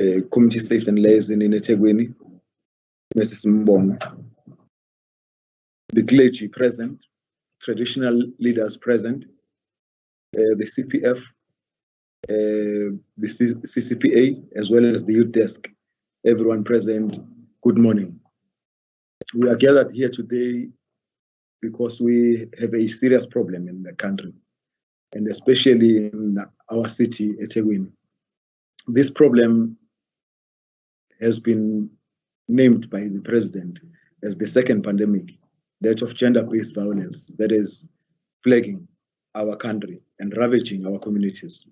Community Safety and Liaison in eThekwini, Mrs. Mbongo, the clergy present, traditional leaders present, the CPF, the CCPA, as well as the youth desk, everyone present, good morning. We are gathered here today because we have a serious problem in the country, and especially in our city, eThekwini. This problem has been named by the president as the second pandemic, that of gender-based violence, that is plaguing our country and ravaging our communities.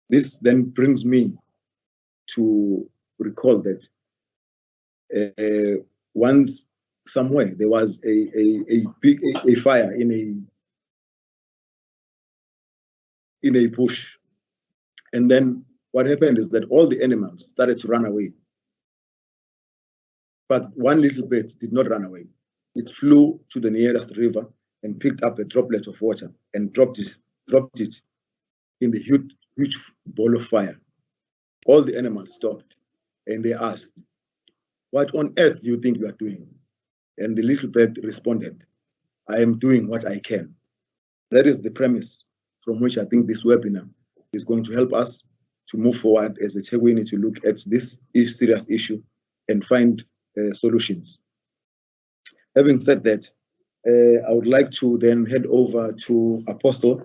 This then brings me to recall that once somewhere there was a fire in a bush, and then what happened is that all the animals started to run away, but one little bird did not run away. It flew to the nearest river and picked up a droplet of water and dropped it in the huge ball of fire. All the animals stopped and they asked, "What on earth do you think you are doing?" And the little bird responded, "I am doing what I can." That is the premise from which I think this webinar is going to help us to move forward as eThekwini to look at this serious issue and find solutions. Having said that, I would like to then head over to Apostle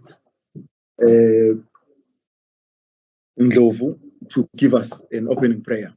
Ndlovu to give us an opening prayer.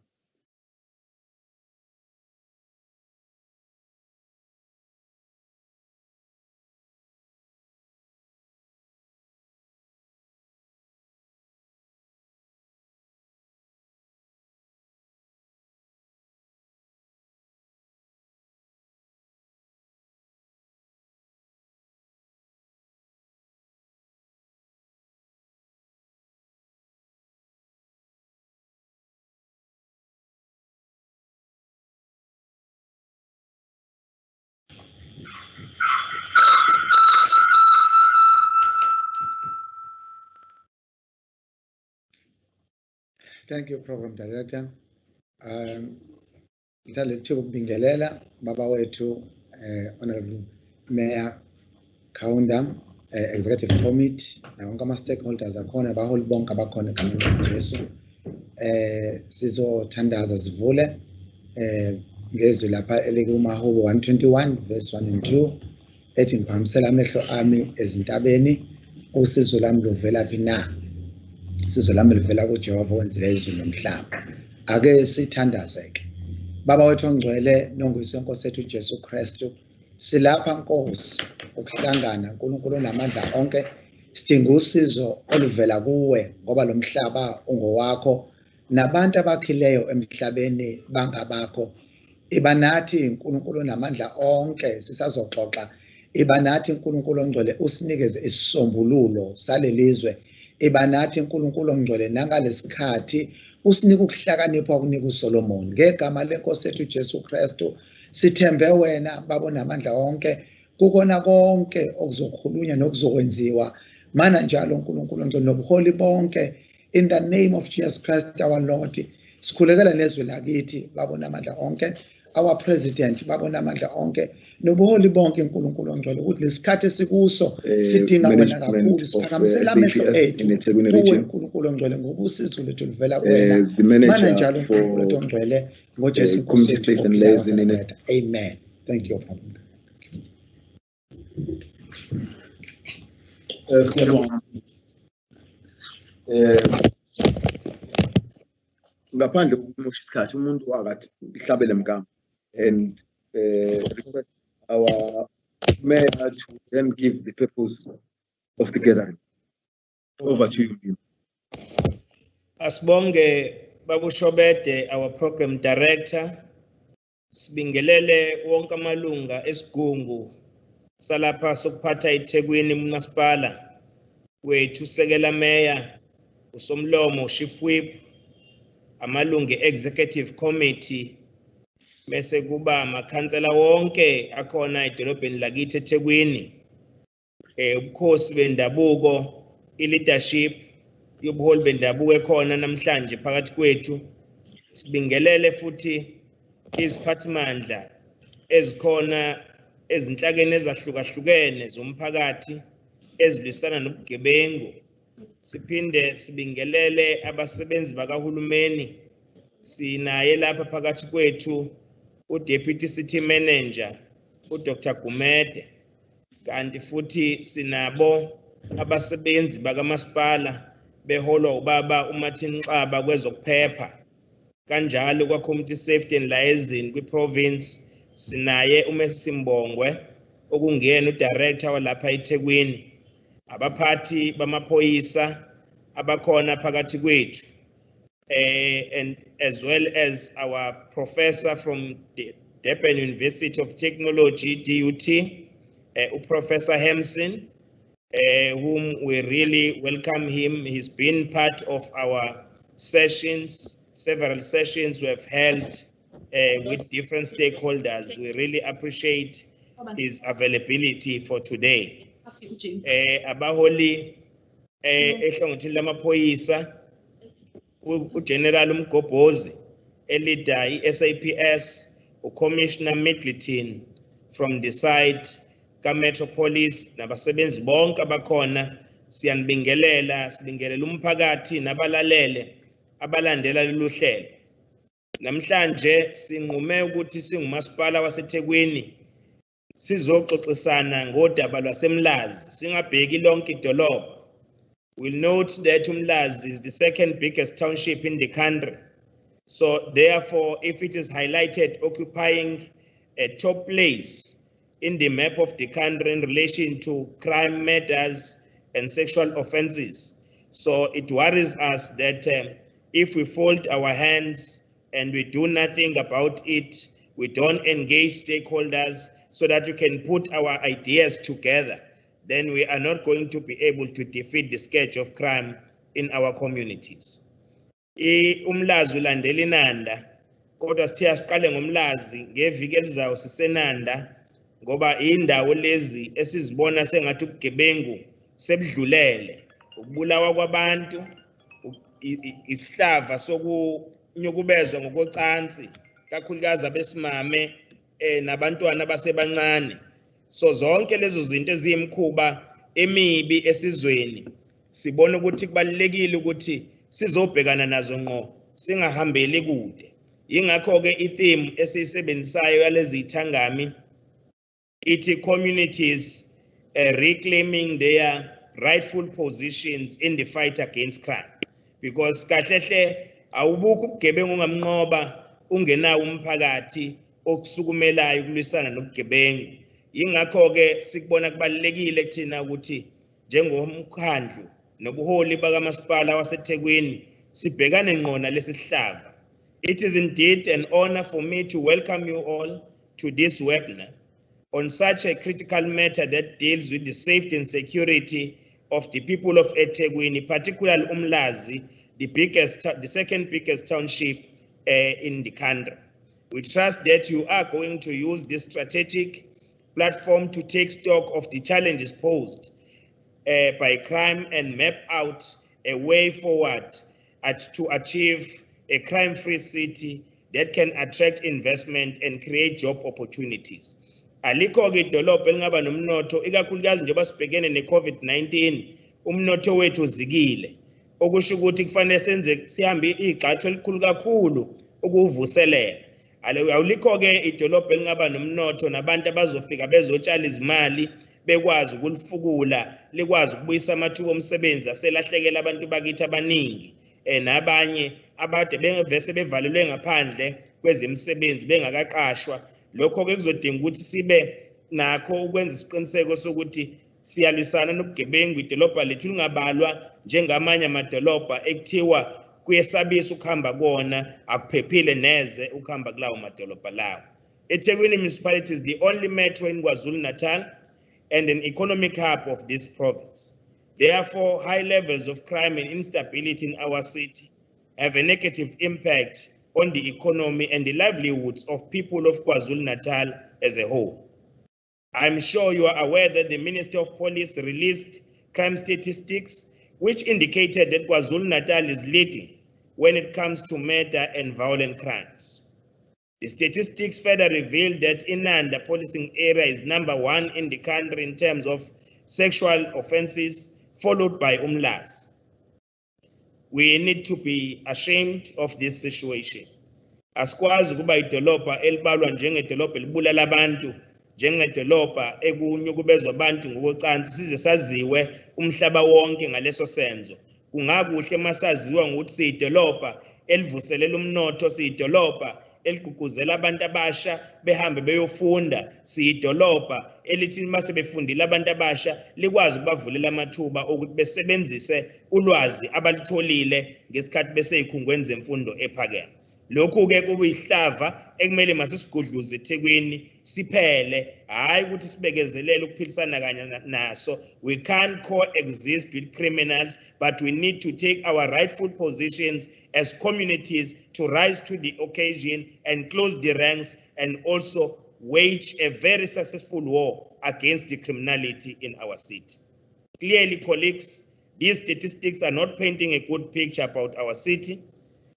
Thank you, Program Director. Ngithatha ukubingelela baba wethu Honorable Mayor Kaunda, Executive Committee, nawonke ama-stakeholders akhona, abaholi bonke abakhona egameni Jesu. Sizothandaza sivule ngezwi lapha elikuMahubo 121 verse 1 and 2 ethi ngiphakamisela amehlo ami ezintabeni, usizo lami luvela phi na? Usizo lami luvela kuJehova owenzileyo izulu nomhlaba. Ake sithandazeke. Baba wethu ongcwele, nongoyise Nkosi yethu uJesu Kristu, silapha Nkosi ukuhlangana uNkulunkulu onamandla onke, sidinga usizo oluvela kuwe ngoba lo mhlaba ungowakho nabantu abakhileyo emhlabeni bangabakho. Iba nathi uNkulunkulu onamandla onke, sisazoxoxa iba nathi uNkulunkulu ongcwele usinikeze isisombululo salelizwe. Iba nathi uNkulunkulu ongcwele nangalesikhathi usinika ukuhlakanipha okunika uSolomon. Ngegama lenkosi yethu uJesu Kristu sithembe wena baba onamandla onke kukona konke okuzokhulunywa nokuzokwenziwa mana njalo uNkulunkulu ongcwele nobuholi bonke, in the name of Jesus Christ our Lord. Sikhulekela nezwe lakithi baba onamandla onke, our president baba onamandla onke, nobuholi bonke uNkulunkulu ongcwele ukuthi lesikhathi esikuso sidinga wena kakhulu. Siphakamisela amehlo ethu kuwe uNkulunkulu ongcwele ngoba usizo lethu luvela kuwena mana njalo uNkulunkulu lethu ongcwele ngoJesu Kristu. Amen. Thank you. Ngaphandle kokumusha isikhathi umuntu akathi ihlabele mgama, and request our mayor to then give the purpose of the gathering. Over to you. Asibonge Babu Shobede, our program director. Sibingelele wonke amalunga esigungu salapha sokuphatha eThekwini municipal wethu sekela mayor uSomlomo chief whip, amalunga executive committee, bese kuba amakhansela wonke akhona edolobheni lakithi eThekwini, ubukhosi bendabuko, leadership, yobuholi bendabuko ekhona namhlanje phakathi kwethu. Sibingelele futhi iziphathimandla ezikhona ezinhlakeni ezahlukahlukene zomphakathi ezilwisana nobugebengu. Siphinde sibingelele abasebenzi bakahulumeni. Sinaye lapha phakathi kwethu uDeputy City Manager uDr. Gumede, kanti futhi sinabo abasebenzi bakamasipala beholwa ubaba uMartin Xaba kwezokuphepha. Kanjalo kwa-Community Safety and Liaison kwi-province sinaye uMesimbongwe okungena udirector walapha eThekwini. Abaphathi bamaphoyisa abakhona phakathi kwethu, and as well as our professor from the Durban University of Technology, DUT, Professor Hemson, whom we really welcome him. He's been part of our sessions, several sessions we have held with different stakeholders. We really appreciate his availability for today. Abaholi ehlangothini lamaphoyisa uGeneral Umgobhozi elida iSAPS, uCommissioner Middleton from the side kaMetropolis nabasebenzi bonke abakhona. Siyanibingelela, sibingelela umphakathi nabalalele abalandela lolu hlelo. Namhlanje sinqume ukuthi singumasipala waseThekwini sizoxoxisana ngodaba lwaseMlazi singabheki lonke idolobha. We'll note that Umlazi is the second biggest township in the country. So therefore, if it is highlighted occupying a top place in the map of the country in relation to crime, murders, and sexual offences, so it worries us that if we fold our hands and we do nothing about it, we don't engage stakeholders so that we can put our ideas together, then we are not going to be able to defeat the scourge of crime in our communities. Umlazi ulandela iNanda, kodwa sithe siqale ngomlazi ngeviki elizayo siseNanda ngoba indawo lezi esizibona sengathi ubugebengu sebudlulele, ukubulawa kwabantu, isihlava sokunyukubezwa ngokocansi kakhulukazi abesimame nabantwana abasebancane. So zonke lezo zinto eziyimkhuba emibi esizweni sibona ukuthi kubalekile ukuthi sizobhekana nazo ngqo singahambeli kude. Ingakho ke itheme esiyisebenzisayo yalezi ithangami ithi communities reclaiming their rightful positions in the fight against crime, because kahlehle awubukho ubugebengu ungamnqoba ungenawo umphakathi okusukumelayo ukulwisana nobugebengu. Ingakho ke sikubona kubalekile thina ukuthi njengomkhandlu nobuholi bakamasipala waseThekwini sibhekane ngqo nalesi sihlava. It is indeed an honor for me to welcome you all to this webinar on such a critical matter that deals with the safety and security of the people of eThekwini, particularly Umlazi, the second biggest township in the country. We trust that you are going to use this strategic platform to take stock of the challenges posed by crime and map out a way forward to achieve a crime-free city that can attract investment and create job opportunities. Alikho-ke idolobha elingaba nomnotho ikakhulukazi njengoba sibhekene ne-COVID-19, umnotho wethu uzikile, okusho ukuthi kufanele senze sihambe igxathu elikhulu kakhulu ukuvuselela. Awulikho-ke idolobha elingaba nomnotho nabantu abazofika bezotshala izimali bekwazi ukulifukula, likwazi ukubuyisa amathuba omsebenzi aselahlekela abantu bakithi abaningi, nabanye abade bengevese bevalelwe ngaphandle kwezemisebenzi bengakaqashwa. Lokho-ke kuzodinga ukuthi sibe nakho ukwenza isiqiniseko sokuthi siyalwisana nobugebengu. Idolobha lethu lingabalwa njengamanye amadolobha ekuthiwa kuyesabisa ukuhamba kuwona, akuphephile neze ukuhamba kulawo madolobha lawo. eThekwini municipality is the only metro in KwaZulu-Natal and an economic hub of this province. Therefore, high levels of crime and instability in our city have a negative impact on the economy and the livelihoods of people of KwaZulu-Natal as a whole. I'm sure you are aware that the Minister of Police released crime statistics which indicated that KwaZulu-Natal is leading when it comes to murder and violent crimes. The statistics further revealed that INanda policing area is #1 in the country in terms of sexual offences, followed by Umlazi. We need to be ashamed of this situation. Asikwazi ukuba idolobha elibalwa njengedolobha elibulala abantu, njengedolobha ekunyukubezwa abantu ngokwecansi size saziwe umhlaba wonke ngaleso senzo. Kungakuhle masaziwa ngokuthi siyidolobha elivuselela umnotho, siyidolobha eligqugquzela abantu abasha behambe beyofunda, siyidolobha elithi mase befundile abantu abasha likwazi ukubavulela amathuba ukuthi besebenzise ulwazi abalutholile ngesikhathi beseyikhungweni zemfundo ephakeme. Lokhu-ke kuyihlava ekumele masisigudluze eThekwini siphele, hayi ukuthi sibekezelele ukuphilisana kanye naso. We can't coexist with criminals, but we need to take our rightful positions as communities to rise to the occasion and close the ranks and also wage a very successful war against the criminality in our city. Clearly, colleagues, these statistics are not painting a good picture about our city.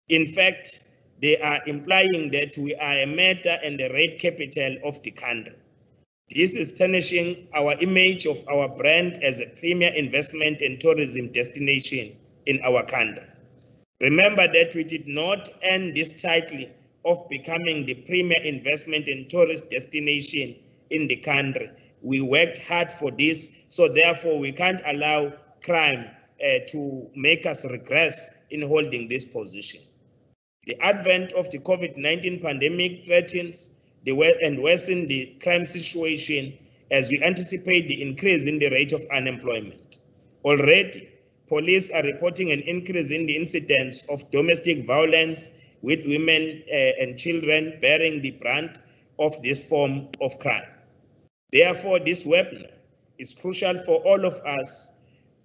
In fact, they are implying that we are a murder and a rape capital of the country. This is tarnishing our image of our brand as a premier investment and tourism destination in our country. Remember that we did not earn this title of becoming the premier investment and tourist destination in the country. We worked hard for this, so therefore we can't allow crime to make us regress in holding this position. The advent of the COVID-19 pandemic threatens and worsens the crime situation as we anticipate the increase in the rate of unemployment. Already, police are reporting an increase in the incidence of domestic violence, with women and children bearing the brunt of this form of crime. Therefore, this webinar is crucial for all of us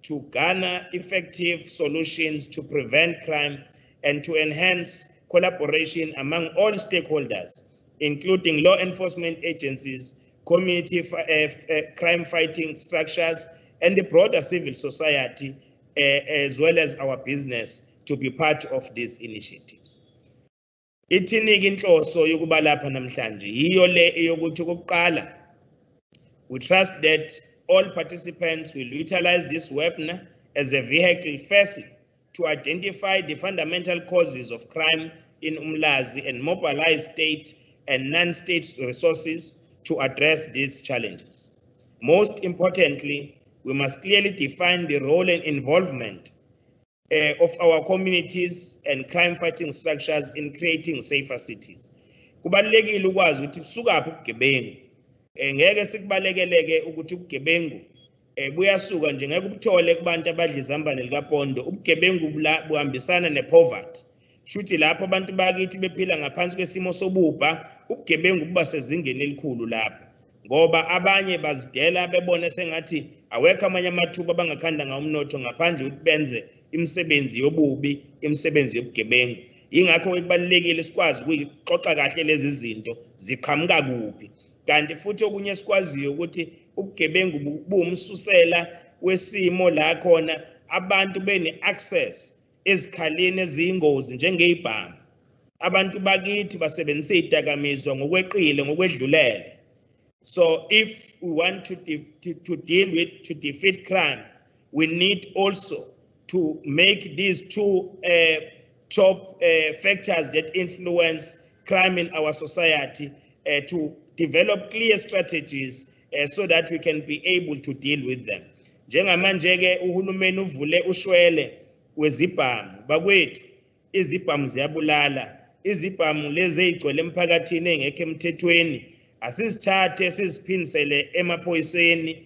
to garner effective solutions to prevent crime and to enhance collaboration among all stakeholders, including law enforcement agencies, community crime fighting structures, and the broader civil society, as well as our business, to be part of these initiatives. Ithini inhloso yokuba lapha namhlanje yiyo le eyokuthi okokuqala, we trust that all participants will utilize this webinar as a vehicle, firstly, to identify the fundamental causes of crime in Umlazi and mobilize state and non-state resources to address these challenges. Most importantly, we must clearly define the role and involvement of our communities and crime-fighting structures in creating safer cities. Kubalulekile ukwazi ukuthi kusukaphi ubugebengu. Ngeke sikubalekeleke ukuthi ubugebengu buyasuka nje, ngeke ubuthole kubantu abadla izambane likapondo. Ubugebengu buhambisana nepoverty. Shuthi lapho abantu bakithi bephila ngaphansi kwesimo sobubha, ubugebengu buba sezingeni elikhulu lapho. Ngoba abanye bazidela bebone sengathi awekho amanye amathuba abangakhanda ngawo umnotho ngaphandle ukuthi benze imisebenzi yobubi, imisebenzi yobugebengu. Yingakho kubalulekile sikwazi ukuyixoxa kahle lezi zinto ziqhamuka kuphi. Kanti futhi okunye sikwaziyo ukuthi ubugebengu buwumsusela wesimo la khona abantu bene access ezikhaleni eziyingozi njengezibhamu. Abantu bakithi basebenzisa izidakamizwa ngokweqile, ngokwedlulele. So if we want to defeat crime, we need also to make these two top factors that influence crime in our society to develop clear strategies so that we can be able to deal with them. Njengamanje-ke uhulumeni uvule ushwele wezibhamu. Bakwethu izibhamu ziyabulala. Izibhamu lezi ezigcwele emphakathini engekho emthethweni asizithathe siziphindisele emaphoyiseni,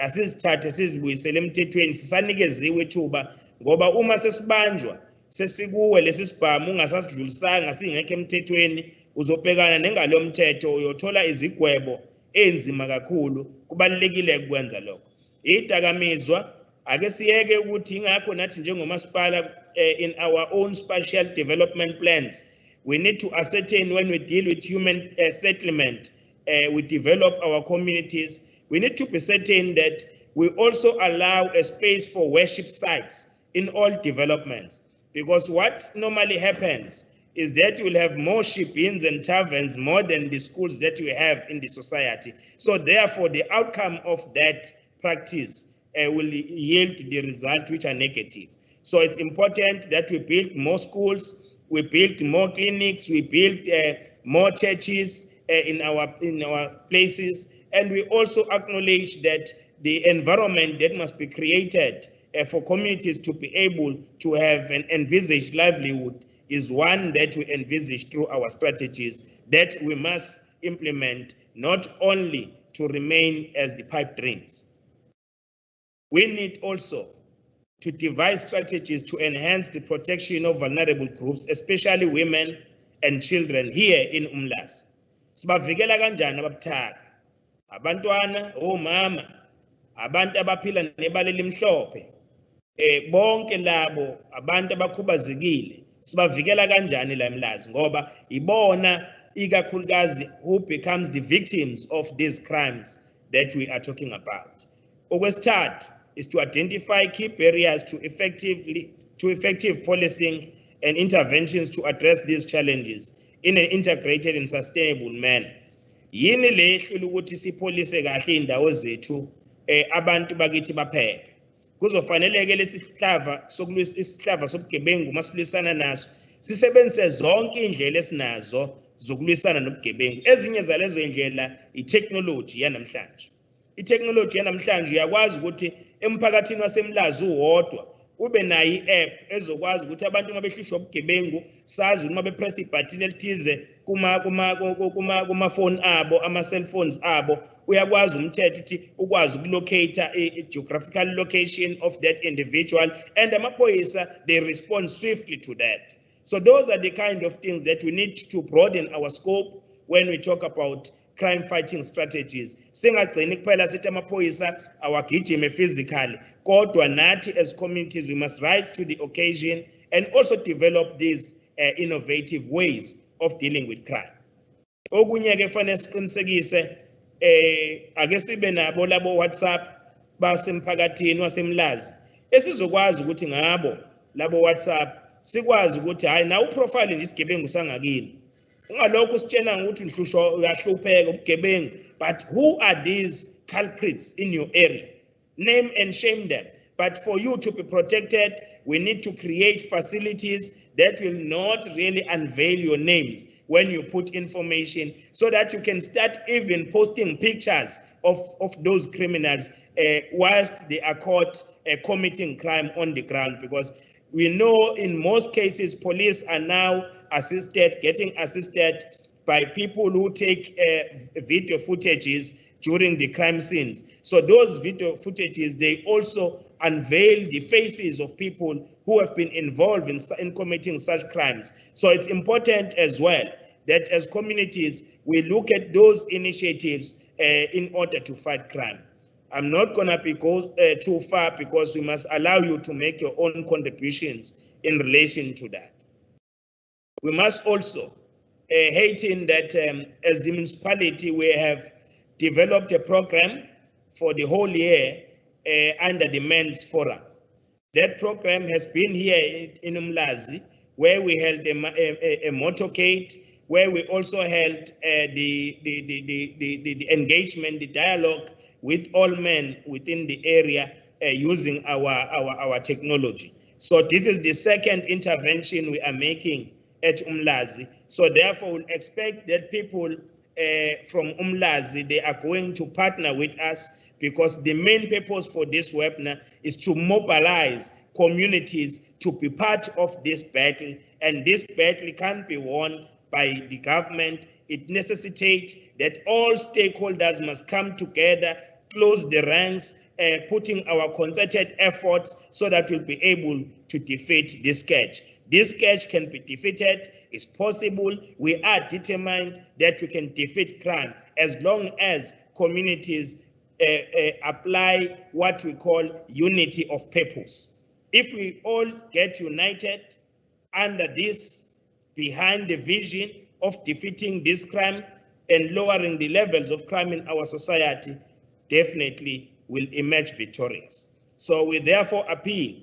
asizithathe sizibuyisele emthethweni, sisanikeziwe ithuba, ngoba uma sesibanjwa sesikuwe lesi sibhamu ungasasidlulisanga singekho emthethweni, uzobhekana nengalo mthetho, uyothola izigwebo enzima kakhulu. Kubalulekile ukwenza lokho. Idakamizwa ake siyeke ukuthi ingakho nathi njengomasipala in our own spatial development plans, we need to ascertain when we deal with human settlement, we develop our communities, we need to be certain that we also allow a space for worship sites in all developments. Because what normally happens is that you will have more ship-ins and taverns more than the schools that we have in the society. So therefore, the outcome of that practice will yield the results which are negative. So it's important that we build more schools, we build more clinics, we build more churches in our places, and we also acknowledge that the environment that must be created for communities to be able to have an envisaged livelihood is one that we envisage through our strategies that we must implement, not only to remain as the pipe dreams. We need also to devise strategies to enhance the protection of vulnerable groups, especially women and children here in Umlazi. Sibavikela kanjani ababuthaka, abantwana, omama, abantu abaphila nebala elimhlophe, bonke labo abantu abakhubazekile sibavikela kanjani la Umlazi ngoba ibona ikakhulukazi who becomes the victims of these crimes that we are talking about. Okwesithathu is to identify key barriers to effective policing and interventions to address these challenges in an integrated and sustainable manner. Yini le ehlula ukuthi sipolise kahle indawo zethu abantu bakithi baphephe. Kuzofaneleke lesi isihlava sobugebengu masilisana naso sisebenzise zonke indlela esinazo zokulisana nobugebengu. Ezinye zalezo indlela i-technology yanamhlanje. I-technology yanamhlanje uyakwazi ukuthi emphakathini wasemlazi uwodwa ube nayo i-app ezokwazi ukuthi abantu uma behlishwa ubugebengu sazi uma bepress ibutton elithize kuma-phone abo, ama-cellphones abo, uyakwazi umthetho ukuthi ukwazi ukulocate a-geographical location of that individual, and amaphoyisa, they respond swiftly to that. So those are the kind of things that we need to broaden our scope when we talk about crime fighting strategies. Singagcini kuphela sithi amaphoyisa awagijime physically, kodwa nathi as communities we must rise to the occasion and also develop these innovative ways of dealing with crime. Okunye ke fanele siqinisekise ake sibe nabo labo WhatsApp basemphakathini wasemlazi esizokwazi ukuthi ngabo labo WhatsApp sikwazi ukuthi hayi na uprofile nje isigebengu sangakini. Ungalokho sitshena ukuthi uhlushwa uyahlupheka ubugebengu, but who are these culprits in your area? Name and shame them. But for you to be protected, we need to create facilities that will not really unveil your names when you put information, so that you can start even posting pictures of those criminals whilst they are caught committing crime on the ground. Because we know in most cases, police are now getting assisted by people who take video footages during the crime scenes. So those video footages, they also unveil the faces of people who have been involved in committing such crimes. So it's important as well that as communities, we look at those initiatives in order to fight crime. I'm not going to go too far because we must allow you to make your own contributions in relation to that. We must also hasten that as the municipality, we have developed a program for the whole year under the Men's Forum. That program has been here in Umlazi, where we held a motorcade, where we also held the engagement, the dialogue with all men within the area using our technology. So this is the second intervention we are making at Umlazi. So therefore, we'll expect that people from Umlazi, they are going to partner with us, because the main purpose for this webinar is to mobilize communities to be part of this battle. And this battle can't be won by the government. It necessitates that all stakeholders must come together, close the ranks, putting our concerted efforts so that we'll be able to defeat this scourge. This scourge can be defeated. It's possible. We are determined that we can defeat crime as long as communities apply what we call unity of purpose. If we all get united under this, behind the vision of defeating this crime and lowering the levels of crime in our society, definitely will emerge victorious. So we therefore appeal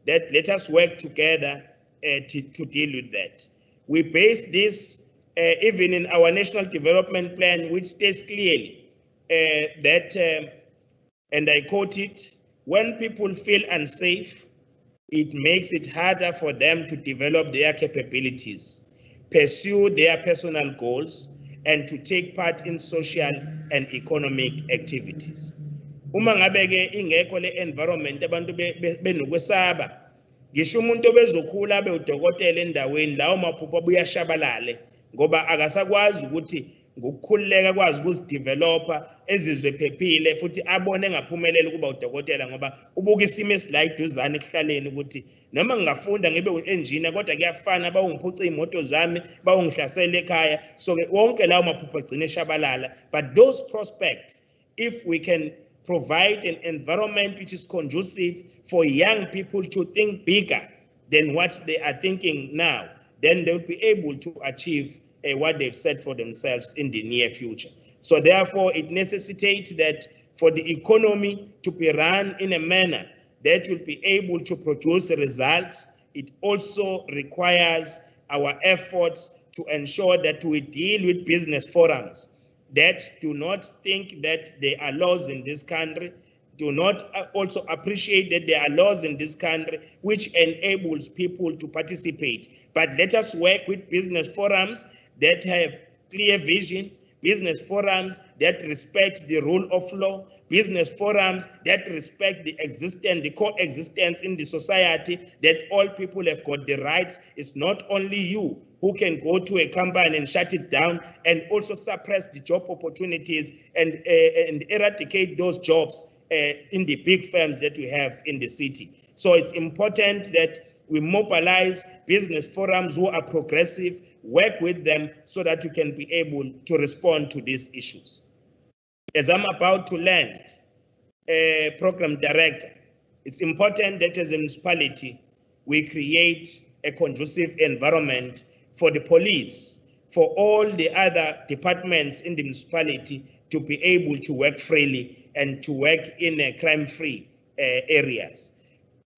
that let us work together to deal with that. We base this even in our National Development Plan, which states clearly that, and I quote it, when people feel unsafe, it makes it harder for them to develop their capabilities, pursue their personal goals, and to take part in social and economic activities. Uma ngabe ke ingekho le environment abantu benokwesaba, ngisho umuntu obezokhula abe udokotela endaweni lawo maphupho buyashabalale ngoba akasakwazi ukuthi ngokukhululeka kwazi ukuzidevelopa ezizwe phephile futhi abone ngaphumelela ukuba udokotela ngoba ubuka isimo esila iduzane kuhlaleni ukuthi noma ngingafunda ngibe u-engineer kodwa kuyafana bawungiphuca imoto zami bawungihlasela ekhaya so wonke lawo maphupho agcine eshabalala. But those prospects, if we can provide an environment which is conducive for young people to think bigger than what they are thinking now, then they'll be able to achieve what they've set for themselves in the near future. So therefore, it necessitates that for the economy to be run in a manner that will be able to produce results, it also requires our efforts to ensure that we deal with business forums that do not think that there are laws in this country, do not also appreciate that there are laws in this country which enables people to participate. But let us work with business forums that have clear vision, business forums that respect the rule of law, business forums that respect the coexistence in the society, that all people have got the rights. It's not only you who can go to a company and shut it down and also suppress the job opportunities and eradicate those jobs in the big firms that we have in the city. So it's important that we mobilize business forums who are progressive, work with them so that we can be able to respond to these issues. As I'm about to land, program director, it's important that as a municipality, we create a conducive environment for the police, for all the other departments in the municipality to be able to work freely and to work in crime-free areas.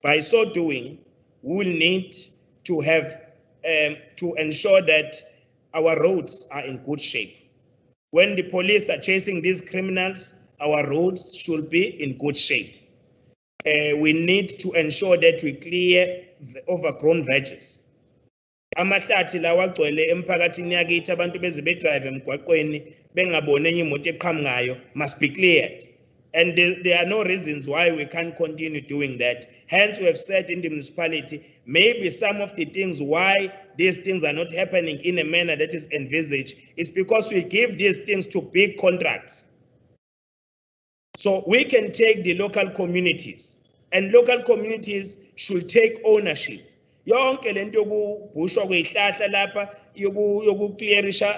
By so doing, we will need to have to ensure that our roads are in good shape. When the police are chasing these criminals, our roads should be in good shape. We need to ensure that we clear the overgrown veggies. Amahlathi lawa agcwele emphakathini yakithi abantu beze bedrive emgwaqweni bengabone enye imoto eqhamukayo must be cleared. And there are no reasons why we can't continue doing that. Hence, we have said in the municipality, maybe some of the things why these things are not happening in a manner that is envisaged is because we give these things to big contracts. So we can take the local communities, and local communities should take ownership. Yonke lento yokubushwa kwezihlahla lapha yokuclearisha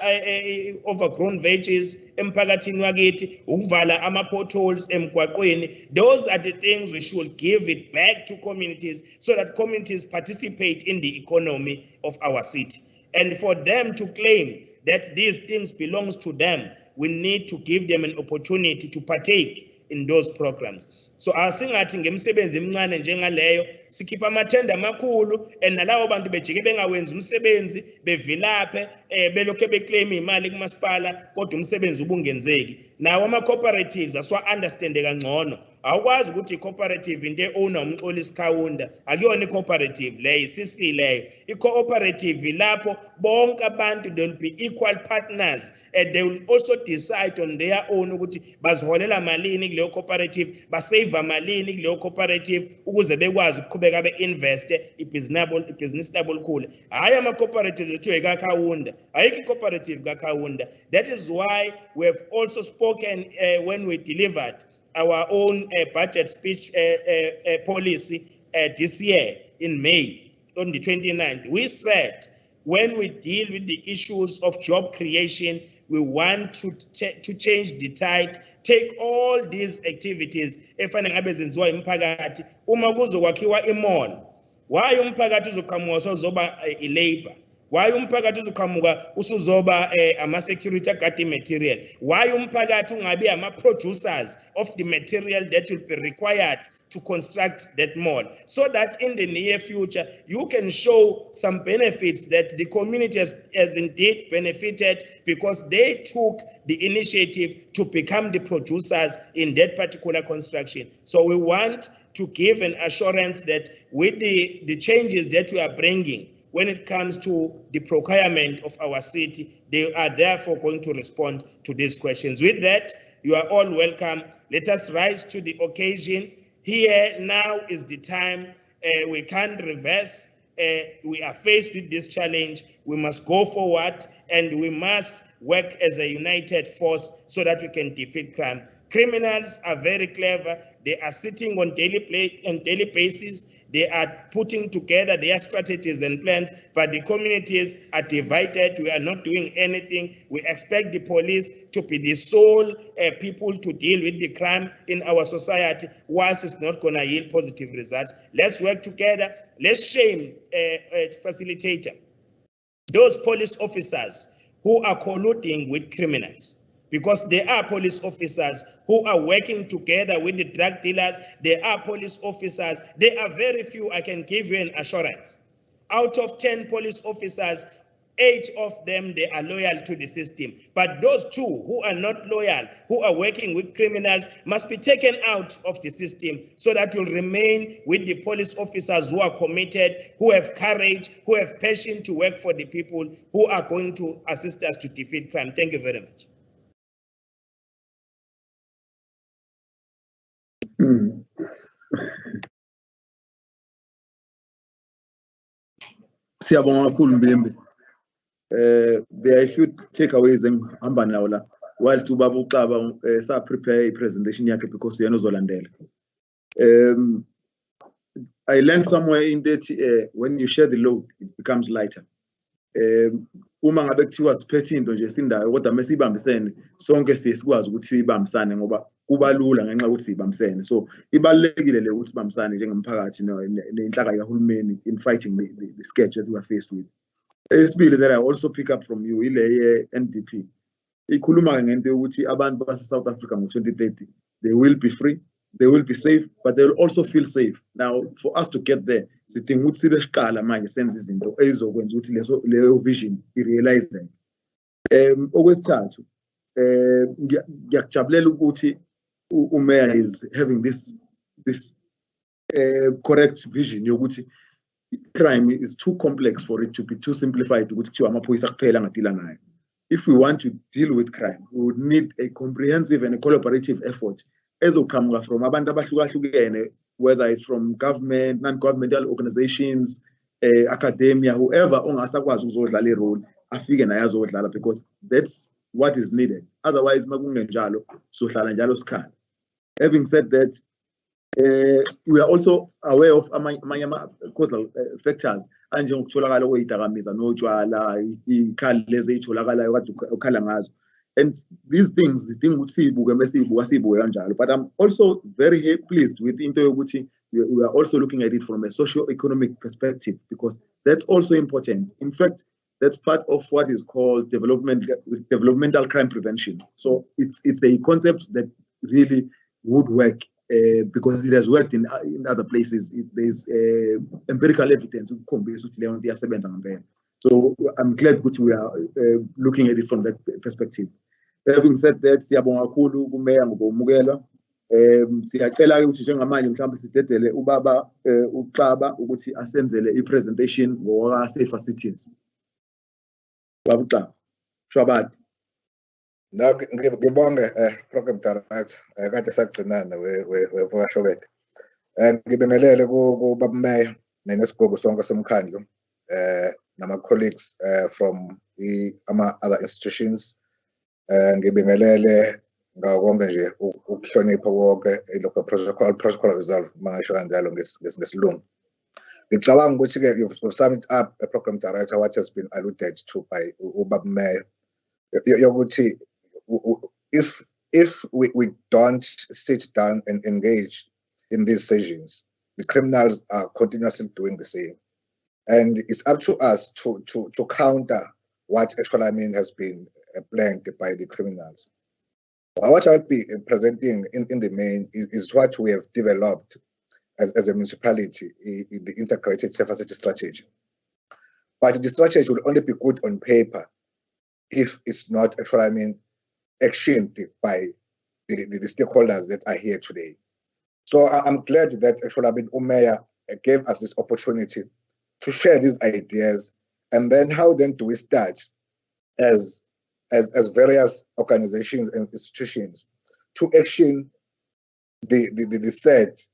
overgrown veggies emphakathini wakithi, ukuvala ama-potholes emgwaqweni, those are the things we should give it back to communities so that communities participate in the economy of our city. And for them to claim that these things belongs to them, we need to give them an opportunity to partake in those programs. So asingathi ngemisebenzi emincane njengaleyo sikhipha amathenda amakhulu and nalawo bantu bejike bengawenzi umsebenzi bevilaphe belokho beclaim imali kumasipala kodwa umsebenzi ubungenzeki. Nawo ama-cooperatives asiwa-understande kangcono. Awukwazi ukuthi i-cooperative into e-owner umxoli isikhawunda, akuyona i-cooperative leyo, i-CC leyo. I-cooperative lapho bonke abantu they will be equal partners and they will also decide on their own ukuthi baziholela malini kuleyo cooperative, basave malini kuleyo cooperative ukuze bekwazi ukuqhubeka be-investe ibhizinisi labo likhule. Hayi ama-cooperatives ethiwe ikakhawunda, ayikho i-cooperative kakhawunda. That is why we have also spoken when we delivered our own budget speech policy this year in May on the 29th. We said when we deal with the issues of job creation, we want to change the tide, take all these activities efanele ngabe zenziwa imphakathi. Uma kuzokwakhiwa imall, why umphakathi uzoqhamuka sozoba i-labor? Why umphakathi uzoqhamuka usuzoba ama-security guarding material? Why umphakathi ungabi ama-producers of the material that will be required to construct that mall? So that in the near future, you can show some benefits that the community has indeed benefited because they took the initiative to become the producers in that particular construction. So we want to give an assurance that with the changes that we are bringing, when it comes to the procurement of our city, they are therefore going to respond to these questions. With that, you are all welcome. Let us rise to the occasion. Here now is the time. We can't reverse. We are faced with this challenge. We must go forward and we must work as a united force so that we can defeat crime. Criminals are very clever. They are sitting on daily basis. They are putting together their strategies and plans, but the communities are divided. We are not doing anything. We expect the police to be the sole people to deal with the crime in our society, whilst it's not going to yield positive results. Let's work together. Let's shame facilitator those police officers who are colluding with criminals, because there are police officers who are working together with the drug dealers. There are police officers. There are very few, I can give you an assurance. Out of 10 police officers, 8 of them, they are loyal to the system. But those 2 who are not loyal, who are working with criminals, must be taken out of the system so that you'll remain with the police officers who are committed, who have courage, who have passion to work for the people, who are going to assist us to defeat crime. Thank you very much. Siyabonga kakhulu Mbimbi. There are a few takeaways engihamba nawo la whilst ubaba uXaba sa prepare a presentation yakhe because yena uzolandela. I learned somewhere in that when you share the load it becomes lighter. Uma ngabe kuthiwa siphethe into nje sindayo kodwa mesibambisene sonke sikwazi ukuthi sibambisane ngoba kuba lula ngenxa ukuthi sibambisene. So ibalekile le ukuthi sibambisane njengomphakathi nenhlaka kahulumeni in fighting the scourge that we are faced with. Esibili that I also pick up from you ile NDP ikhuluma ngento yokuthi abantu base South Africa ngo-2030 they will be free, they will be safe, but they will also feel safe. Now for us to get there sidinga ukuthi sibe siqala manje senze izinto ezokwenza ukuthi leyo vision irealize. Okwesithathu ngiyakujabulela ukuthi uMayor is having this correct vision yokuthi crime is too complex for it to be too simplified ukuthi kuthiwa amaphoyisa kuphela angadila nayo. If we want to deal with crime, we would need a comprehensive and a collaborative effort ezoqhamuka from abantu abahlukahlukene, whether it's from government, non-governmental organizations, academia, whoever ongasakwazi ukuzodlala irole afike naye azodlala, because that's what is needed. Otherwise makungenjalo sohlala njalo sikhala. Having said that, we are also aware of amanye causal factors anjengokutholakala kweyidakamizwa notshwala, ikhali lezi ezitholakalayo kade ukhala ngazo, and these things zidinga ukuthi siyibuke mesiyibuka kanjalo. But I'm also very pleased with into yokuthi we are also looking at it from a socio-economic perspective, because that's also important. In fact, that's part of what is called developmental crime prevention. So it's a concept that really would work because it has worked in other places. There's empirical evidence. So I'm glad that we are looking at it from that perspective. Having said that, siyabonga kakhulu kuMeya ngokumukela. Siyacela ukuthi njengamanje mhlawumbe sidedele ubaba uXaba ukuthi asenzele ipresentation ngoka safer cities. Baba uXaba, shwabadi. No, ngibonge program director kade sagcinana wevashobet. Ngibingelele kubaba Meya nenesibhoko sonke semkhandlo nama colleagues from other institutions. Ngibingelele ngakonke nje ukuhlonipha konke lokho protocol resolve mangasho kanjalo ngesilungu. Ngicabanga ukuthi ke you've summed up a program director what has been alluded to by ubaba Meya. Yokuthi if we don't sit down and engage in these sessions, the criminals are continuously doing the same. And it's up to us to counter what actually has been planned by the criminals. What I'll be presenting in the main is what we have developed as a municipality in the integrated safer city strategy. But the strategy will only be good on paper if it's not actually actioned by the stakeholders that are here today. So I'm glad that actually Umeya gave us this opportunity to share these ideas, and then how then do we start as various organizations and institutions to action the set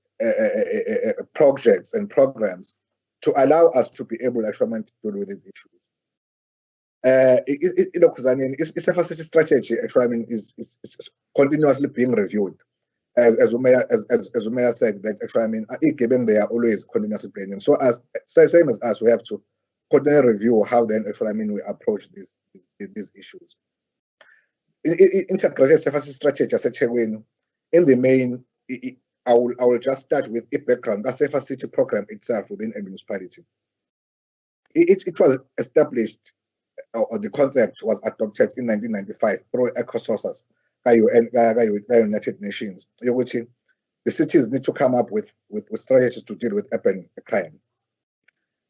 projects and programs to allow us to be able actually to deal with these issues. Because it's safer city strategy actually is continuously being reviewed. As Umeya said, that actually given they are always continuously planning. So same as us, we have to continually review how then actually we approach these issues. Integrated safer city strategy as eThekwini, in the main, I will just start with a background. The safer city program itself within a municipality. It was established, or the concept was adopted in 1995 through eco-sources by United Nations. The cities need to come up with strategies to deal with urban crime.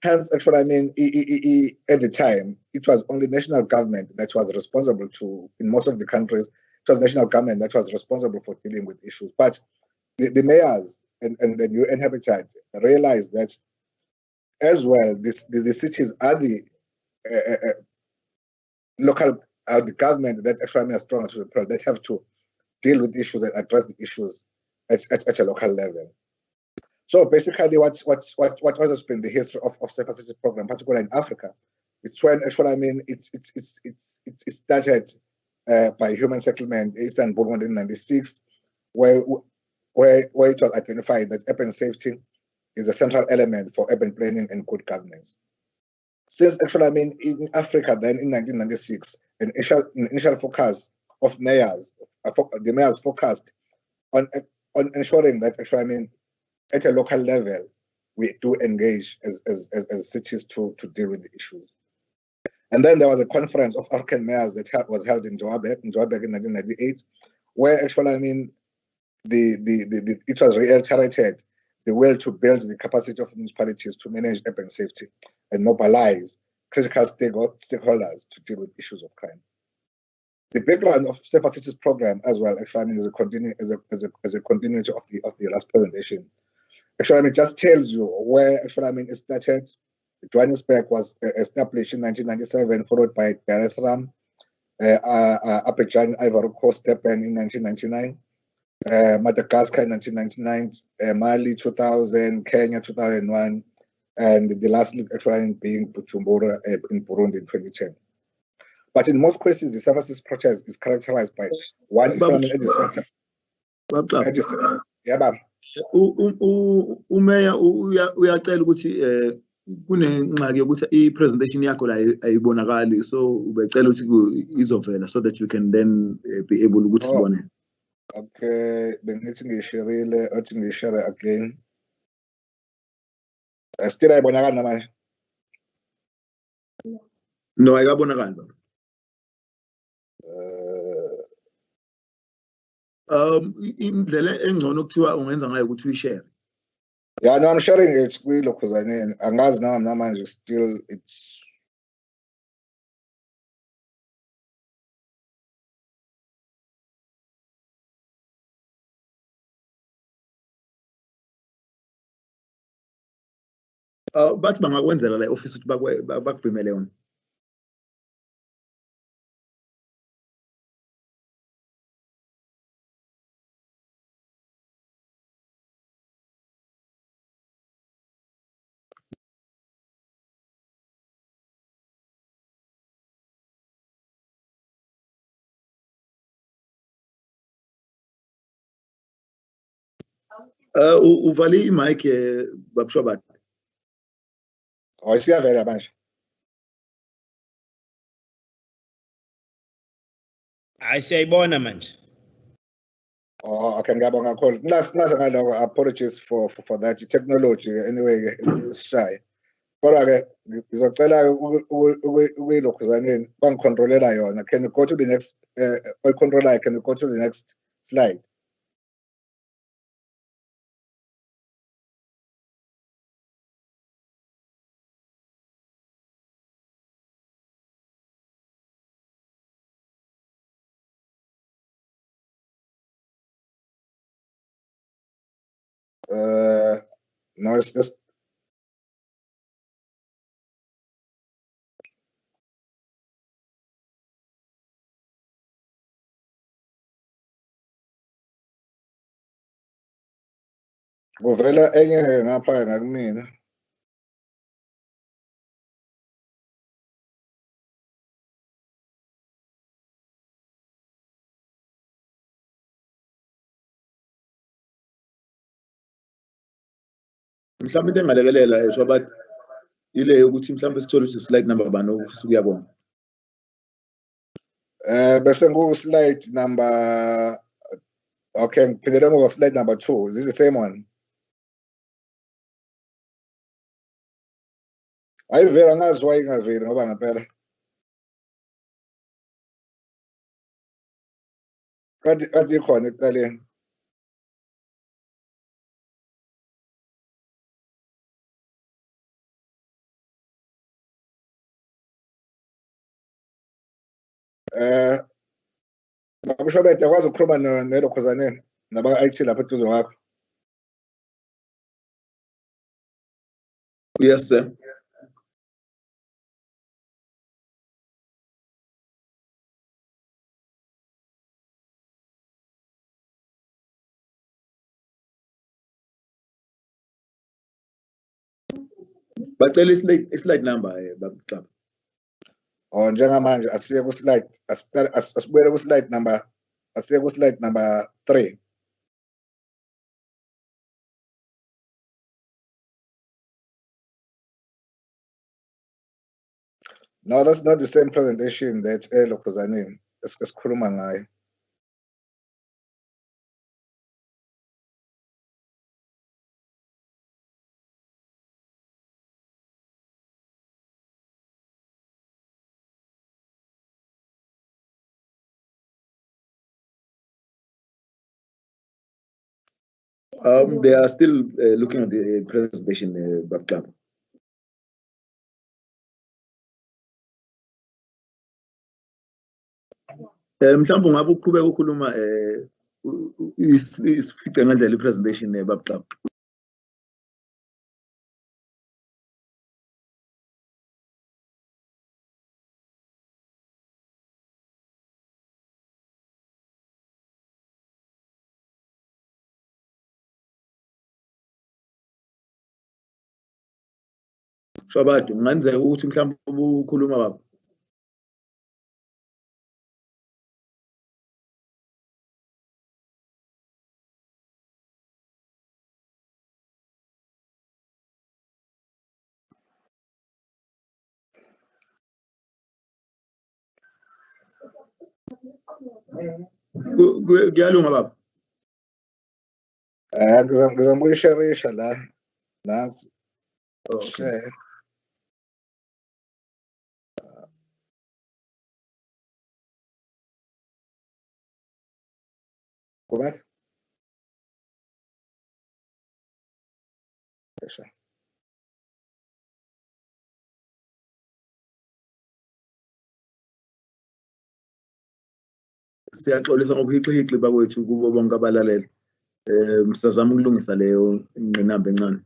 Hence, actually, at the time, it was only national government that was responsible to, in most of the countries, it was national government that was responsible for dealing with issues. But the mayors and the UN Habitat realized that as well, the cities are the local, the government that actually are stronger to the people that have to deal with issues and address the issues at a local level. So basically, what has been the history of safer city program, particularly in Africa? It's when actually it started by human settlement in Istanbul in 1996, where it was identified that urban safety is a central element for urban planning and good governance. Since actually in Africa then in 1996, an initial focus of mayors, the mayors focused on ensuring that actually at a local level, we do engage as cities to deal with the issues. And then there was a conference of African mayors that was held in Joburg in 1998, where actually it was reiterated the will to build the capacity of municipalities to manage urban safety and mobilize critical stakeholders to deal with issues of crime. The background of Safer Cities program as well actually is a continuity of the last presentation. Actually, it just tells you where actually it started. Johannesburg was established in 1997, followed by Dar es Salaam, Abidjan, Ivory Coast, Durban in 1999, Madagascar in 1999, Mali 2000, Kenya 2001, and the last actually being Bujumbura in Burundi in 2010. But in most cases, the services process is characterized by one economy at the center. Yeah, Baba. Umeya uyacela ukuthi kunengxaki yokuthi i-presentation yakho la ayibonakali, so ubecela ukuthi izovela so that you can then be able ukuthi sibone. Okay, bengithi ngisharile athi ngishare again. Still ayibonakala namanje? No, ayikabonakali baba. Indlela engcono kuthiwa ungenza ngayo ukuthi uyishare. Yeah, no, I'm sharing it with Lokhuzaneni. Angazi now namanje still it's Bathi bangakwenzela la office ukuthi bakubhimele yona. Uvali i-mic babshobati. siyavela manje. Hayi siyayibona manje. Oh, okay, ngiyabonga kakhulu. Nasa ngaloko, apologies for that. Technology anyway is shy. Kodwa-ke ngizocela ukuyilokhuzaneni bangicontrolela yona. Can you go to the next oyicontrolayo, can you go to the next slide? No, it's just kuvela enye ngapha ngakumina. Mhlawumbe into engalekelela Shwabat ile yokuthi mhlawumbe sithole slide number bani ofisa ukuyabona. Bese slide number, okay, ngiphindelela ngoba slide number 2. Is this the same one? Ayivela angazi why ingaveli ngoba ngempela. Kanti ikhona ekuqaleni. Babushabethe akwazi ukukhuluma nelokhuzaneni naba-IT lapha eduze kwakho. Yes sir. Bacela slide number babuxaba. Oh, njengamanje asiye ku slide, asibuyele ku slide number, asiye ku slide number 3. No, that's not the same presentation that elokhuzaneni esikhuluma ngayo. They are still looking at the presentation babuxaba. Mhlawumbe ungabe uqhubeka ukukhuluma isifice ngendlela ipresentation babuxaba. Shwabadi kungenzeka ukuthi mhlawumbe ukhuluma baba. Kuyalunga baba. Ngizama ukuyisharisha la. Nansi. Share. Kuba? Share. Siyaxolisa ngokuhixihixi bakwethu kubo bonke abalaleli. Msazama ukulungisa leyo ingqinamba encane.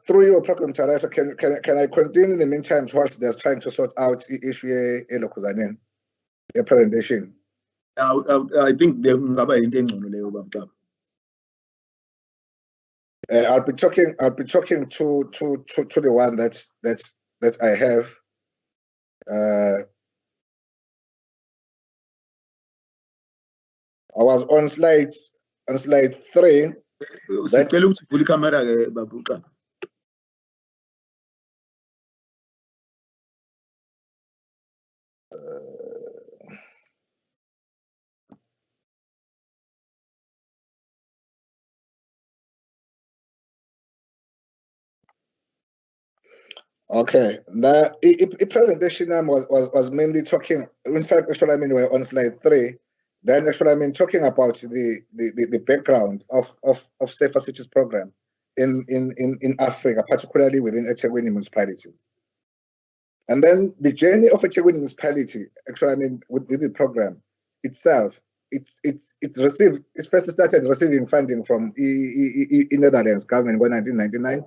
Through your program, Teresa, can I continue in the meantime whilst they're trying to sort out the issue elokhuzaneni, the presentation? I think kungaba into engcono leyo babuxaba. I'll be talking to the one that I have. I was on slide 3. Sicela ukuthi uvule ikamera ke babuxaba. Okay, the presentation was mainly talking. In fact, actually, I mean, we're on slide 3. Then, actually, I mean, talking about the background of Safer Cities program in Africa, particularly within eThekwini municipality. And then the journey of eThekwini municipality, actually, I mean, with the program itself, it's first started receiving funding from Netherlands government in 1999.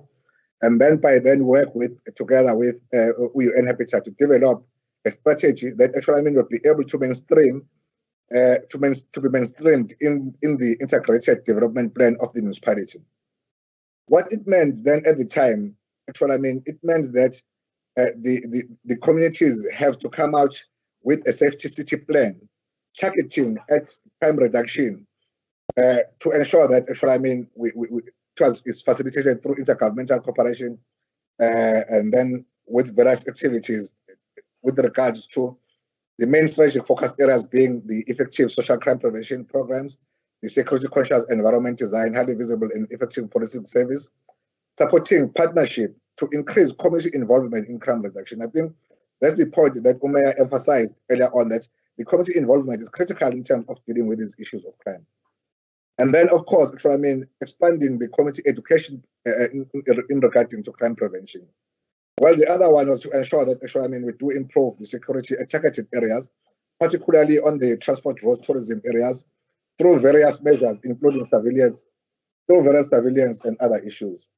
And then by then work together with UN Habitat to develop a strategy that actually, I mean, will be able to mainstream to be mainstreamed in the integrated development plan of the municipality. What it meant then at the time, actually, I mean, it meant that the communities have to come out with a safety city plan targeting at crime reduction to ensure that actually, I mean, it's facilitated through intergovernmental cooperation and then with various activities with regards to the main strategic focus areas being the effective social crime prevention programs, the security conscious environment design, highly visible and effective policing service, supporting partnership to increase community involvement in crime reduction. I think that's the point that Umaya emphasized earlier on, that the community involvement is critical in terms of dealing with these issues of crime. And then, of course, actually, I mean, expanding the community education in regarding to crime prevention. Well, the other one was to ensure that, actually, I mean, we do improve the security at targeted areas, particularly on the transport roads, tourism areas, through various measures, including surveillance, and other issues.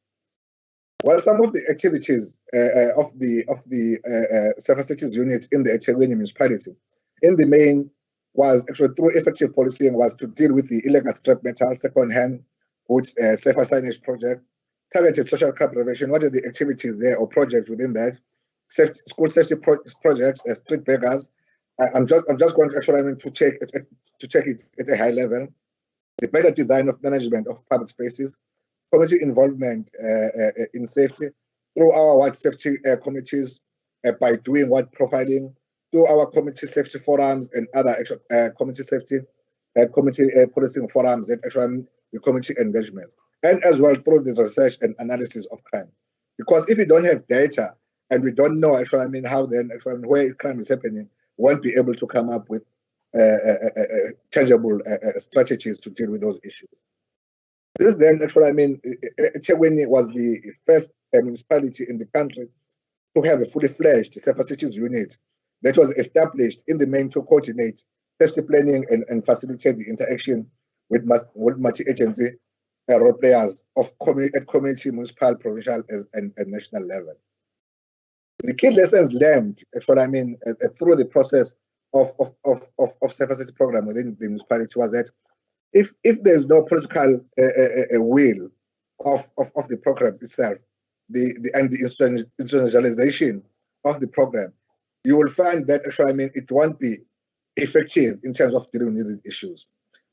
Well, some of the activities of the Safer Cities unit in the eThekwini municipality, in the main, was actually through effective policing, was to deal with the illegal scrap metal, second-hand goods, safer signage project, targeted social crime prevention. What are the activities there or projects within that? School safety projects, street beggars. I'm just going to actually, I mean, to take it at a high level. The better design of management of public spaces, community involvement in safety through our ward safety committees by doing ward profiling, through our community safety forums and other community safety policing forums that actually the community engagements, and as well through the research and analysis of crime. Because if we don't have data and we don't know actually, I mean, how then actually where crime is happening, we won't be able to come up with tangible strategies to deal with those issues. This then actually, I mean, eThekwini was the first municipality in the country to have a fully fledged Safer Cities unit that was established in the main to coordinate safety planning and facilitate the interaction with multi-agency role players at community, municipal, provincial, and national level. The key lessons learned, actually, I mean, through the process of Safer City program within the municipality was that if there's no political will of the program itself, and the institutionalization of the program, you will find that actually, I mean, it won't be effective in terms of dealing with these issues.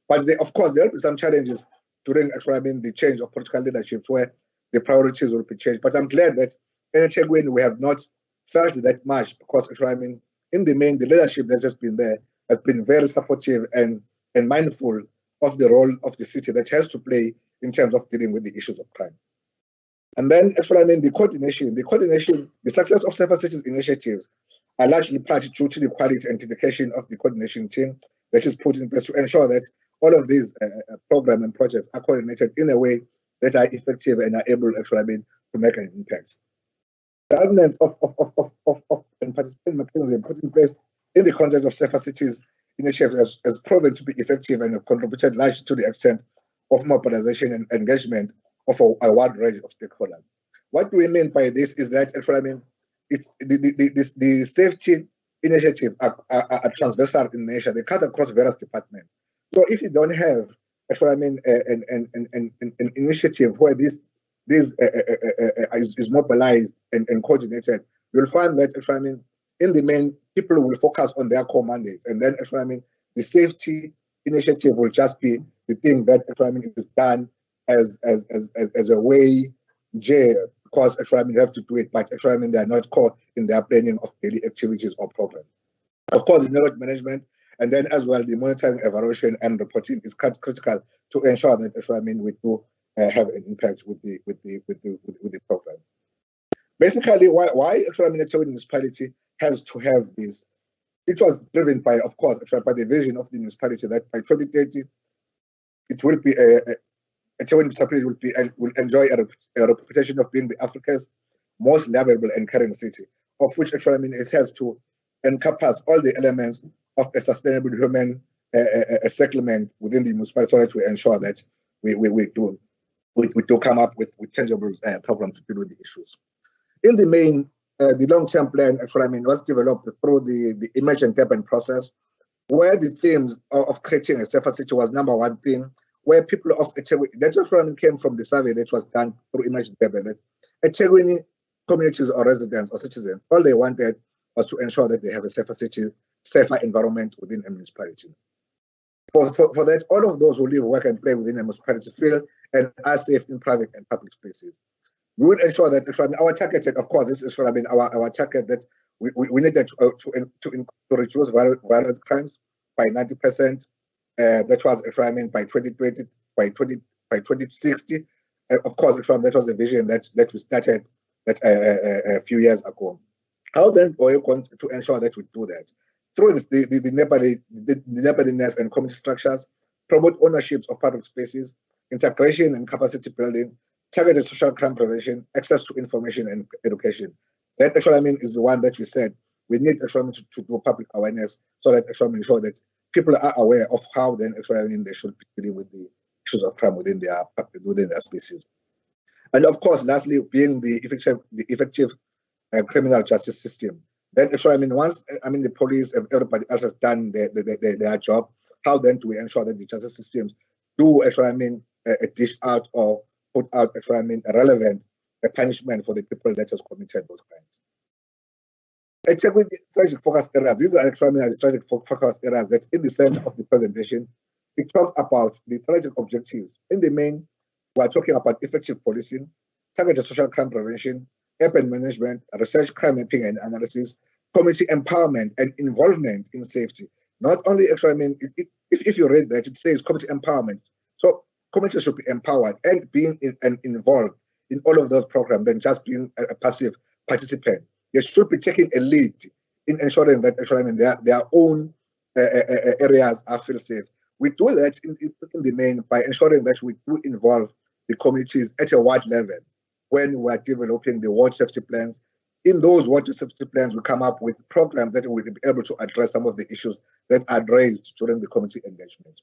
But of course, there will be some challenges during actually, I mean, the change of political leaderships where the priorities will be changed. But I'm glad that in eThekwini we have not felt that much, because actually, I mean, in the main, the leadership that's just been there has been very supportive and mindful of the role of the city that has to play in terms of dealing with the issues of crime. And then actually, I mean, the coordination, the success of Safer Cities initiatives are largely part due to the quality and dedication of the coordination team that is put in place to ensure that all of these programs and projects are coordinated in a way that are effective and are able, actually, I mean, to make an impact. Governance of and participation mechanism put in place in the context of Safer Cities initiatives has proven to be effective and have contributed largely to the extent of mobilization and engagement of a wide range of stakeholders. What do we mean by this is that, actually, I mean, it's the safety initiatives are transversal in nature. They cut across various departments. So if you don't have, actually, I mean, an initiative where this is mobilized and coordinated, you'll find that, actually, I mean, in the main, people will focus on their core mandates, and then, actually, I mean, the safety initiative will just be the thing that, actually, I mean, is done as a way, because, actually, I mean, you have to do it, but, actually, I mean, they are not core in their planning of daily activities or programs. Of course, the knowledge management, and then as well the monitoring, evaluation, and reporting is critical to ensure that, actually, I mean, we do have an impact with the program. Basically, why actually eThekwini municipality has to have this. It was driven by, of course, actually by the vision of the municipality that by 2030, it will be eThekwini municipality will enjoy a reputation of being the Africa's most livable and caring city, of which actually it has to encompass all the elements of a sustainable human settlement within the municipality, so that we ensure that we do come up with tangible programs to deal with the issues. In the main, the long-term plan actually was developed through the Image and Durban process, where the themes of creating a safer city was number one theme, where people of eThekwini, that actually came from the survey that was done through Image and Durban, that eThekwini communities or residents or citizens, all they wanted was to ensure that they have a safer city, safer environment within a municipality. For that, all of those who live, work, and play within a municipality feel and are safe in private and public spaces. We would ensure that our target, of course, this is our target that we needed to reduce violent crimes by 90%. That was by 2020, by 2060. Of course, that was a vision that we started a few years ago. How then are you going to ensure that we do that? Through the neighborliness and community structures, promote ownerships of public spaces, integration and capacity building, targeted social crime prevention, access to information and education. That actually is the one that we said we need actually to do public awareness, so that actually ensure that people are aware of how then actually they should be dealing with the issues of crime within their spaces. And of course, lastly, being the effective criminal justice system. Then actually, once the police and everybody else has done their job, how then do we ensure that the justice systems do actually dish out or put out actually a relevant punishment for the people that has committed those crimes? With the strategic focus areas, these are actually the strategic focus areas that in the center of the presentation, it talks about the strategic objectives. In the main, we are talking about effective policing, targeted social crime prevention, urban management, research, crime mapping and analysis, community empowerment and involvement in safety. Not only actually, if you read that, it says community empowerment. So communities should be empowered and being involved in all of those programs than just being a passive participant. They should be taking a lead in ensuring that actually their own areas are feel safe. We do that in the main by ensuring that we do involve the communities at a wide level. When we are developing the ward safety plans, in those ward safety plans, we come up with programs that will be able to address some of the issues that are raised during the community engagement.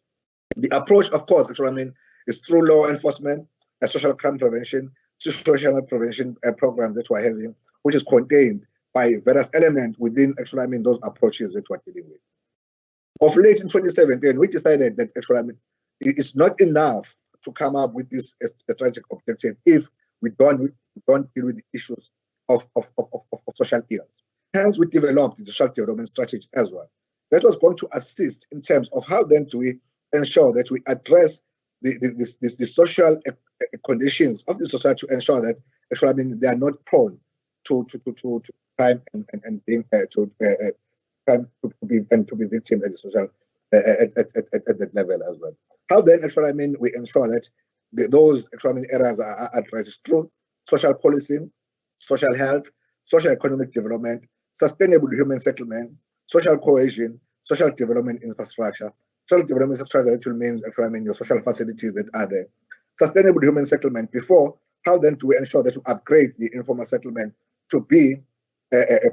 The approach, of course, actually is through law enforcement, social crime prevention, situational prevention program that we're having, which is contained by various elements within actually those approaches that we're dealing with. Of late in 2017, we decided that actually it's not enough to come up with this strategic objective if we don't deal with the issues of social ills. Hence, we developed the social development strategy as well. That was going to assist in terms of how then do we ensure that we address the social conditions of the society to ensure that actually they are not prone to crime and being crime to be victims at the social at that level as well. How then actually we ensure that those actually areas are addressed through social policing, social health, social economic development, sustainable human settlement, social cohesion, social development infrastructure. Social development infrastructure actually means actually your social facilities that are there. Sustainable human settlement before, how then do we ensure that we upgrade the informal settlement to be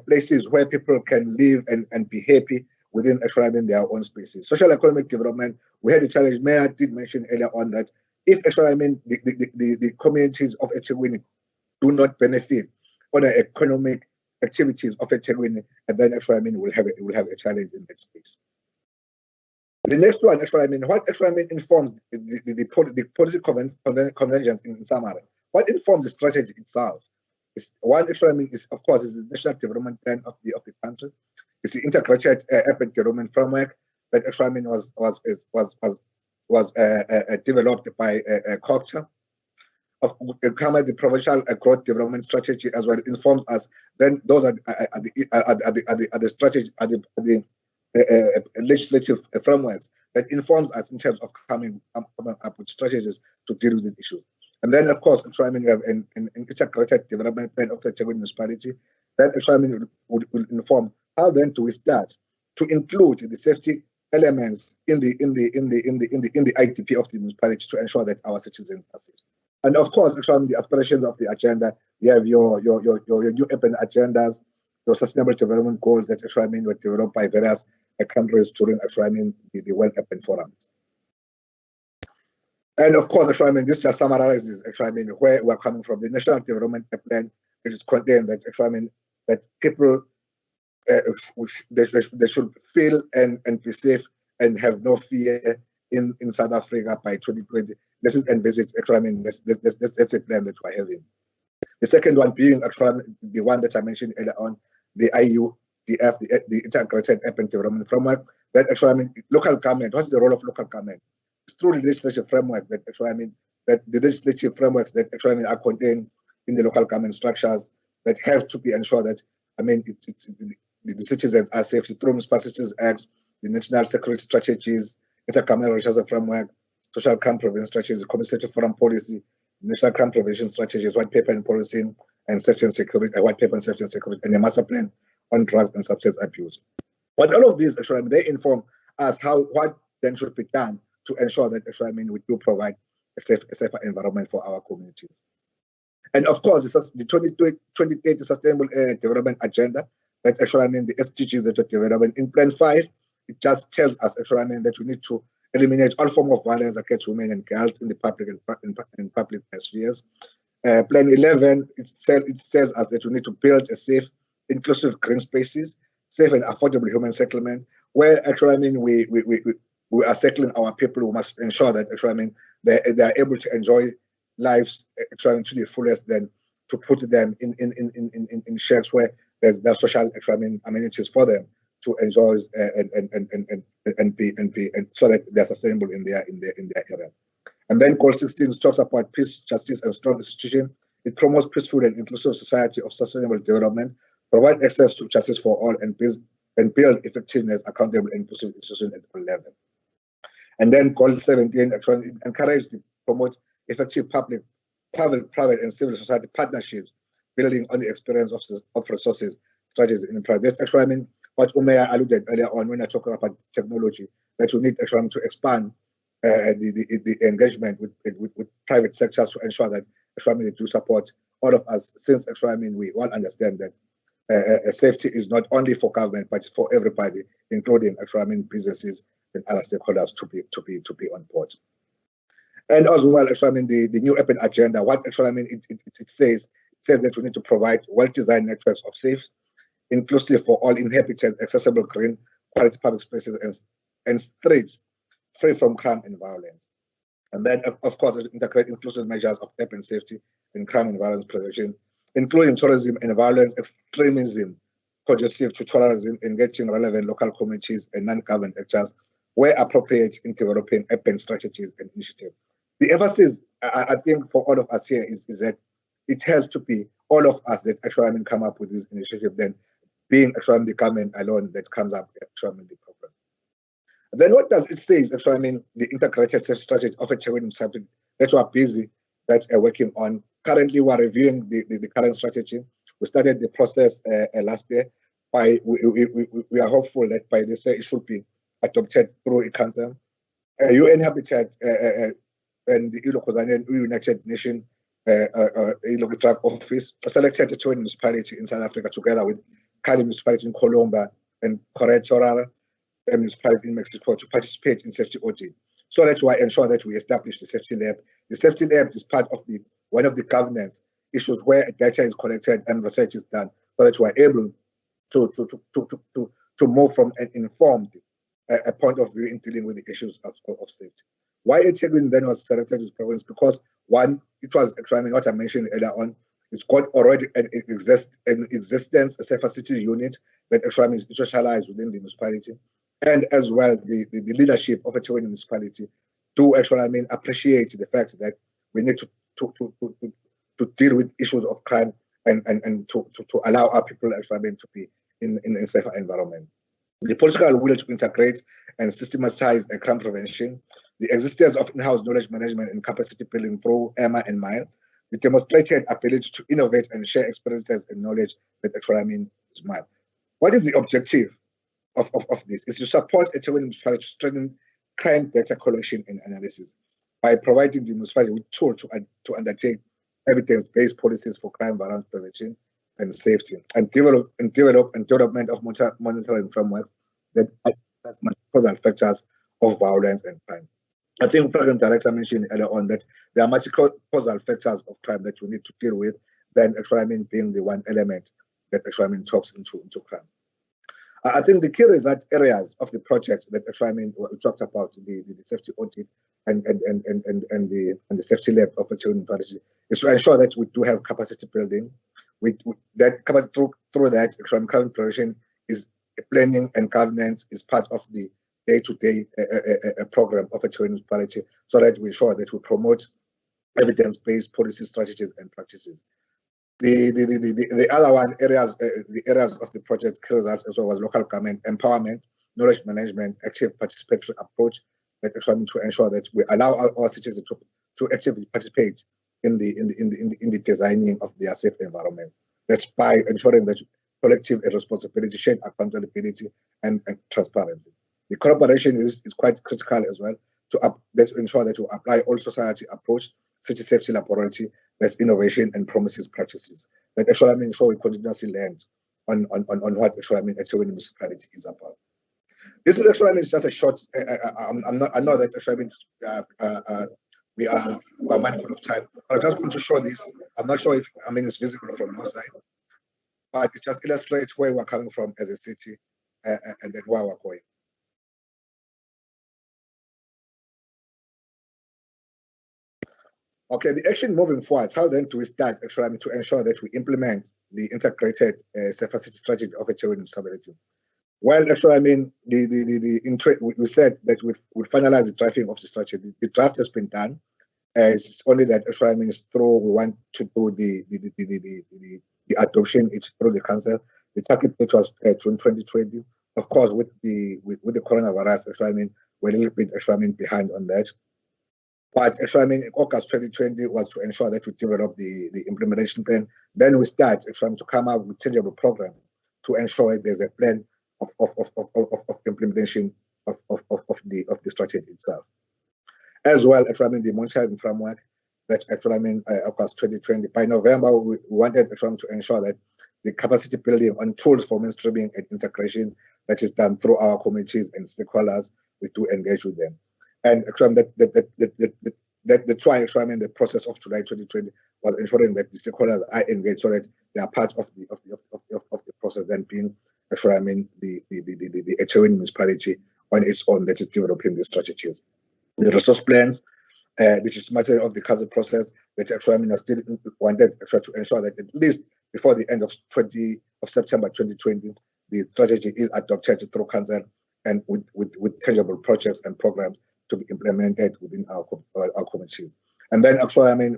places where people can live and be happy within actually their own spaces. Social economic development, we had a challenge. Mayor did mention earlier on that if actually the communities of eThekwini do not benefit on the economic activities of eThekwini, and then actually we'll have a challenge in that space. The next one, actually, what actually informs the policy convergence in summary. What informs the strategy itself? One actually is, of course, is the national development plan of the country. It's the integrated urban development framework that actually was developed by COPTA. The provincial growth development strategy as well informs us. Then those are the strategy, the legislative frameworks that informs us in terms of coming up with strategies to deal with the issue. And then, of course, actually, I mean, we have an integrated development plan of the eThekwini municipality that actually, I mean, will inform how then do we start to include the safety elements in the IDP of the municipality to ensure that our citizens are safe. And of course, actually, the aspirations of the agenda, you have your new urban agendas, your sustainable development goals that actually, I mean, were developed by various countries during actually, I mean, the World Urban Forums. And of course, actually, I mean, this just summarizes actually, I mean, where we're coming from. The National Development Plan, which is contained that actually, I mean, that people they should feel and be safe and have no fear in South Africa by 2020. This is envisaged. Actually, I mean, that's a plan that we're having. The second one being actually the one that I mentioned earlier on, the IUDF, the Integrated Urban Development Framework. That actually, I mean, local government. What's the role of local government? It's through the legislative framework that actually, I mean, that the legislative frameworks that actually, I mean, are contained in the local government structures that have to be ensured that, I mean, the citizens are safe through Municipal Citizens Acts, the national security strategies, intergovernmental resources framework, social crime prevention strategies, the community forum policy, national crime prevention strategies, white paper and policy, and safety and security, white paper and safety and security, and a master plan on drugs and substance abuse. But all of these, actually, they inform us what then should be done to ensure that actually, I mean, we do provide a safer environment for our communities. And of course, the 2030 Sustainable Development Agenda, that actually, I mean, the SDGs that are development in Plan 5, it just tells us actually, I mean, that we need to eliminate all forms of violence against women and girls in the public and public spheres. Plan 11, it says us that we need to build a safe, inclusive green spaces, safe and affordable human settlement, where actually, I mean, we are settling our people. We must ensure that actually, I mean, they are able to enjoy lives actually to the fullest, then to put them in sheds where there's social actually, I mean, amenities for them to enjoy and so that they're sustainable in their area. And then Goal 16 talks about peace, justice, and strong institutions. It promotes peaceful and inclusive society of sustainable development, provide access to justice for all, and build effectiveness, accountable, and inclusive institutions at all levels. And then Goal 17 actually encourages to promote effective public, private, and civil society partnerships, building on the experience of resources, strategies, and private. That's actually, I mean, what Umeya alluded earlier on when I talked about technology, that we need actually to expand the engagement with private sectors to ensure that actually they do support all of us, since actually, I mean, we all understand that safety is not only for government, but for everybody, including actually, I mean, businesses and other stakeholders to be on board. And as well, actually, I mean, the new urban agenda, what actually, I mean, it says that we need to provide well-designed networks of safe, inclusive for all inhabited, accessible, green, quality public spaces and streets free from crime and violence. And then, of course, integrate inclusive measures of urban safety and crime and violence prevention, including tourism and violence extremism, conducive to tourism, engaging relevant local communities and non-government actors where appropriate in developing urban strategies and initiatives. The emphasis, I think, for all of us here is that it has to be all of us that actually, I mean, come up with this initiative, then being actually the government alone that comes up actually, I mean, the problem. Then what does it say is actually, I mean, the integrated safety strategy of eThekwini municipality that we are busy, that are working on. Currently, we are reviewing the current strategy. We started the process last year. We are hopeful that by this year it should be adopted through a council. UN Habitat and the United Nations Drug Office selected the eThekwini municipality in South Africa together with Cali municipality in Colombia and Corretora municipality in Mexico to participate in safety audit. So that's why ensure that we establish the safety lab. The safety lab is part of one of the governance issues where data is collected and research is done, so that we're able to move from an informed a point of view in dealing with the issues of safety. Why eThekwini then was selected as province? Because one, it was actually what I mentioned earlier on. It's got already an existence, a safer city unit that actually is socialized within the municipality, and as well the leadership of eThekwini municipality do actually appreciate the fact that we need to deal with issues of crime and to allow our people actually to be in a safer environment. The political will to integrate and systematize crime prevention, the existence of in-house knowledge management and capacity building through Emma and Mile, the demonstrated ability to innovate and share experiences and knowledge that eThekwini is Mile. What is the objective of this? Is to support eThekwini municipality to strengthen crime data collection and analysis by providing the municipality with tools to undertake evidence-based policies for crime violence prevention and safety, and development of monitoring framework that address multiple factors of violence and crime. I think Program Director mentioned earlier on that there are multiple causal factors of crime that we need to deal with, then eThekwini being the one element that eThekwini talks into crime. I think the key result areas of the project that eThekwini talked about, the safety audit and the safety lab of eThekwini strategy, is to ensure that we do have capacity building. That through that, eThekwini crime prevention is planning and governance is part of the day-to-day program of eThekwini municipality, so that we ensure that we promote evidence-based policy strategies and practices. The other one areas, the areas of the project key results as well as local government empowerment, knowledge management, active participatory approach that eThekwini to ensure that we allow our citizens to actively participate in the designing of their safe environment. That's by ensuring that collective responsibility, shared accountability, and transparency. The collaboration is quite critical as well to ensure that we apply all society approach, city safety laboratory, that's innovation and promises practices. That eThekwini ensure we continuously learn on what eThekwini municipality is about. This is eThekwini is just a short. I know that eThekwini we are mindful of time, but I just want to show this. I'm not sure if it's visible from your side, but it just illustrates where we're coming from as a city and then where we're going. Okay, the action moving forward, how then do we start eThekwini to ensure that we implement the integrated safer city strategy of eThekwini municipality? Well, eThekwini, we said that we finalize the drafting of the strategy. The draft has been done. It's only that eThekwini is through. We want to do the adoption. It's through the council. The target date was June 2020. Of course, with the coronavirus, eThekwini we're a little bit behind on that. But eThekwini in August 2020 was to ensure that we develop the implementation plan. Then we start eThekwini to come up with tangible program to ensure that there's a plan of implementation of the strategy itself. As well, eThekwini the monitoring framework that eThekwini August 2020. By November, we wanted eThekwini to ensure that the capacity building on tools for mainstreaming and integration that is done through our communities and stakeholders, we do engage with them. And that's why eThekwini the process of July 2020 was ensuring that the stakeholders are engaged so that they are part of the process, then being eThekwini the eThekwini municipality on its own that is developing the strategies. The resource plans, which is matter of the council process, that eThekwini still wanted to ensure that at least before the end of September 2020, the strategy is adopted through council and with tangible projects and programs to be implemented within our community. And then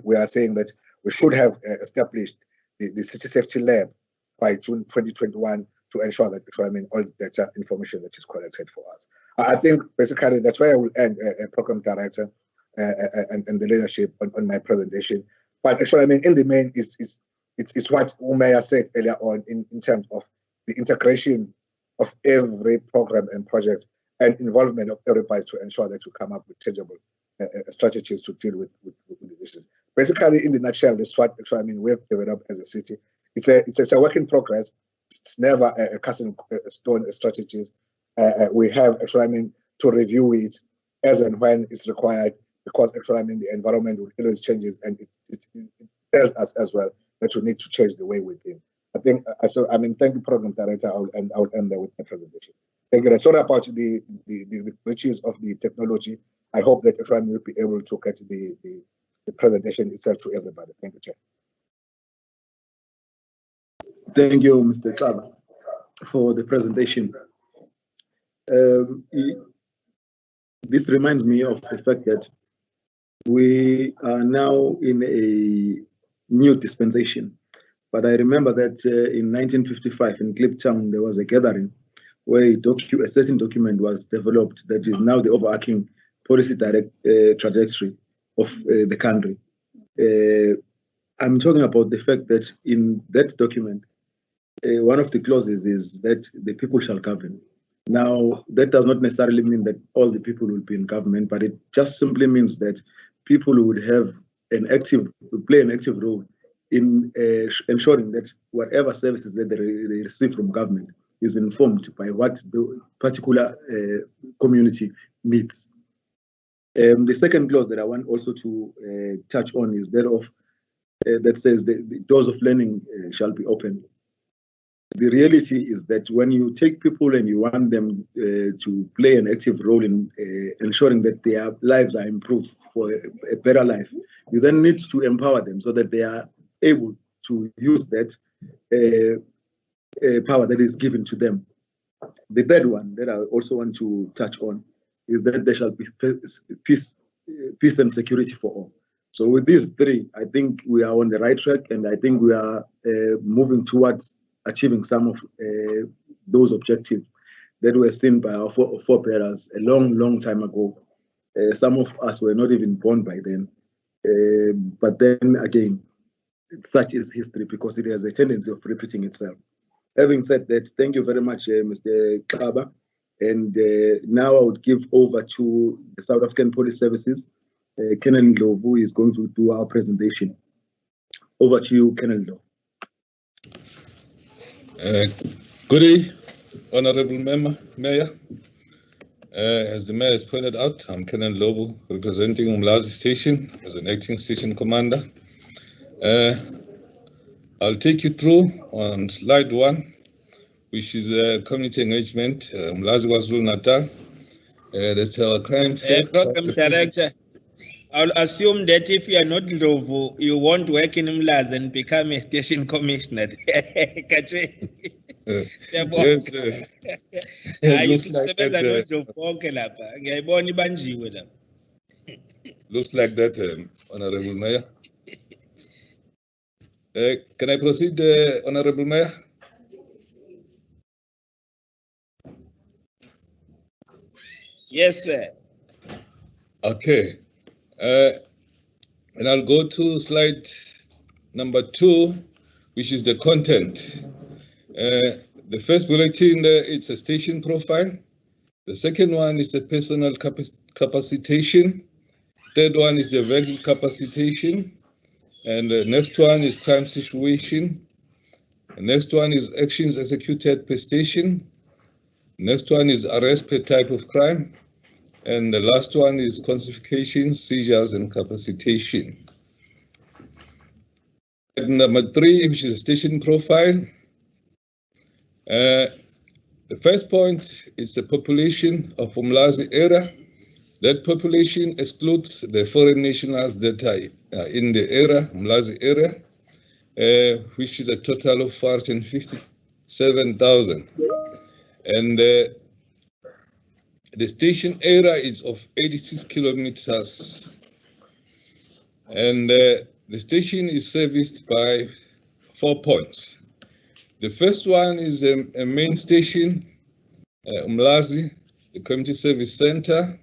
we are saying that we should have established the city safety lab by June 2021 to ensure that all the data information that is collected for us. I think basically that's where I will end program director and the leadership on my presentation. But in the main, it's what Umaya said earlier on in terms of the integration of every program and project and involvement of everybody to ensure that we come up with tangible strategies to deal with the issues. Basically, in the nutshell, that's what we have developed as a city. It's a work in progress. It's never a cast in stone strategies. We have to review it as and when it's required, because the environment will always changes, and it tells us as well that we need to change the way we think. I think thank you, Program Director. I will end there with my presentation. Thank you. Sorry about the riches of the technology. I hope that eThekwini will be able to get the presentation itself to everybody. Thank you, Chair. Thank you, Mr. Klaba, for the presentation. This reminds me of the fact that we are now in a new dispensation. But I remember that in 1955 in Kliptown, there was a gathering where a certain document was developed that is now the overarching policy trajectory of the country. I'm talking about the fact that in that document, one of the clauses is that the people shall govern. Now, that does not necessarily mean that all the people will be in government, but it just simply means that people would have play an active role in ensuring that whatever services that they receive from government is informed by what the particular community needs. The second clause that I want also to touch on is that of that says the doors of learning shall be open. The reality is that when you take people and you want them to play an active role in ensuring that their lives are improved for a better life, you then need to empower them so that they are able to use that power that is given to them. The third one that I also want to touch on is that there shall be peace and security for all. So with these three, I think we are on the right track, and I think we are moving towards achieving some of those objectives that were seen by our forebears a long time ago. Some of us were not even born by then. But then again, such is history because it has a tendency of repeating itself. Having said that, thank you very much, Mr. Kaba. And now I would give over to the South African Police Services. Kenan Lo, who is going to do our presentation. Over to you, Kenan Lo. Good day, Honorable Mayor. As the Mayor has pointed out, I'm Kenan Lobo, representing Umlazi Station as an acting station commander. I'll take you through on slide 1, which is community engagement, Umlazi KwaZulu-Natal. That's our crime. Program Director, I'll assume that if you are not Lovo, you won't work in Umlazi and become a station commissioner. Yes, looks like that, Honorable Mayor. Can I proceed, Honorable Mayor? Yes, sir. Okay. And I'll go to slide number 2, which is the content. The first bulletin, it's a station profile. The second one is the personal capacitation. Third one is the vehicle capacitation. And the next one is crime situation. The next one is actions executed per station. Next one is arrest per type of crime. And the last one is classification, seizures, and capacitation. And number 3, which is a station profile. The first point is the population of Umlazi area. That population excludes the foreign nationals that are in the area, Umlazi area, which is a total of 457,000. And the station area is of 86 kilometers. And the station is serviced by 4 points. The first one is a main station, Umlazi, the Community Service Center.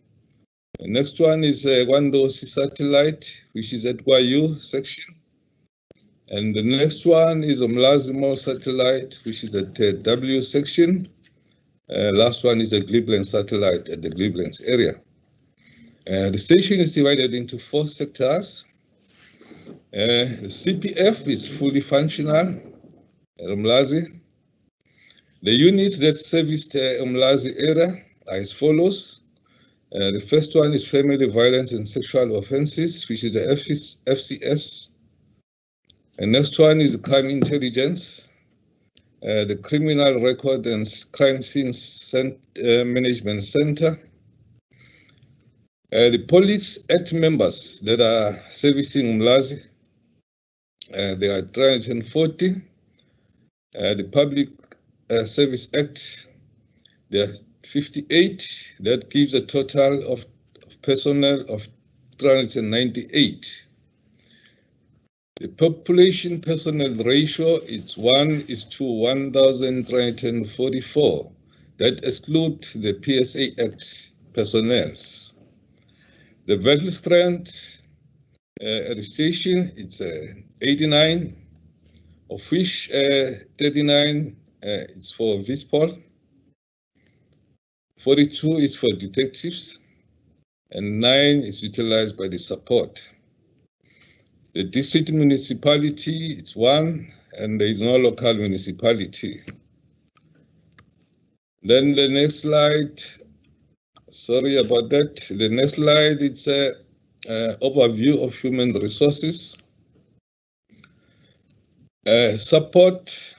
The next one is Wandosi Satellite, which is at Gwayu section. And the next one is Umlazi Mall Satellite, which is at W section. Last one is the Cleveland Satellite at the Cleveland area. The station is divided into 4 sectors. The CPF is fully functional at Umlazi. The units that service the Umlazi area are as follows. The first one is family violence and sexual offences, which is the FCS. The next one is crime intelligence, the criminal record and crime scene management center. The Police Act members that are servicing Umlazi, there are 340. The Public Service Act, there are 58. That gives a total of personnel of 398. The population personnel ratio is 1:1,344. That excludes the PSA Act personnel. The vehicle strength at the station, it's 89, of which 39 is for VSPOL, 42 is for detectives, and 9 is utilized by the support. The district municipality, it's 1, and there is no local municipality. Then the next slide, sorry about that. The next slide, it's a overview of human resources. Support,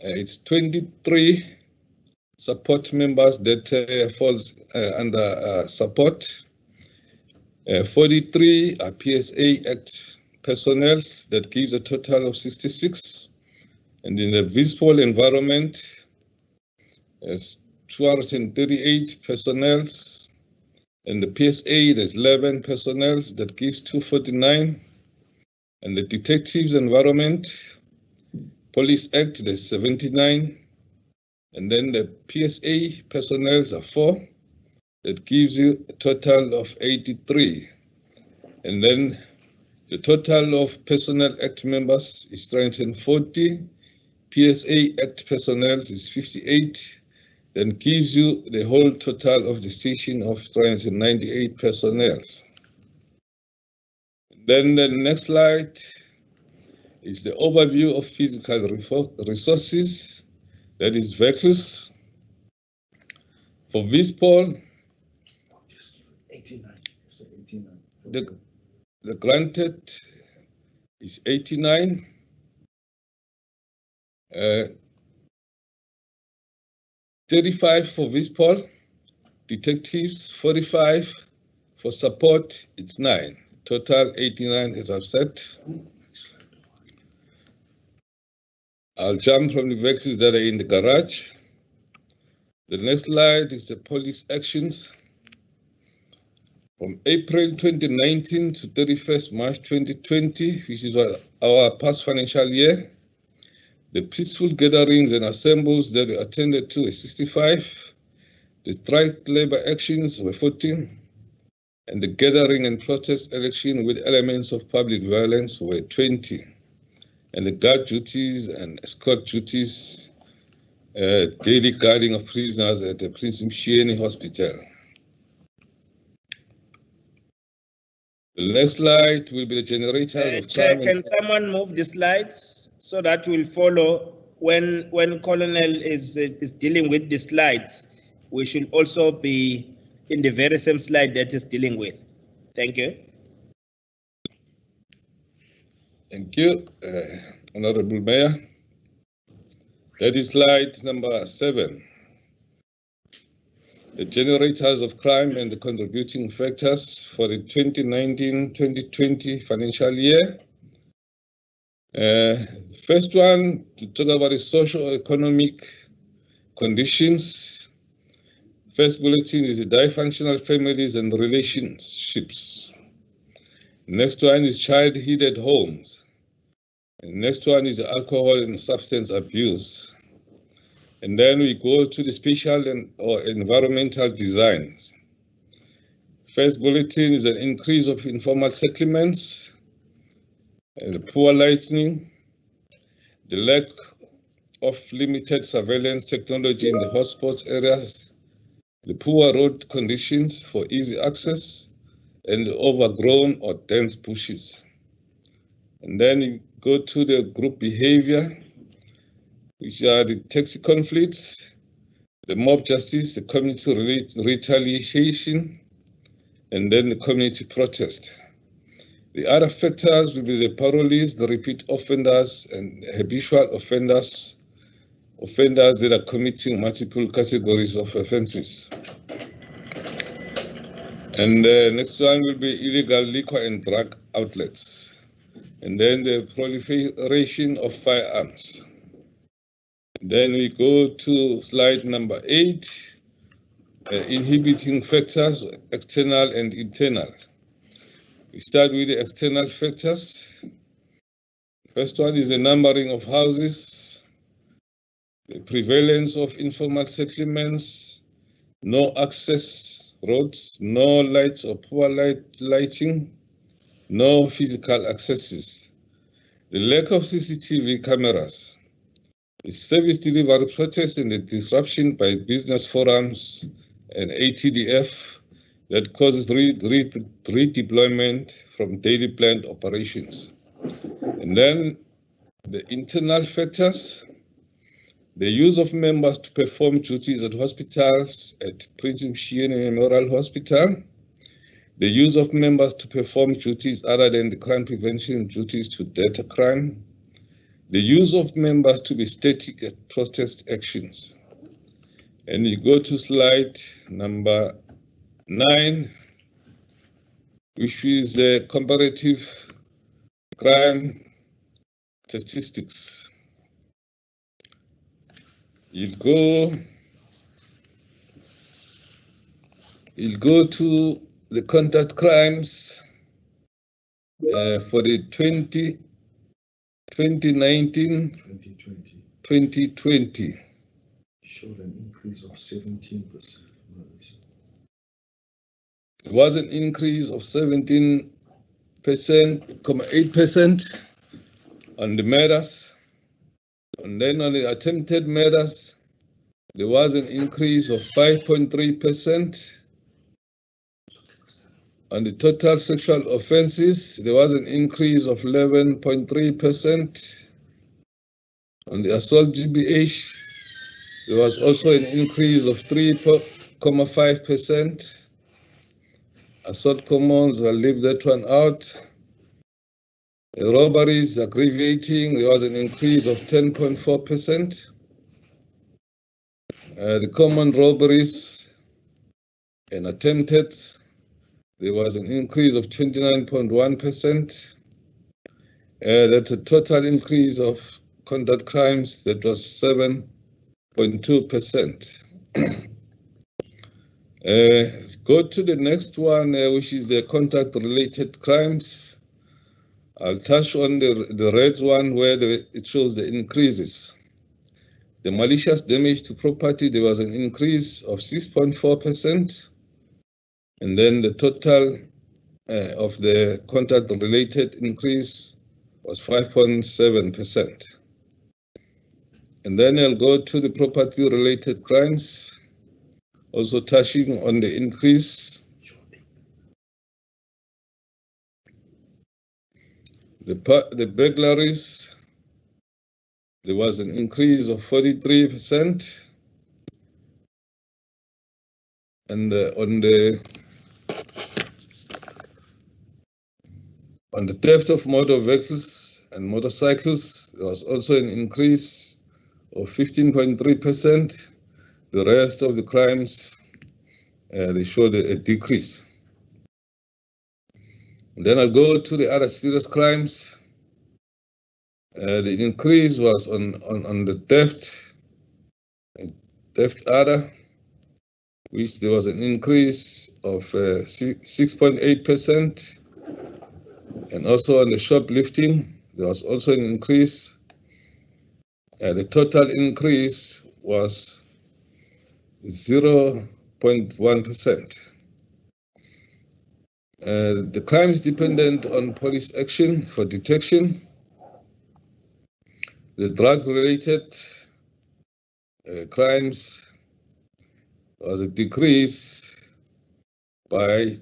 it's 23 support members that falls under support. 43 are PSA Act personnel, that gives a total of 66. And in the VSPOL environment, there's 238 personnel. And the PSA, there's 11 personnel, that gives 249. And the detectives environment, Police Act, there's 79. And then the PSA personnel are 4. That gives you a total of 83. And then the total of Personnel Act members is 340. PSA Act personnel is 58. Then gives you the whole total of the station of 398 personnel. Then the next slide is the overview of physical resources, that is vehicles. For VSPOL, 89. The granted is 89. 35 for VSPOL, detectives 45, for support it's 9. Total 89 as I've said. I'll jump from the vehicles that are in the garage. The next slide is the police actions. From April 2019 to 31st March 2020, which is our past financial year, the peaceful gatherings and assemblies that were attended to were 65, the strike labor actions were 14, and the gathering and protest election with elements of public violence were 20, and the guard duties and escort duties, daily guarding of prisoners at the Prince Mshini Hospital. The next slide will be the generators of Chair, crime. can someone move the slides so that we'll follow when Colonel is dealing with the slides? We should also be in the very same slide that is dealing with. Thank you. Thank you, Honorable Mayor. That is slide number 7. The generators of crime and the contributing factors for the 2019-2020 financial year. First one, to talk about the socio-economic conditions. First bulletin is the dysfunctional families and relationships. Next one is child-headed homes. And next one is alcohol and substance abuse. And then we go to the spatial or environmental designs. First bulletin is an increase of informal settlements, and the poor lighting, the lack of limited surveillance technology in the hotspots areas, the poor road conditions for easy access, and the overgrown or dense bushes. And then you go to the group behavior, which are the taxi conflicts, the mob justice, the community retaliation, and then the community protest. The other factors will be the parolees, the repeat offenders, and habitual offenders that are committing multiple categories of offences. And the next one will be illegal liquor and drug outlets. And then the proliferation of firearms. Then we go to slide number 8, inhibiting factors, external and internal. We start with the external factors. First one is the numbering of houses, the prevalence of informal settlements, no access roads, no lights or poor lighting, no physical accesses, the lack of CCTV cameras, the service delivery protest and the disruption by business forums and ATDF that causes redeployment from daily planned operations. And then the internal factors, the use of members to perform duties at hospitals, at Prince Mshini Memorial Hospital, the use of members to perform duties other than the crime prevention duties to deter crime, the use of members to be static at protest actions. And you go to slide number 9, which is the comparative crime statistics. You'll go to the contact crimes for the 2019-2020. Showed an increase of 17%. It was an increase of 17.8% on the murders. And then on the attempted murders, there was an increase of 5.3%. On the total sexual offences, there was an increase of 11.3%. On the assault GBH, there was also an increase of 3.5%. Assault commons, I'll leave that one out. The robberies aggravating, there was an increase of 10.4%. The common robberies and attempted, there was an increase of 29.1%. That's a total increase of conduct crimes that was 7.2%. Go to the next one, which is the contact-related crimes. I'll touch on the red one where it shows the increases. The malicious damage to property, there was an increase of 6.4%. And then the total of the contact-related increase was 5.7%. And then I'll go to the property-related crimes, also touching on the increase. The burglaries, there was an increase of 43%. And on the theft of motor vehicles and motorcycles, there was also an increase of 15.3%. The rest of the crimes, they showed a decrease. And then I'll go to the other serious crimes. The increase was on the theft other, which there was an increase of 6.8%. And also on the shoplifting, there was also an increase. The total increase was 0.1%. The crimes dependent on police action for detection. The drugs-related crimes was a decrease by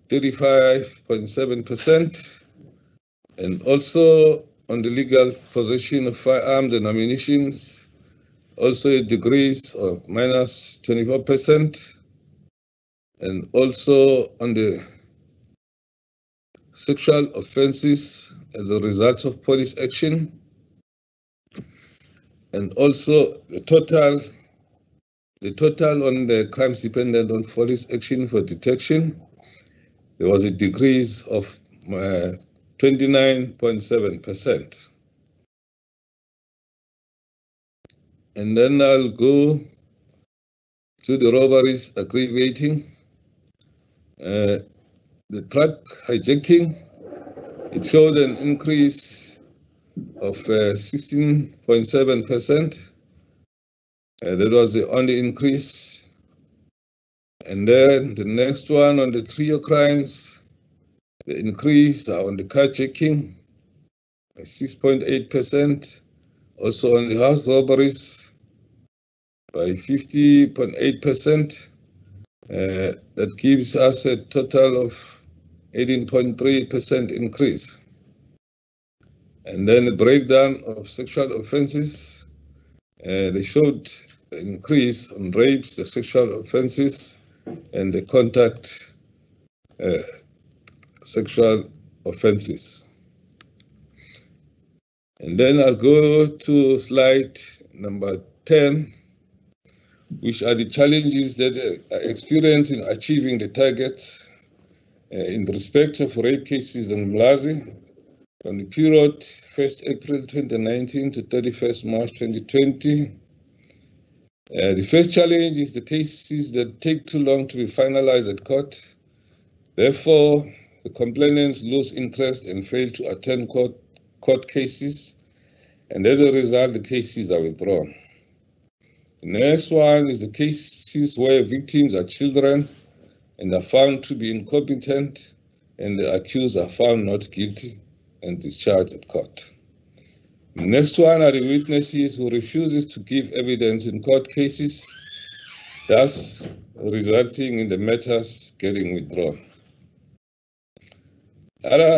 35.7%. And also on the legal possession of firearms and ammunition, also a decrease of minus 24%. And also on the sexual offences as a result of police action, and also the total on the crimes dependent on police action for detection, there was a decrease of 29.7%. And then I'll go to the robberies aggravating. The truck hijacking, it showed an increase of 16.7%. That was the only increase. And then the next one on the trio crimes, the increase on the carjacking by 6.8%. Also on the house robberies by 50.8%. That gives us a total of 18.3% increase. And then the breakdown of sexual offences, they showed an increase on rapes, the sexual offences, and the contact sexual offences. And then I'll go to slide number 10, which are the challenges that are experienced in achieving the targets in respect of rape cases in Umlazi from the period 1st April 2019 to 31st March 2020. The first challenge is the cases that take too long to be finalized at court. Therefore, the complainants lose interest and fail to attend court cases, and as a result, the cases are withdrawn. The next one is the cases where victims are children and are found to be incompetent, and the accused are found not guilty and discharged at court. The next one are the witnesses who refuses to give evidence in court cases, thus resulting in the matters getting withdrawn.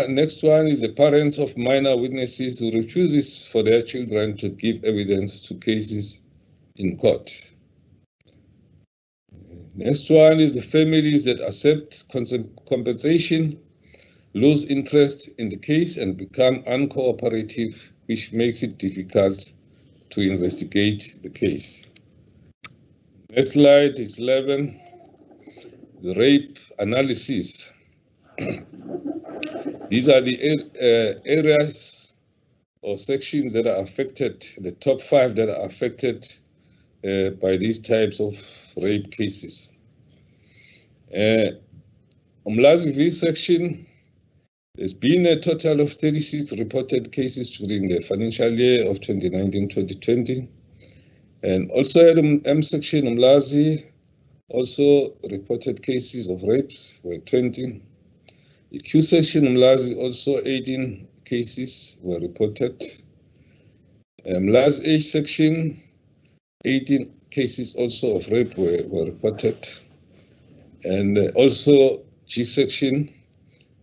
Next one is the parents of minor witnesses who refuses for their children to give evidence to cases in court. Next one is the families that accept compensation, lose interest in the case and become uncooperative, which makes it difficult to investigate the case. Next slide is 11, the rape analysis. These are the areas or sections that are affected, the top 5 that are affected by these types of rape cases. Umlazi V section, there's been a total of 36 reported cases during the financial year of 2019-2020. And also at the M section, Umlazi, also reported cases of rapes were 20. The Q section, Umlazi, also 18 cases were reported. Umlazi H section, 18 cases also of rape were reported. And also G section,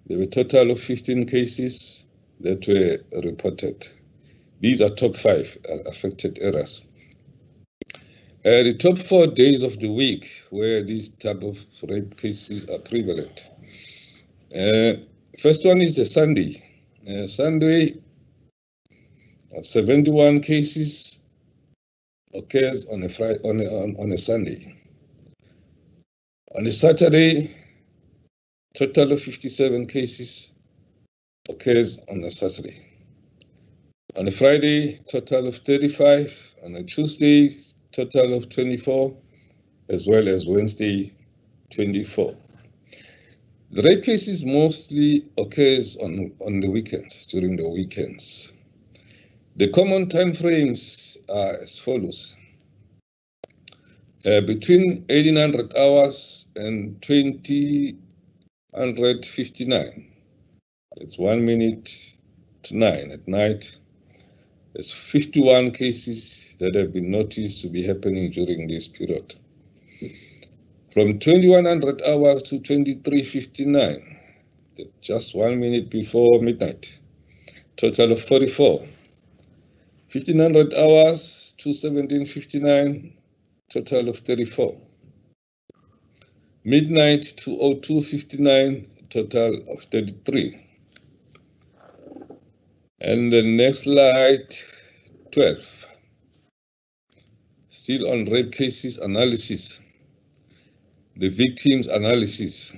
there were a total of 15 cases that were reported. These are top 5 affected areas. The top 4 days of the week where these type of rape cases are prevalent. First one is the Sunday. Sunday, 71 cases occurs on a Friday, on a Sunday. On a Saturday, total of 57 cases occurs on a Saturday. On a Friday, total of 35. On a Tuesday, total of 24, as well as Wednesday, 24. The rape cases mostly occurs on the weekends, during the weekends. The common time frames are as follows. Between 1800 hours and 2059, it's 1 minute to 9 at night. There's 51 cases that have been noticed to be happening during this period. From 2100 hours to 2359, just 1 minute before midnight, total of 44. 1500 hours to 1759, total of 34. Midnight to 0259, total of 33. And the next slide, 12. Still on rape cases analysis. The victims analysis.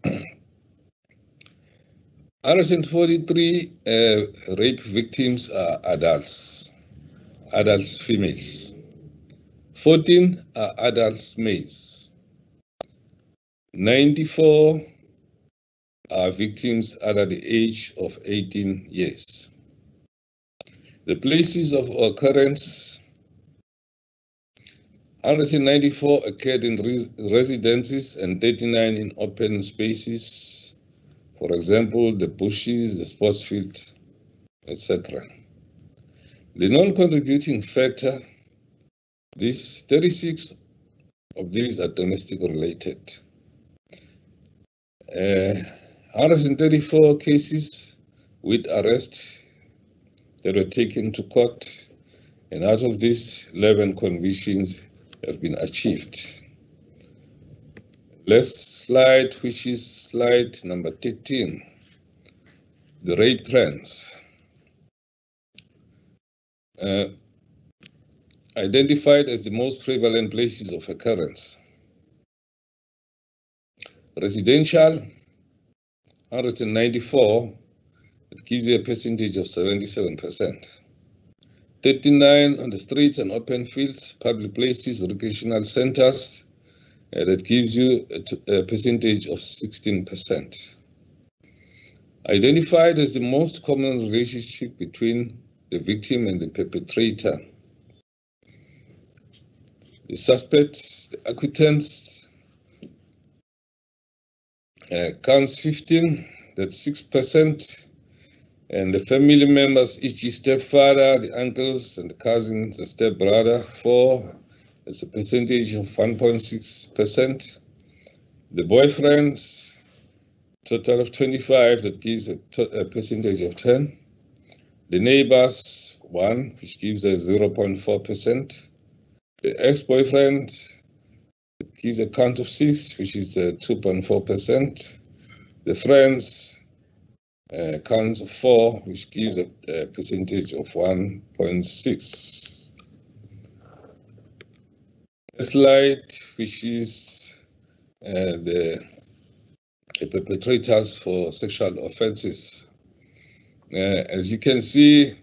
143 rape victims are adults females. 14 are adults males. 94 are victims under the age of 18 years. The places of occurrence, 194 occurred in residences and 39 in open spaces, for example, the bushes, the sports field, etc. The non-contributing factor, these 36 of these are domestic related. 134 cases with arrest that were taken to court, and out of these, 11 convictions have been achieved. Last slide, which is slide number 13, the rape trends. Identified as the most prevalent places of occurrence. Residential, 194, it gives you a percentage of 77%. 39 on the streets and open fields, public places, recreational centers, that gives you a percentage of 16%. Identified as the most common relationship between the victim and the perpetrator. The suspects, the acquittance, counts 15, that's 6%. And the family members, e.g. stepfather, the uncles and the cousins, the stepbrother, 4, that's a percentage of 1.6%. The boyfriends, total of 25, that gives a percentage of 10. The neighbors, 1, which gives a 0.4%. The ex-boyfriend, it gives a count of 6, which is 2.4%. The friends, counts of 4, which gives a percentage of 1.6. Next slide, which is the perpetrators for sexual offences. As you can see,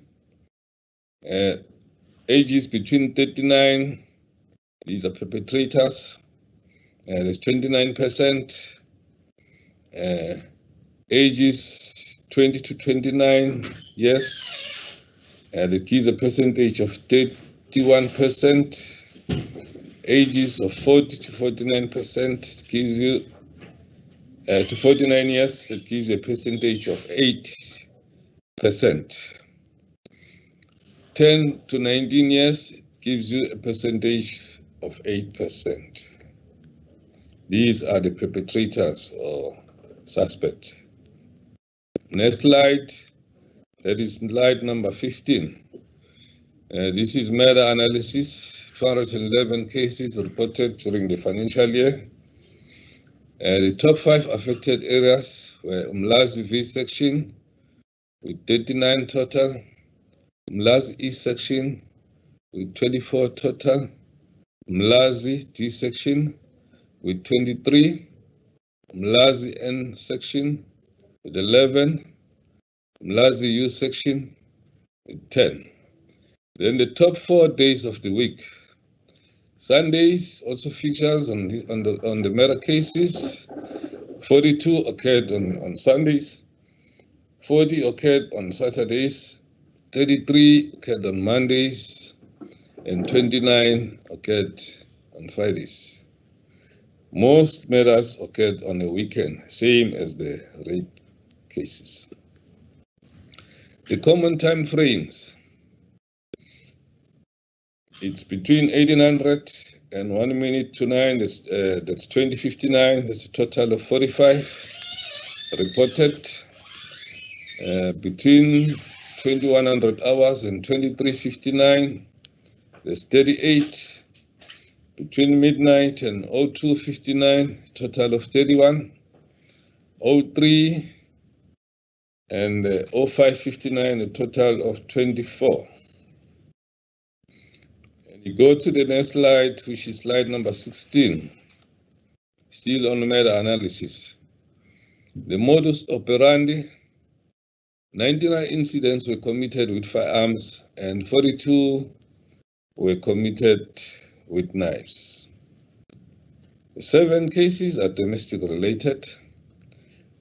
ages between 39, these are perpetrators, there's 29%. Ages 20 to 29 years, that gives a percentage of 31%. Ages of 40 to 49% gives you, to 49 years, it gives a percentage of 8%. 10 to 19 years, it gives you a percentage of 8%. These are the perpetrators or suspects. Next slide, that is slide number 15. This is meta-analysis, 211 cases reported during the financial year. The top 5 affected areas were Umlazi V section with 39 total, Umlazi E section with 24 total, Umlazi D section with 23, Umlazi N section with 11, Umlazi U section with 10. Then the top 4 days of the week. Sundays also features on the murder cases. 42 occurred on Sundays, 40 occurred on Saturdays, 33 occurred on Mondays, and 29 occurred on Fridays. Most murders occurred on a weekend, same as the rape cases. The common time frames, it's between 1800 and 1 minute to 9, that's 2059, that's a total of 45 reported. Between 2100 hours and 2359, there's 38. Between midnight and 0259, total of 31. 03 and 0559, a total of 24. And you go to the next slide, which is slide number 16, still on meta-analysis. The modus operandi, 99 incidents were committed with firearms and 42 were committed with knives. 7 cases are domestic related.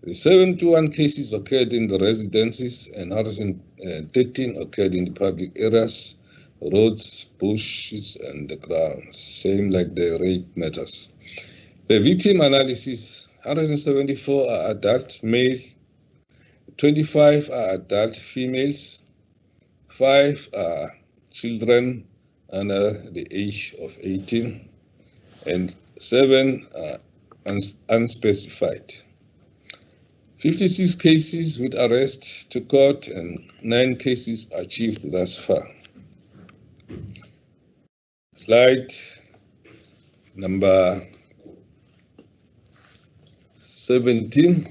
The 71 cases occurred in the residences and 113 occurred in the public areas, roads, bushes, and the grounds, same like the rape matters. The victim analysis, 174 are adult male, 25 are adult females, 5 are children under the age of 18, and 7 are unspecified. 56 cases with arrest to court and 9 cases achieved thus far. Slide number 17.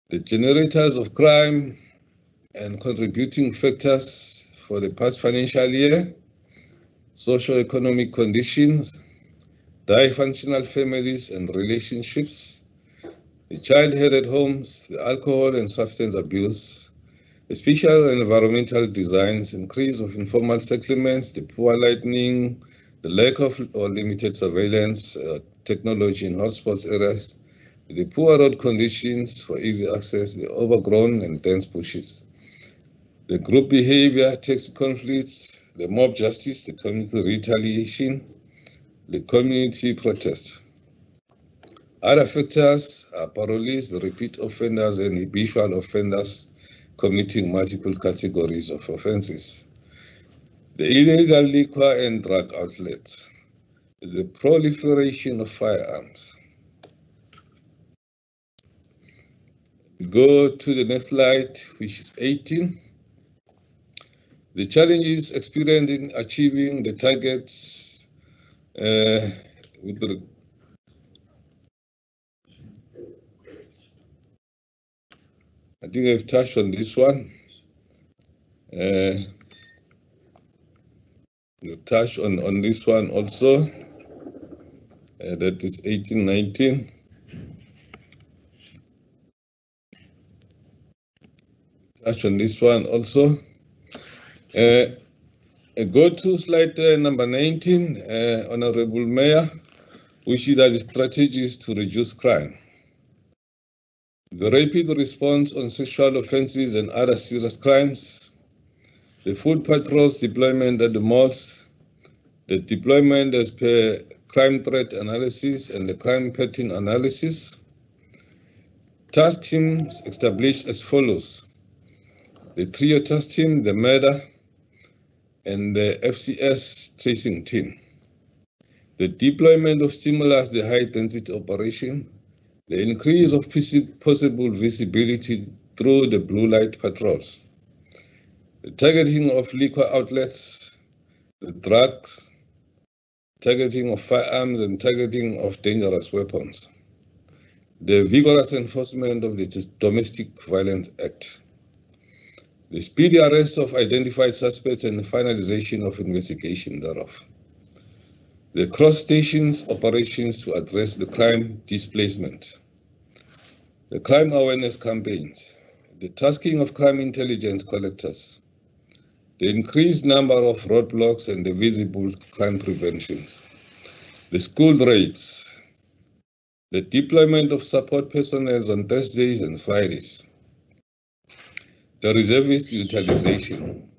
The generators of crime and contributing factors for the past financial year: socio-economic conditions, dysfunctional families and relationships, the child-headed homes, the alcohol and substance abuse, the spatial and environmental designs, increase of informal settlements, the poor lighting, the lack of or limited surveillance technology in hotspots areas, the poor road conditions for easy access, the overgrown and dense bushes, the group behavior, tax conflicts, the mob justice, the community retaliation, the community protest. Other factors are parolees, the repeat offenders, and habitual offenders committing multiple categories of offences, the illegal liquor and drug outlets, the proliferation of firearms. We go to the next slide, which is 18. The challenges experienced in achieving the targets with the I think I've touched on this one. We've touched on this one also. That is 18, 19. Touch on this one also. Go to slide number 19, Honorable Mayor, which is the strategies to reduce crime. The rapid response on sexual offences and other serious crimes, the foot patrols deployment at the malls, the deployment as per crime threat analysis and the crime pattern analysis. Task teams established as follows: the trio task team, the murder, and the FCS tracing team. The deployment of stimulus, the high density operation, the increase of possible visibility through the blue light patrols, the targeting of liquor outlets, the drugs, targeting of firearms and targeting of dangerous weapons, the vigorous enforcement of the Domestic Violence Act, the speedy arrest of identified suspects and the finalization of investigation thereof, the cross-stations operations to address the crime displacement, the crime awareness campaigns, the tasking of crime intelligence collectors, the increased number of roadblocks and the visible crime preventions, the school raids, the deployment of support personnel on Thursdays and Fridays, the reservist utilization,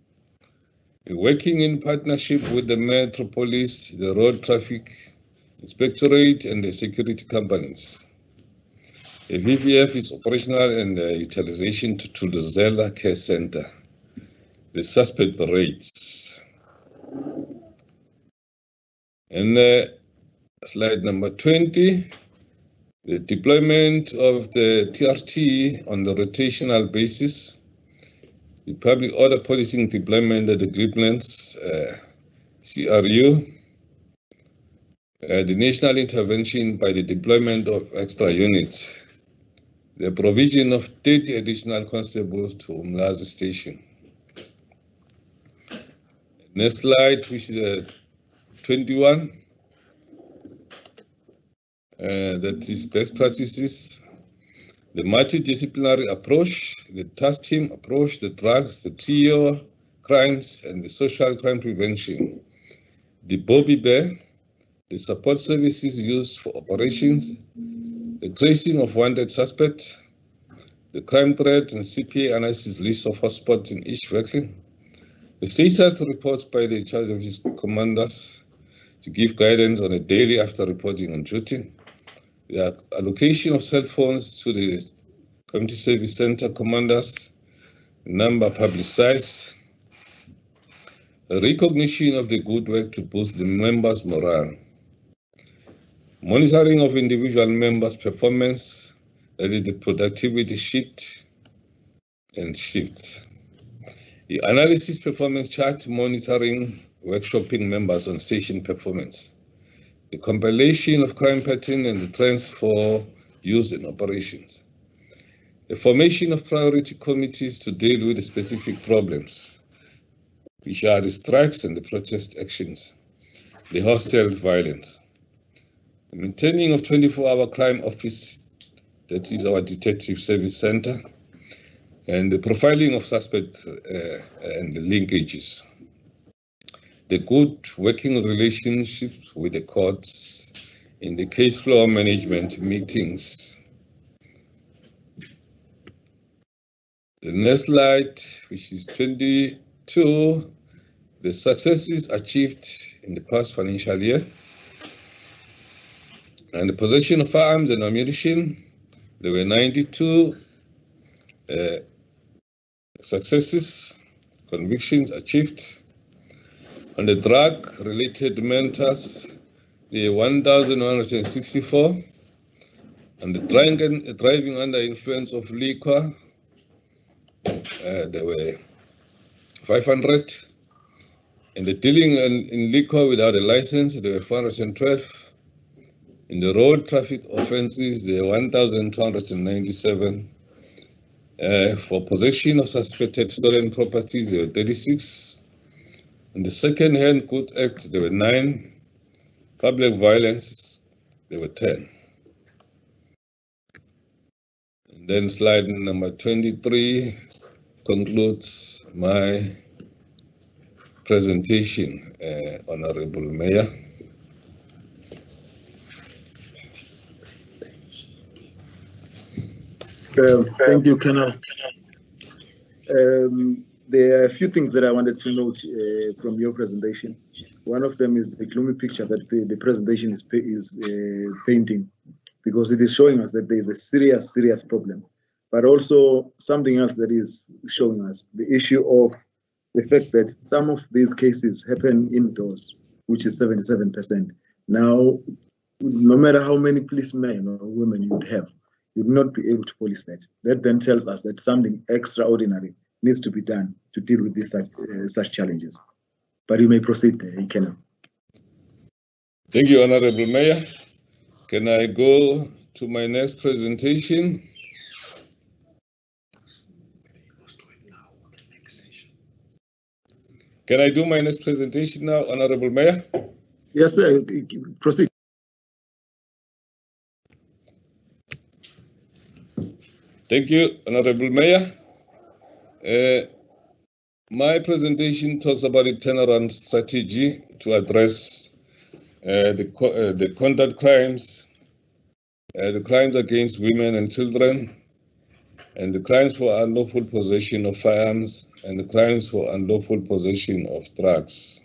working in partnership with the Metro Police, the Road Traffic Inspectorate, and the security companies. The VVF is operational and utilization to the Zella Care Center. The suspect rates. And slide number 20, the deployment of the TRT on the rotational basis, the public order policing deployment at the Griplands, CRU, the national intervention by the deployment of extra units, the provision of 30 additional constables to Umlazi station. Next slide, which is 21. That is best practices, the multidisciplinary approach, the task team approach, the drugs, the trio crimes, and the social crime prevention, the Bobby Bear, the support services used for operations, the tracing of wanted suspects, the crime threat and CPA analysis list of hotspots in each vehicle, The status reports by the charge of his commanders to give guidance on a daily after reporting on duty. The allocation of cell phones to the Community Service Center commanders, number publicized. A recognition of the good work to boost the members' morale. Monitoring of individual members' performance, that is the productivity shift and shifts. The analysis performance chart monitoring workshopping members on station performance. The compilation of crime pattern and the trends for use in operations. The formation of priority committees to deal with the specific problems, which are the strikes and the protest actions, the hostile violence. The maintaining of 24-hour crime office, that is our detective service center, and the profiling of suspects and the linkages. The good working relationships with the courts in the case flow management meetings. The next slide, which is 22, the successes achieved in the past financial year. And the possession of firearms and ammunition, there were 92 successes, convictions achieved. On the drug-related matters, there were 1,164. On the driving under influence of liquor, there were 500. In the dealing in liquor without a license, there were 412. In the road traffic offences, there were 1,297. For possession of suspected stolen properties, there were 36. In the Second-Hand Goods Act, there were 9. Public violence, there were 10. And then slide number 23 concludes my presentation, Honorable Mayor. Thank you, Colonel. There are a few things that I wanted to note from your presentation. One of them is the gloomy picture that the presentation is painting, because it is showing us that there is a serious problem. But also something else that is showing us the issue of the fact that some of these cases happen indoors, which is 77%. Now, no matter how many policemen or women you would have, you would not be able to police that. That then tells us that something extraordinary needs to be done to deal with these such challenges. But you may proceed there, Ikena. Thank you, Honorable Mayor. Can I go to my next presentation? Can I do my next presentation now, Honorable Mayor? Yes, sir. Proceed. Thank you, Honorable Mayor. My presentation talks about a turnaround strategy to address the conduct crimes, the crimes against women and children, and the crimes for unlawful possession of firearms, and the crimes for unlawful possession of drugs.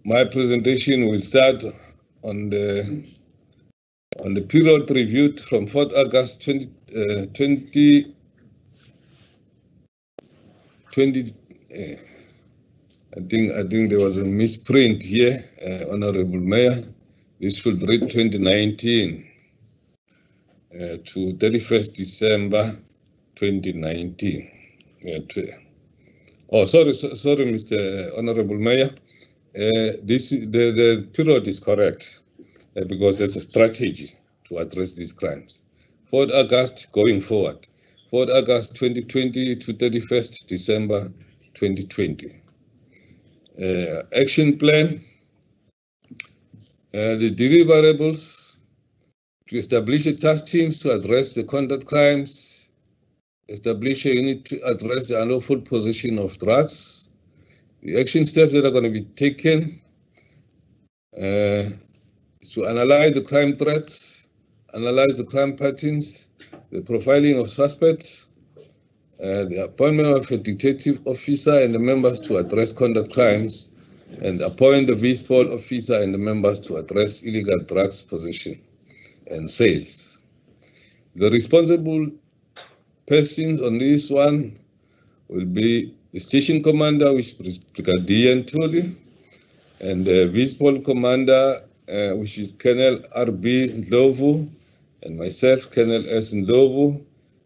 My presentation will start on the period reviewed from 4th August 2020. I think there was a misprint here, Honorable Mayor. This should read 2019 to 31st December 2019. Oh, sorry, Mr. Honorable Mayor. The period is correct because there's a strategy to address these crimes. 4th August going forward. 4th August 2020 to 31st December 2020. Action plan. The deliverables: to establish a task teams to address the conduct crimes, establish a unit to address the unlawful possession of drugs. The action steps that are going to be taken is to analyze the crime threats, analyze the crime patterns, the profiling of suspects, the appointment of a detective officer and the members to address conduct crimes, and appoint the vice-pol officer and the members to address illegal drugs possession and sales. The responsible persons on this one will be the station commander, which is Brigadier Ntuli, and the vice-pol commander, which is Colonel R.B. Ndlovu, and myself, Colonel S. Ndlovu,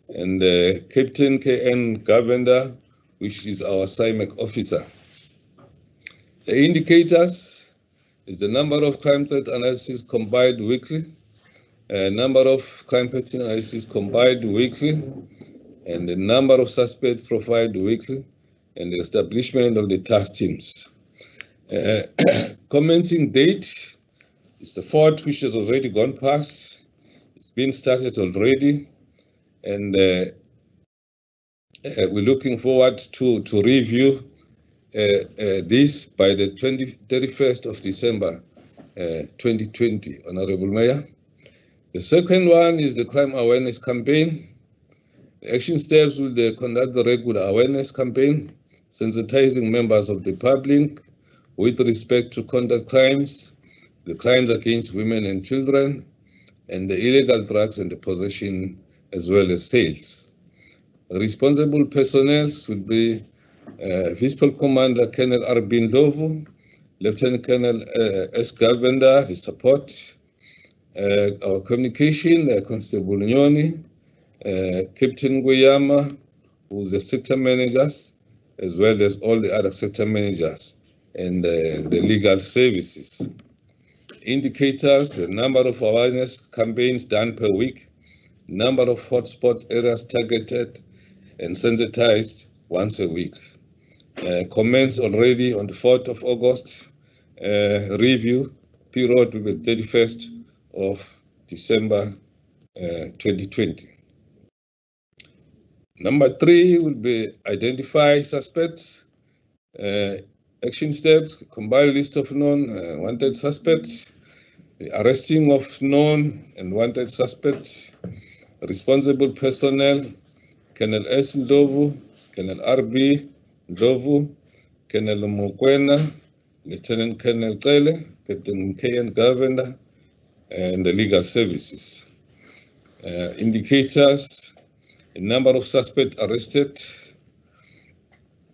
and Captain K.N. Govender, which is our CIMAC officer. The indicators is the number of crime threat analysis compiled weekly, number of crime pattern analysis compiled weekly, and the number of suspects profiled weekly, and the establishment of the task teams. Commencing date is the 4th, which has already gone past. It's been started already, and we're looking forward to review this by the 31st of December 2020, Honorable Mayor. The second one is the crime awareness campaign. The action steps will conduct the regular awareness campaign, sensitizing members of the public with respect to conduct crimes, the crimes against women and children, and the illegal drugs and the possession as well as sales. Responsible personnel will be Vice-Pol Commander Colonel R.B. Ndlovu, Lieutenant Colonel S. Govender, the support, our communication, Constable Nyoni, Captain Nguyama, who's the sector managers, as well as all the other sector managers and the legal services. Indicators, the number of awareness campaigns done per week, number of hotspot areas targeted and sensitized once a week. Commence already on the 4th of August. Review period will be 31st of December 2020. Number 3 will be identify suspects. Action steps, compile list of known wanted suspects, the arresting of known and wanted suspects, responsible personnel, Colonel S. Ndlovu, Colonel R.B. Ndlovu, Colonel Mokwena, Lieutenant Colonel Cele, Captain K.N. Govender, and the legal services. Indicators, a number of suspects arrested,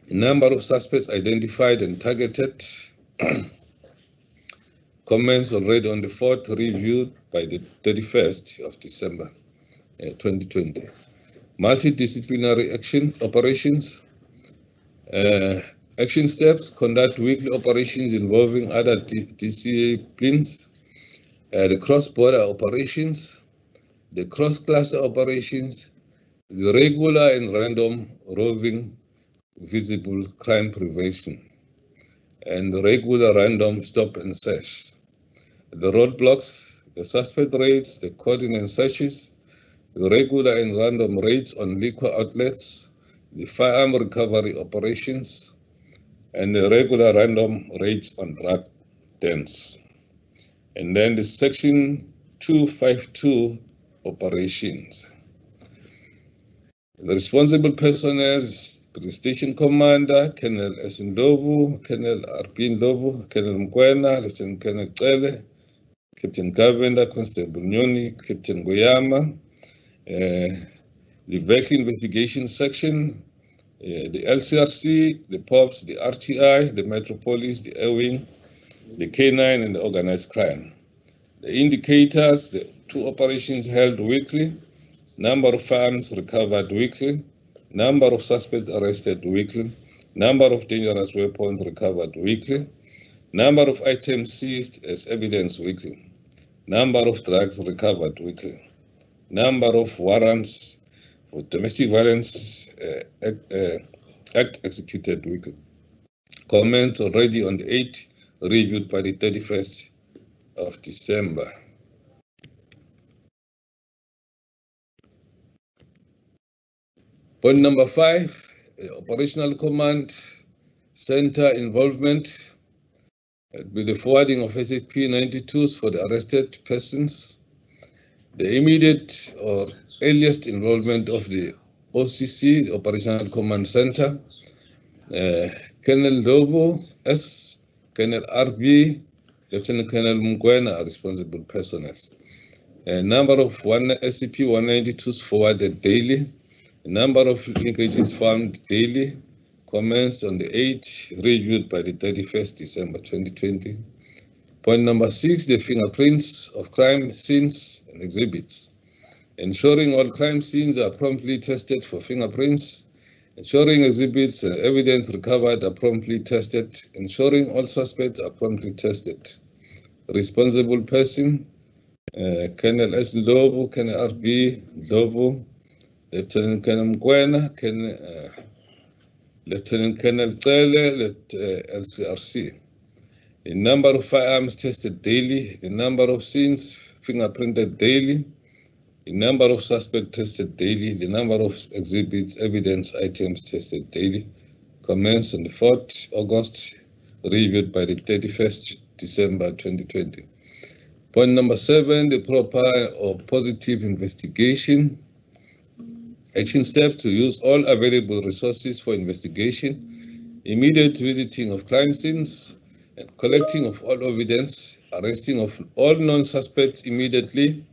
a number of suspects identified and targeted. Comments already on the 4th, reviewed by the 31st of December 2020. Multidisciplinary action operations. Action steps, conduct weekly operations involving other disciplines, the cross-border operations, the cross-cluster operations, the regular and random roving visible crime prevention, and the regular random stop and search, the roadblocks, the suspect raids, the coordinate searches, the regular and random raids on liquor outlets, the firearm recovery operations, and the regular random raids on drug dens. And then the Section 252 operations. The responsible personnel is the station commander, Colonel S. Ndlovu, Colonel R.P. Ndlovu, Colonel Mkwena, Lieutenant Colonel Cele, Captain Govender, Constable Nyoni, Captain Goyama, the vehicle investigation section, the LCRC, the POPs, the RTI, the Metro Police, the Air Wing, the K9, and the organized crime. The indicators, the 2 operations held weekly, number of firearms recovered weekly, number of suspects arrested weekly, number of dangerous weapons recovered weekly, number of items seized as evidence weekly, number of drugs recovered weekly, number of warrants for domestic violence act executed weekly. Comments already on the 8th, reviewed by the 31st of December. Point number 5, operational command center involvement with the forwarding of SAP 92s for the arrested persons, the immediate or earliest involvement of the OCC, the Operational Command Center, Colonel Lobo S, Colonel RB, Lieutenant Colonel Mungwena are responsible personnel. A number of SCP-192s forwarded daily. A number of linkages found daily, commenced on the 8th, reviewed by the 31st December 2020. Point number 6, the fingerprints of crime scenes and exhibits. Ensuring all crime scenes are promptly tested for fingerprints. Ensuring exhibits and evidence recovered are promptly tested. Ensuring all suspects are promptly tested. Responsible person, Colonel S. Ndlovu, Colonel RB Ndlovu, Lieutenant Colonel Mkwena, Lieutenant Colonel Tsele, LCRC. The number of firearms tested daily, the number of scenes fingerprinted daily, the number of suspects tested daily, the number of exhibits, evidence items tested daily, commenced on the 4th August, reviewed by the 31st December 2020. Point number 7, the proper or positive investigation. Action steps to use all available resources for investigation, immediate visiting of crime scenes, and collecting of all evidence, arresting of all non-suspects immediately,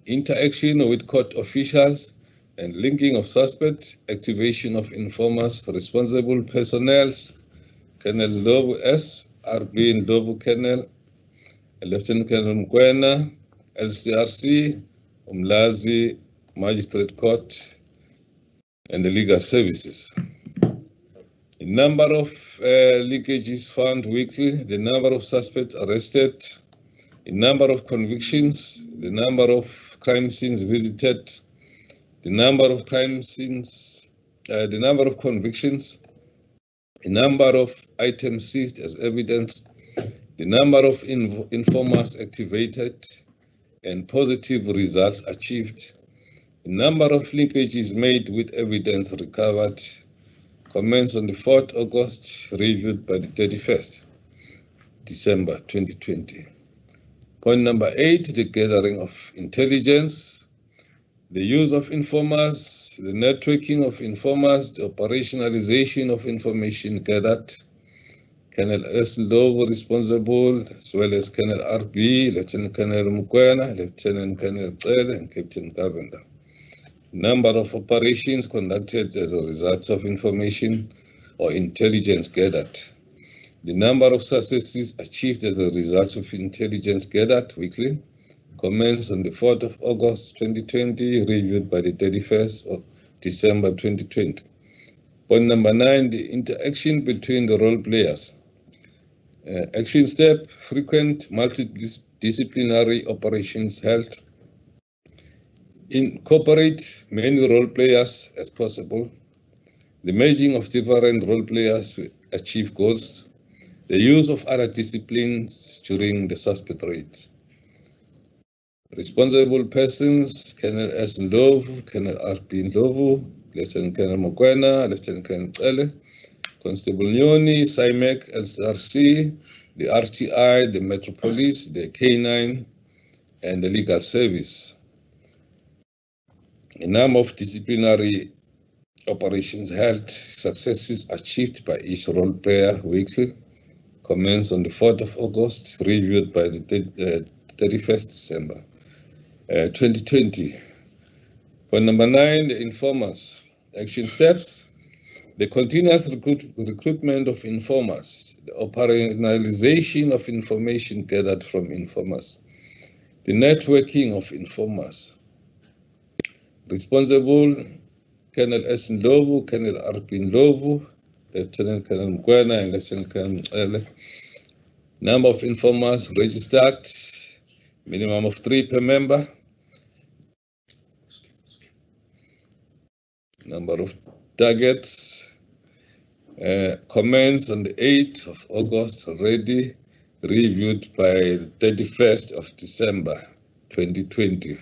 interaction with court officials, and linking of suspects, activation of informers, responsible personnel, Colonel Ndlovu S, RB Ndlovu Colonel, Lieutenant Colonel Mkwena, LCRC, Umlazi, Magistrate Court, and the legal services. The number of leakages found weekly, the number of suspects arrested, the number of convictions, the number of crime scenes visited, the number of crime scenes, the number of convictions, the number of items seized as evidence, the number of informers activated, and positive results achieved, the number of linkages made with evidence recovered, commenced on the 4th August, reviewed by the 31st December 2020. Point number 8, the gathering of intelligence, the use of informers, the networking of informers, the operationalization of information gathered. Colonel S. Ndlovu responsible, as well as Colonel RB, Lieutenant Colonel Mkwena, Lieutenant Colonel Tsele, and Captain Gavenda. Number of operations conducted as a result of information or intelligence gathered. The number of successes achieved as a result of intelligence gathered weekly, commenced on the 4th of August 2020, reviewed by the 31st of December 2020. Point number 9, the interaction between the role players. Action step, frequent multidisciplinary operations held. Incorporate many role players as possible. The merging of different role players to achieve goals. The use of other disciplines during the suspect raid. Responsible persons, Colonel S. Ndlovu, Colonel RB Ndlovu, Lieutenant Colonel Mkwena, Lieutenant Colonel Tsele, Constable Nyoni, SIMEC, LCRC, the RTI, the Metro Police, the K9, and the legal service. A number of disciplinary operations held, successes achieved by each role player weekly, commenced on the 4th of August, reviewed by the 31st December 2020. Point number 9, the informers. Action steps, the continuous recruitment of informers, the operationalization of information gathered from informers, the networking of informers. Responsible, Colonel S. Ndlovu, Colonel RB Ndlovu, Lieutenant Colonel Mkwena, and Lieutenant Colonel Tsele. Number of informers registered, minimum of 3 per member. Number of targets, commenced on the 8th of August, already reviewed by the 31st of December 2020.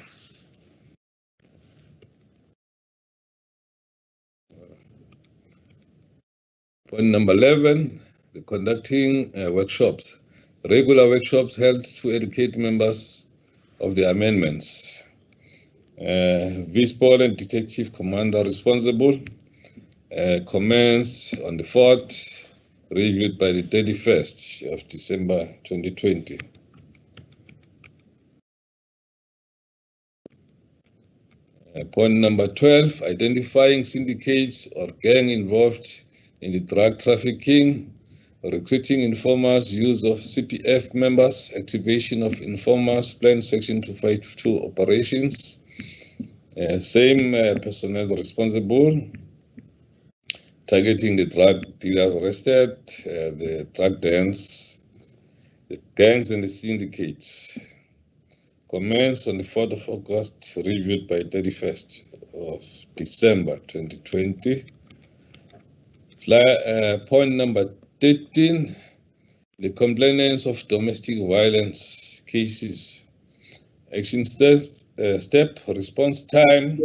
Point number 11, the conducting workshops. Regular workshops held to educate members of the amendments. Vice Paul and Detective Commander responsible commenced on the 4th, reviewed by the 31st of December 2020. Point number 12, identifying syndicates or gang involved in the drug trafficking, recruiting informers, use of CPF members, activation of informers, plan Section 252 operations. Same personnel responsible, targeting the drug dealers arrested, the drug dens, the gangs and the syndicates. Commenced on the 4th of August, reviewed by 31st of December 2020. Point number 13, the complainants of domestic violence cases. Action step, response time,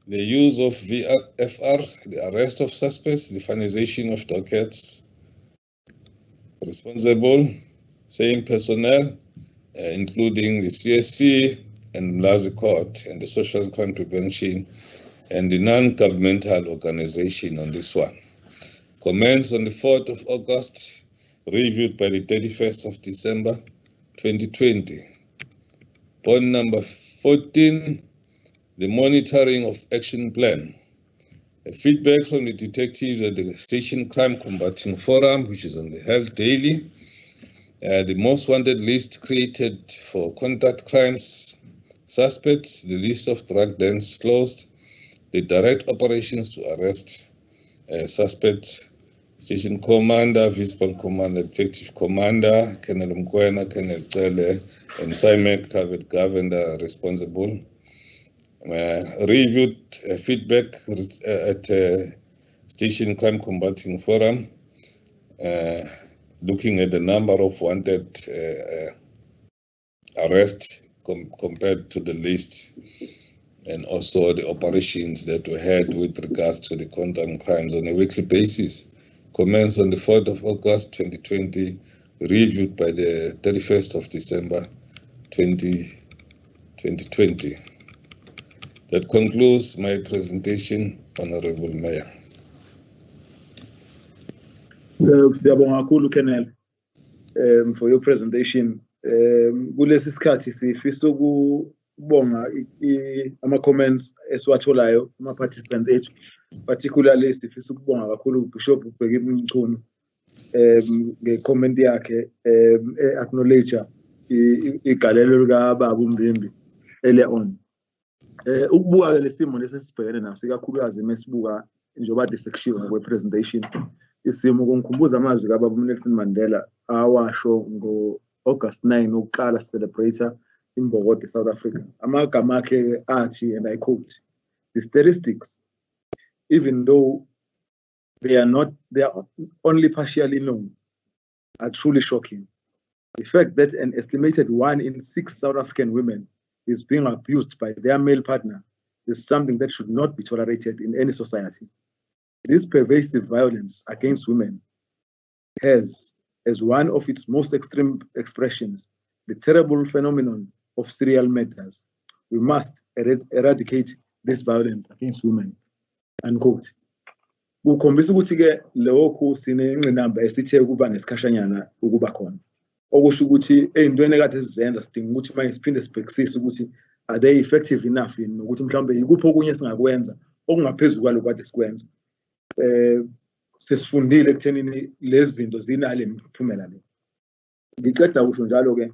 the use of VFR, the arrest of suspects, the finalization of dockets. Responsible, same personnel, including the CSC and Umlazi Court and the Social Crime Prevention and the non-governmental organization on this one. Commenced on the 4th of August, reviewed by the 31st of December 2020. Point number 14, the monitoring of action plan. Feedback from the detectives at the Station Crime Combating Forum, which is on the Health Daily. The most wanted list created for contact crimes suspects, the list of drug dens closed, the direct operations to arrest suspects, Station Commander, Vice-Paul Commander, Detective Commander, Colonel Mkwena, Colonel Cele, and SIMEC covered governor responsible. Reviewed feedback at Station Crime Combating Forum, looking at the number of wanted arrests compared to the list, and also the operations that we had with regards to the content crimes on a weekly basis. Commenced on the 4th of August 2020, reviewed by the 31st of December 2020. That concludes my presentation, Honorable Mayor. Siyabonga kakhulu Colonel for your presentation. Kulesi sikhathi sifisa ukubonga ama comments esiwatholayo ama participants ethu, particularly sifisa ukubonga kakhulu Bishop Bheki Mchunu nge-comment yakhe acknowledge igalelo lika Baba uMbimbi earlier on. Ukubuka ke lesimo lesesibhekene naso ikakhulukazi mesibuka njengoba desection ngokwe-presentation, isimo kungikhumbuza amazwi kaBaba uNelson Mandela awasho ngo-August 9 ukuqala celebrate imbokotho eSouth Africa. Amagama akhe athi, and I quote, "The statistics, even though they are only partially known, are truly shocking. The fact that an estimated 1 in 6 South African women is being abused by their male partner is something that should not be tolerated in any society. This pervasive violence against women has, as one of its most extreme expressions, the terrible phenomenon of serial murders. We must eradicate this violence against women." Unquote. Ukhombisa ukuthi ke lokho sinengqinamba esithe kuba nesikhashanyana ukuba khona. Okusho ukuthi ezintweni ekade sizenza sidinga ukuthi manje siphinde sibhekisise ukuthi are they effective enough yini, ukuthi mhlawumbe yikuphi okunye singakwenza okungaphezulu kwalokho kade sikwenza. Sesifundile ekuthenini lezi zinto zinale imiphumela le. Ngiqeda kusho njalo ke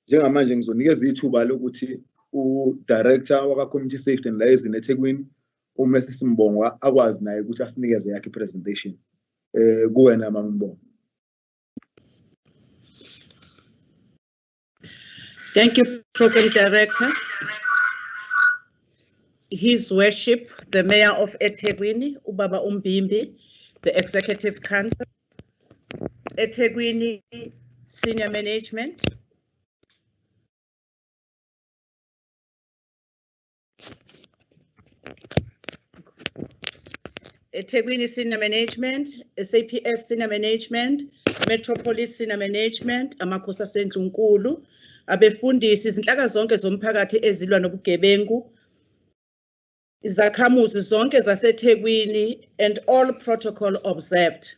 njengamanje ngizonikeza ithuba lokuthi u-director waka-Community Safety and Liaison eThekwini uMrs Mbongo akwazi naye ukuthi asinikeze yakhe presentation. Kuwena Mama Mbongo. Thank you, Program Director. His Worship, the Mayor of eThekwini, Ubaba Umbimbi, the Executive Council, eThekwini Senior Management, eThekwini Senior Management, SAPS Senior Management, Metropolis Senior Management, amakhosi aseNdlunkulu, abefundisi, izinhlaka zonke zomphakathi ezilwa nobugebengu, izakhamuzi zonke zaseThekwini and all protocol observed.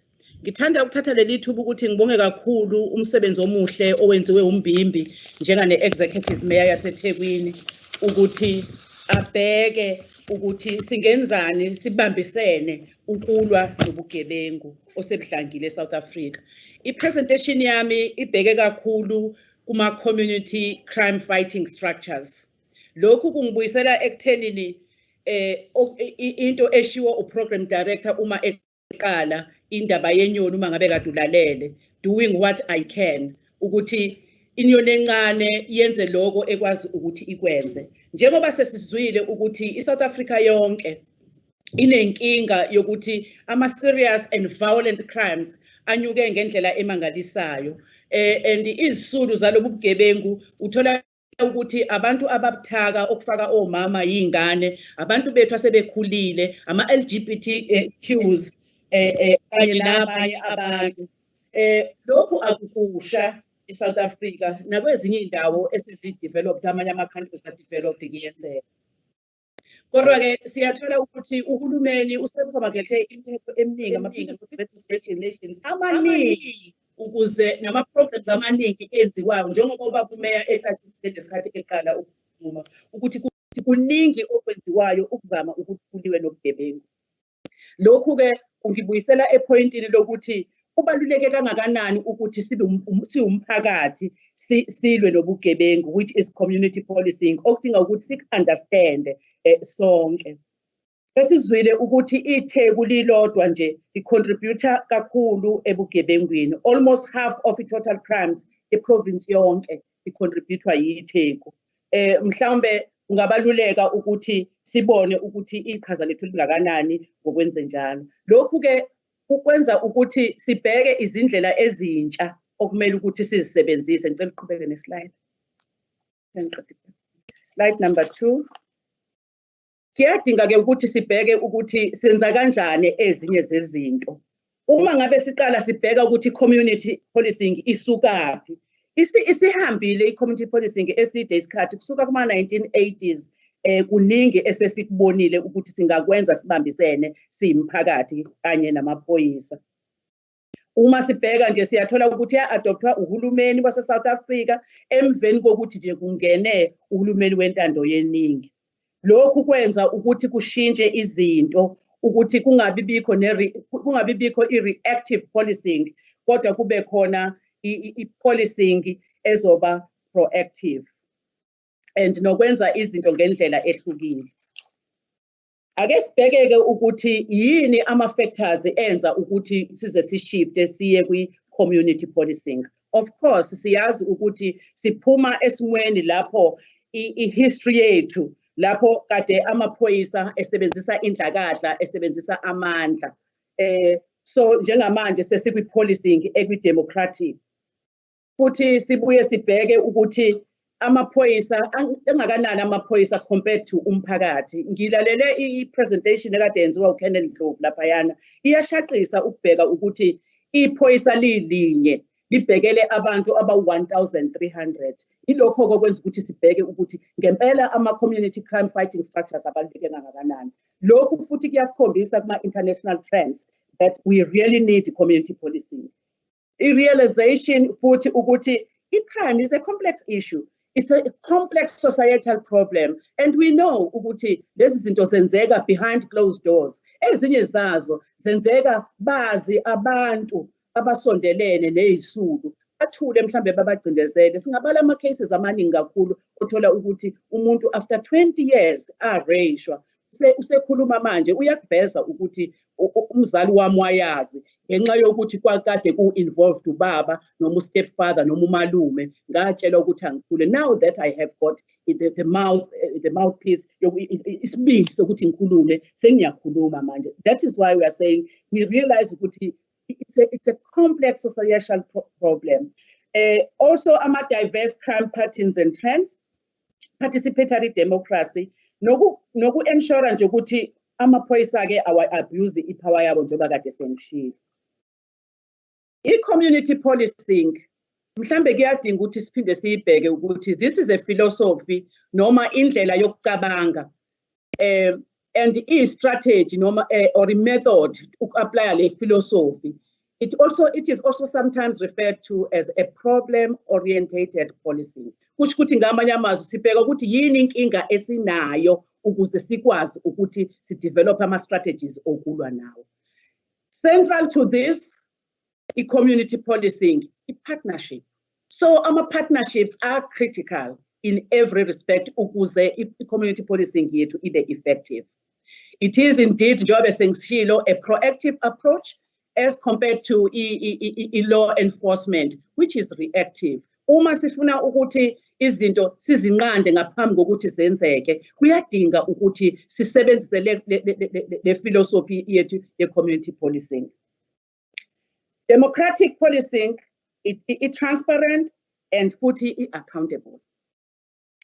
Ngithanda ukuthatha leli thuba ukuthi ngibonge kakhulu umsebenzi omuhle owenziwe uMbimbi njengane executive mayor yaseThekwini ukuthi abheke ukuthi singenzani sibambisene ukulwa nobugebengu osebudlangile eSouth Africa. I-presentation yami ibheke kakhulu kuma community crime fighting structures. Lokhu kungibuyisela ekuthenini into eshiwo uprogram director uma eqala indaba yenyoni uma ngabe kade ulalele, doing what I can ukuthi inyoni encane yenze lokho ekwazi ukuthi ikwenze. Njengoba sesizwile ukuthi iSouth Africa yonke inenkinga yokuthi ama-serious and violent crimes anyuke ngendlela emangalisayo, and izisulu zalobu bugebengu uthola ukuthi abantu ababuthaka okufaka omama yingane, abantu bethu asebekhulile, ama-LGBTQs kanye nabanye abantu. Lokhu akukusha eSouth Africa nakwezinye indawo esizideveloped, amanye ama-countries adeveloped kuyenzeka. Kodwa-ke siyathola ukuthi uhulumeni usepromulgate imithetho eminingi, ama-pieces of regulations amaningi ukuze nama-programs amaningi enziwayo, njengoba kumeya ecacisile lesikhathi eqala ukukhuluma ukuthi kuningi okwenziwayo ukuzama ukuthi kuliwe nobugebengu. Lokhu-ke kungibuyisela epointini lokuthi kubaluleke kangakanani ukuthi siwumphakathi silwe nobugebengu, which is community policing, okudinga ukuthi siku-understand sonke. Esizwile ukuthi iTheku lilodwa nje licontributor kakhulu ebugebengwini. Almost half of the total crimes eprovince yonke icontributwa yiTheku. Mhlawumbe kungabaluleka ukuthi sibone ukuthi iqhaza lethu lingakanani ngokwenze njalo. Lokhu-ke ukwenza ukuthi sibheke izindlela ezintsha okumele ukuthi sizisebenzise. Ngicela uqhubeke neslide. Slide number 2. Kuyadinga-ke ukuthi sibheke ukuthi senza kanjani ezinye zezinto. Uma ngabe siqala sibheka ukuthi community policing isukaphi, isihambile i-community policing eside isikhathi kusuka kuma-1980s. Kuningi esesikubonile ukuthi singakwenza sibambisene siyimphakathi kanye namaphoyisa. Uma sibheka nje siyathola ukuthi ya-adoptwa uhulumeni wase-South Africa emveni kokuthi nje kungene uhulumeni wentando yeningi. Lokhu kwenza ukuthi kushintshe izinto ukuthi kungabi bikho i-reactive policing, kodwa kube khona i-policing ezoba proactive and nokwenza izinto ngendlela ehlukile. Ake sibheke-ke ukuthi yini ama-factors enza ukuthi size sishifte siye kwi-community policing. Of course siyazi ukuthi siphuma esimweni lapho i-history yethu lapho kade amaphoyisa esebenzisa indlakadla, esebenzisa amandla. So njengamanje sesikwi-policing ekwi-democratic. Futhi sibuye sibheke ukuthi amaphoyisa engakanani amaphoyisa compared to umphakathi. Ngilalele i-presentation ekade yenziwa uKenneth Ndlovu laphayana. Iyashaqisa ukubheka ukuthi iphoyisa lilinye libhekele abantu aba-1,300. Ilokho kokwenza ukuthi sibheke ukuthi ngempela ama-community crime fighting structures abaluleke kangakanani. Lokhu futhi kuyasikhombisa kuma-international trends that we really need community policing. I-realization futhi ukuthi i-crime is a complex issue. It's a complex societal problem, and we know ukuthi lezi zinto zenzeka behind closed doors. Ezinye zazo zenzeka bazi abantu abasondelene nezisulu bathule mhlambe babagcindezele. Singabala ama-cases amaningi kakhulu othola ukuthi umuntu after 20 years arrayishwa usekhuluma manje uyakuveza ukuthi umzali wami wayazi ngenxa yokuthi kwakade ku-involved ubaba noma u-stepfather noma umalume ngatshela ukuthi angikhule. Now that I have got the mouthpiece isibindi sokuthi ngikhulume sengiyakhuluma manje. That is why we are saying we realize ukuthi it's a complex social problem. Also ama-diverse crime patterns and trends, participatory democracy, noku-ensure nje ukuthi amaphoyisa-ke awa-abuse ipower yabo njengoba kade sengishilo. I-community policing, mhlambe kuyadinga ukuthi siphinde siyibheke ukuthi this is a philosophy noma indlela yokucabanga. and strategy noma or a method to apply le philosophy. It is also sometimes referred to as a problem-orientated policing. Kusho ukuthi ngamanye amazwi sibheka ukuthi yini inkinga esinayo ukuze sikwazi ukuthi sidevelop ama-strategies okulwa nawo. Central to this, community policing, partnership. So our partnerships are critical in every respect ukuze community policing yethu ibe effective. It is indeed njengoba sengishilo a proactive approach as compared to law enforcement, which is reactive. Uma sifuna ukuthi izinto sizinqande ngaphambi kokuthi zenzeke, kuyadinga ukuthi sisebenzise le philosophy yethu ye community policing. Democratic policing, it transparent and futhi accountable.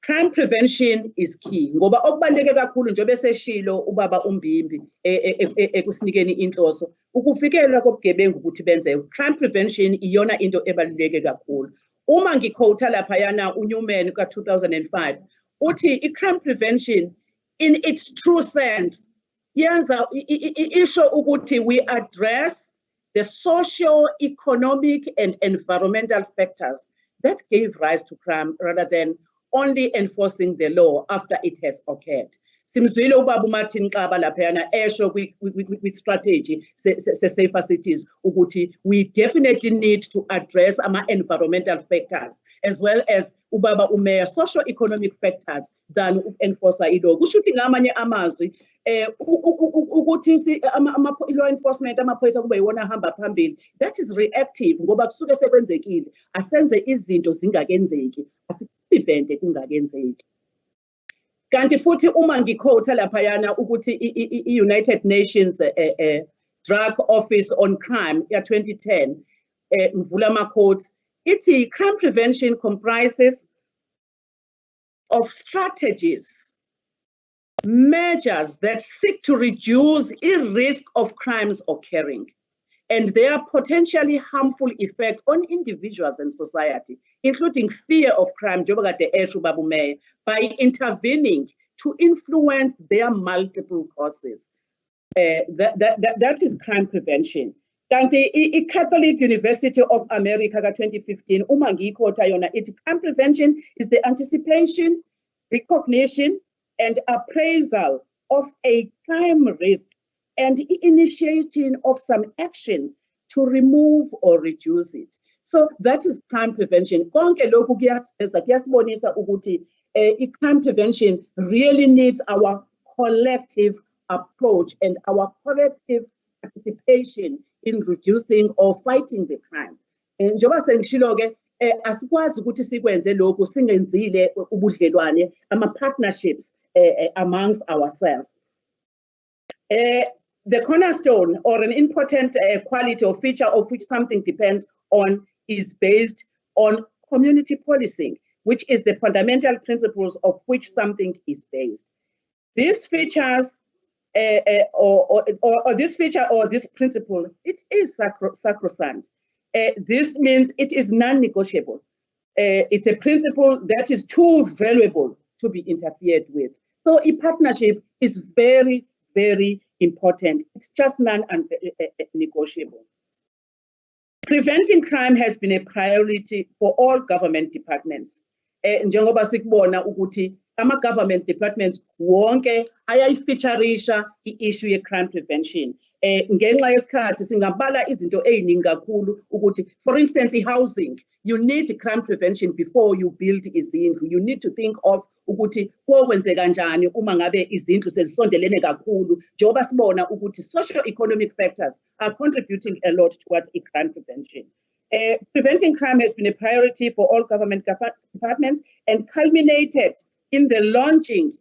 Crime prevention is key. Ngoba okubaluleke kakhulu njengoba seshilo ubaba uMbimbi ekusinikeni inhloso ukufikela kobugebengu ukuthi benzeke. Crime prevention iyona into ebaluleke kakhulu. Uma ngiquote lapha yana uNewman ka 2005 uthi crime prevention in its true sense yenza isho ukuthi we address the socio-economic and environmental factors that gave rise to crime rather than only enforcing the law after it has occurred. Simzwile ubaba uMartin Xaba laphayana esho with strategy safer cities ukuthi we definitely need to address ama-environmental factors as well as ubaba uMayor socio-economic factors than enforce ilaw. Kusho ukuthi ngamanye amazwi ukuthi law enforcement amaphoyisa kube yiwona ahamba phambili, that is reactive ngoba kusuke sekwenzekile asenze izinto zingakenzeki asiprevente kungakenzeki. Kanti futhi uma ngiquote laphayana ukuthi i-United Nations Drug Office on Crime ya 2010 ngivula ama-quotes ithi crime prevention comprises of strategies, measures that seek to reduce the risk of crimes occurring and their potentially harmful effects on individuals and society, including fear of crime, by intervening to influence their multiple causes. That is crime prevention. Kanti Catholic University of America 2015, crime prevention is the anticipation, recognition, and appraisal of a crime risk and initiating of some action to remove or reduce it. So that is crime prevention. Konke lokhu kuyasibonisa ukuthi crime prevention really needs our collective approach and our collective participation in reducing or fighting the crime. Njengoba sengishilo-ke asikwazi ukuthi sikwenze lokhu singenzile ubudlelwane ama-partnerships amongst ourselves. The cornerstone or an important quality or feature of which something depends on is based on community policing, which is the fundamental principles of which something is based. These features or this feature or this principle, it is sacrosanct. This means it is non-negotiable. It's a principle that is too valuable to be interfered with. So a partnership is very, very important. It's just non-negotiable. Preventing crime has been a priority for all government departments. Njengoba sikubona ukuthi ama-government departments wonke ayayifeaturisha i-issue ye-crime prevention. Ngenxa yesikhathi singabala izinto eziningi kakhulu ukuthi, for instance, i-housing, you need crime prevention before you build izindlu. You need to think of ukuthi kokwenzeka kanjani uma ngabe izindlu sezisondelene kakhulu, njengoba sibona ukuthi socio-economic factors are contributing a lot towards crime prevention. Preventing crime has been a priority for all government departments and culminated in the launching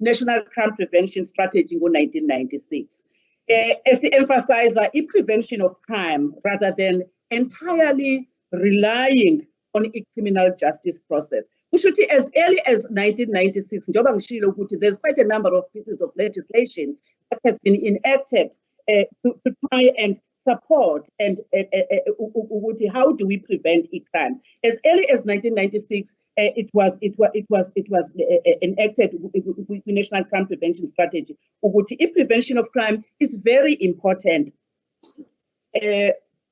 National Crime Prevention Strategy in 1996. As it emphasizes the prevention of crime rather than entirely relying on a criminal justice process. We should see as early as 1996, there's quite a number of pieces of legislation that has been enacted to try and support and how do we prevent crime? As early as 1996, it was enacted with the National Crime Prevention Strategy. Prevention of crime is very important.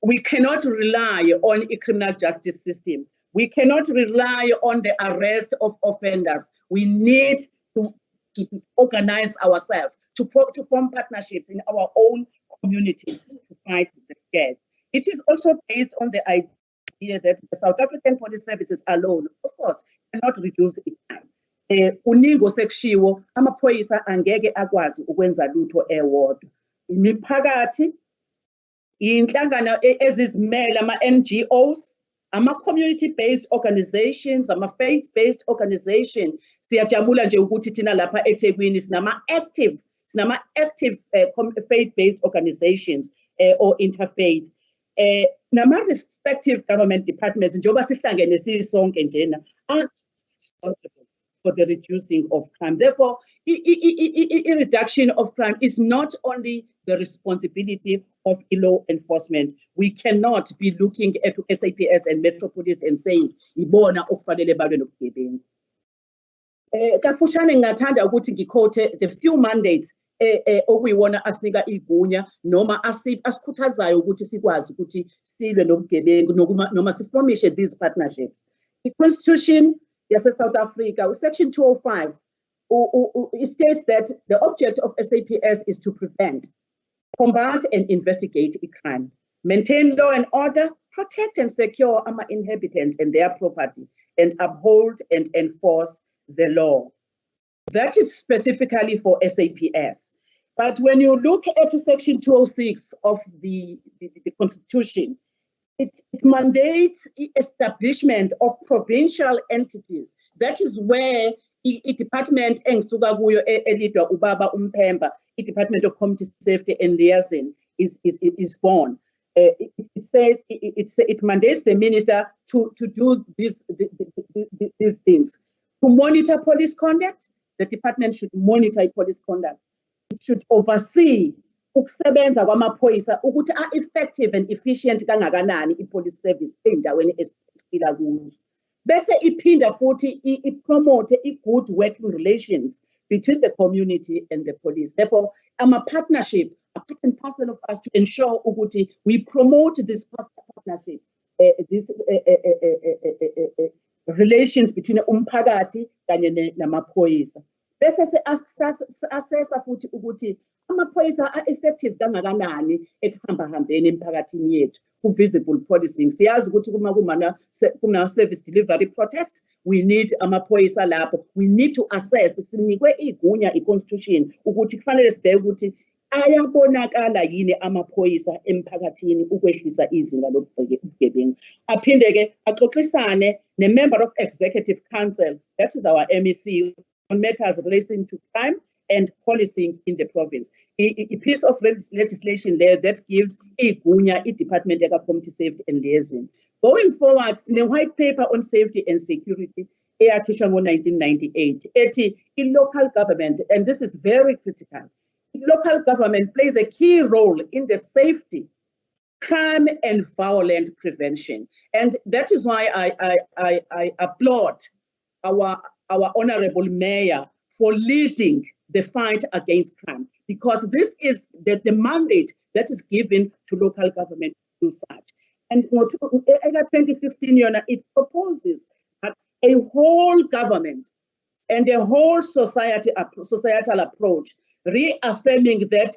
We cannot rely on a criminal justice system. We cannot rely on the arrest of offenders. We need to organize ourselves, to form partnerships in our own communities to fight the scared. It is also based on the idea that the South African police services alone, of course, cannot reduce crime. Uningo sekushiwo amaphoyisa angeke akwazi ukwenza lutho ewodwa. Imiphakathi, inhlangano ezizimele ama-NGOs, ama-community-based organizations, ama-faith-based organizations. Siyajabula nje ukuthi thina lapha eThekwini sinama-active faith-based organizations or interfaith. Nama-respective government departments, njengoba sihlangene sisonke njena, are responsible for the reducing of crime. Therefore, a reduction of crime is not only the responsibility of law enforcement. We cannot be looking at SAPS and Metropolis and saying, ibona okufanele balwe nobugebengu. Kafushane ngathanda ukuthi ngikhote the few mandates okuyiwona asinika igunya noma asikhuthazayo ukuthi sikwazi ukuthi silwe nobugebengu noma siformishe these partnerships. The Constitution South Africa, Section 205, it states that the object of SAPS is to prevent, combat and investigate crime, maintain law and order, protect and secure our inhabitants and their property, and uphold and enforce the law. That is specifically for SAPS. But when you look at Section 206 of the Constitution, it mandates establishment of provincial entities. That is where the department Ubaba Umpemba, the Department of Community Safety and Liaison is born. It says it mandates the minister to do these things. To monitor police conduct, the department should monitor police conduct. It should oversee ukusebenza kwamaphoyisa ukuthi effective and efficient kangakanani i-police service endaweni esiphila kuzo. Bese iphinda futhi ipromote good working relations between the community and the police. Therefore, partnership, a part and parcel of us to ensure ukuthi we promote this partnership, this relations between umphakathi kanye namaphoyisa. Bese se-assessa futhi ukuthi amaphoyisa are-effective kangakanani ekuhambahambeni emphakathini yethu ku-visible policing. Siyazi ukuthi kuna-service delivery protest, we need amaphoyisa lapho. We need to assess, sinikwe igunya i-constitution ukuthi kufanele sibheke ukuthi ayabonakala yini amaphoyisa emphakathini ukwehlisa izinga lobugebengu. Aphinde-ke axoxisane ne-member of executive council, that is our MEC, on matters relating to crime and policing in the province. A piece of legislation there that gives a department of community safety and liaison. Going forward, in a white paper on safety and security, 1998, in local government, and this is very critical, local government plays a key role in the safety, crime and violent prevention. And that is why I applaud our honorable mayor for leading the fight against crime, because this is the mandate that is given to local government to do such. And in 2016, it proposes that a whole government and a whole societal approach, reaffirming that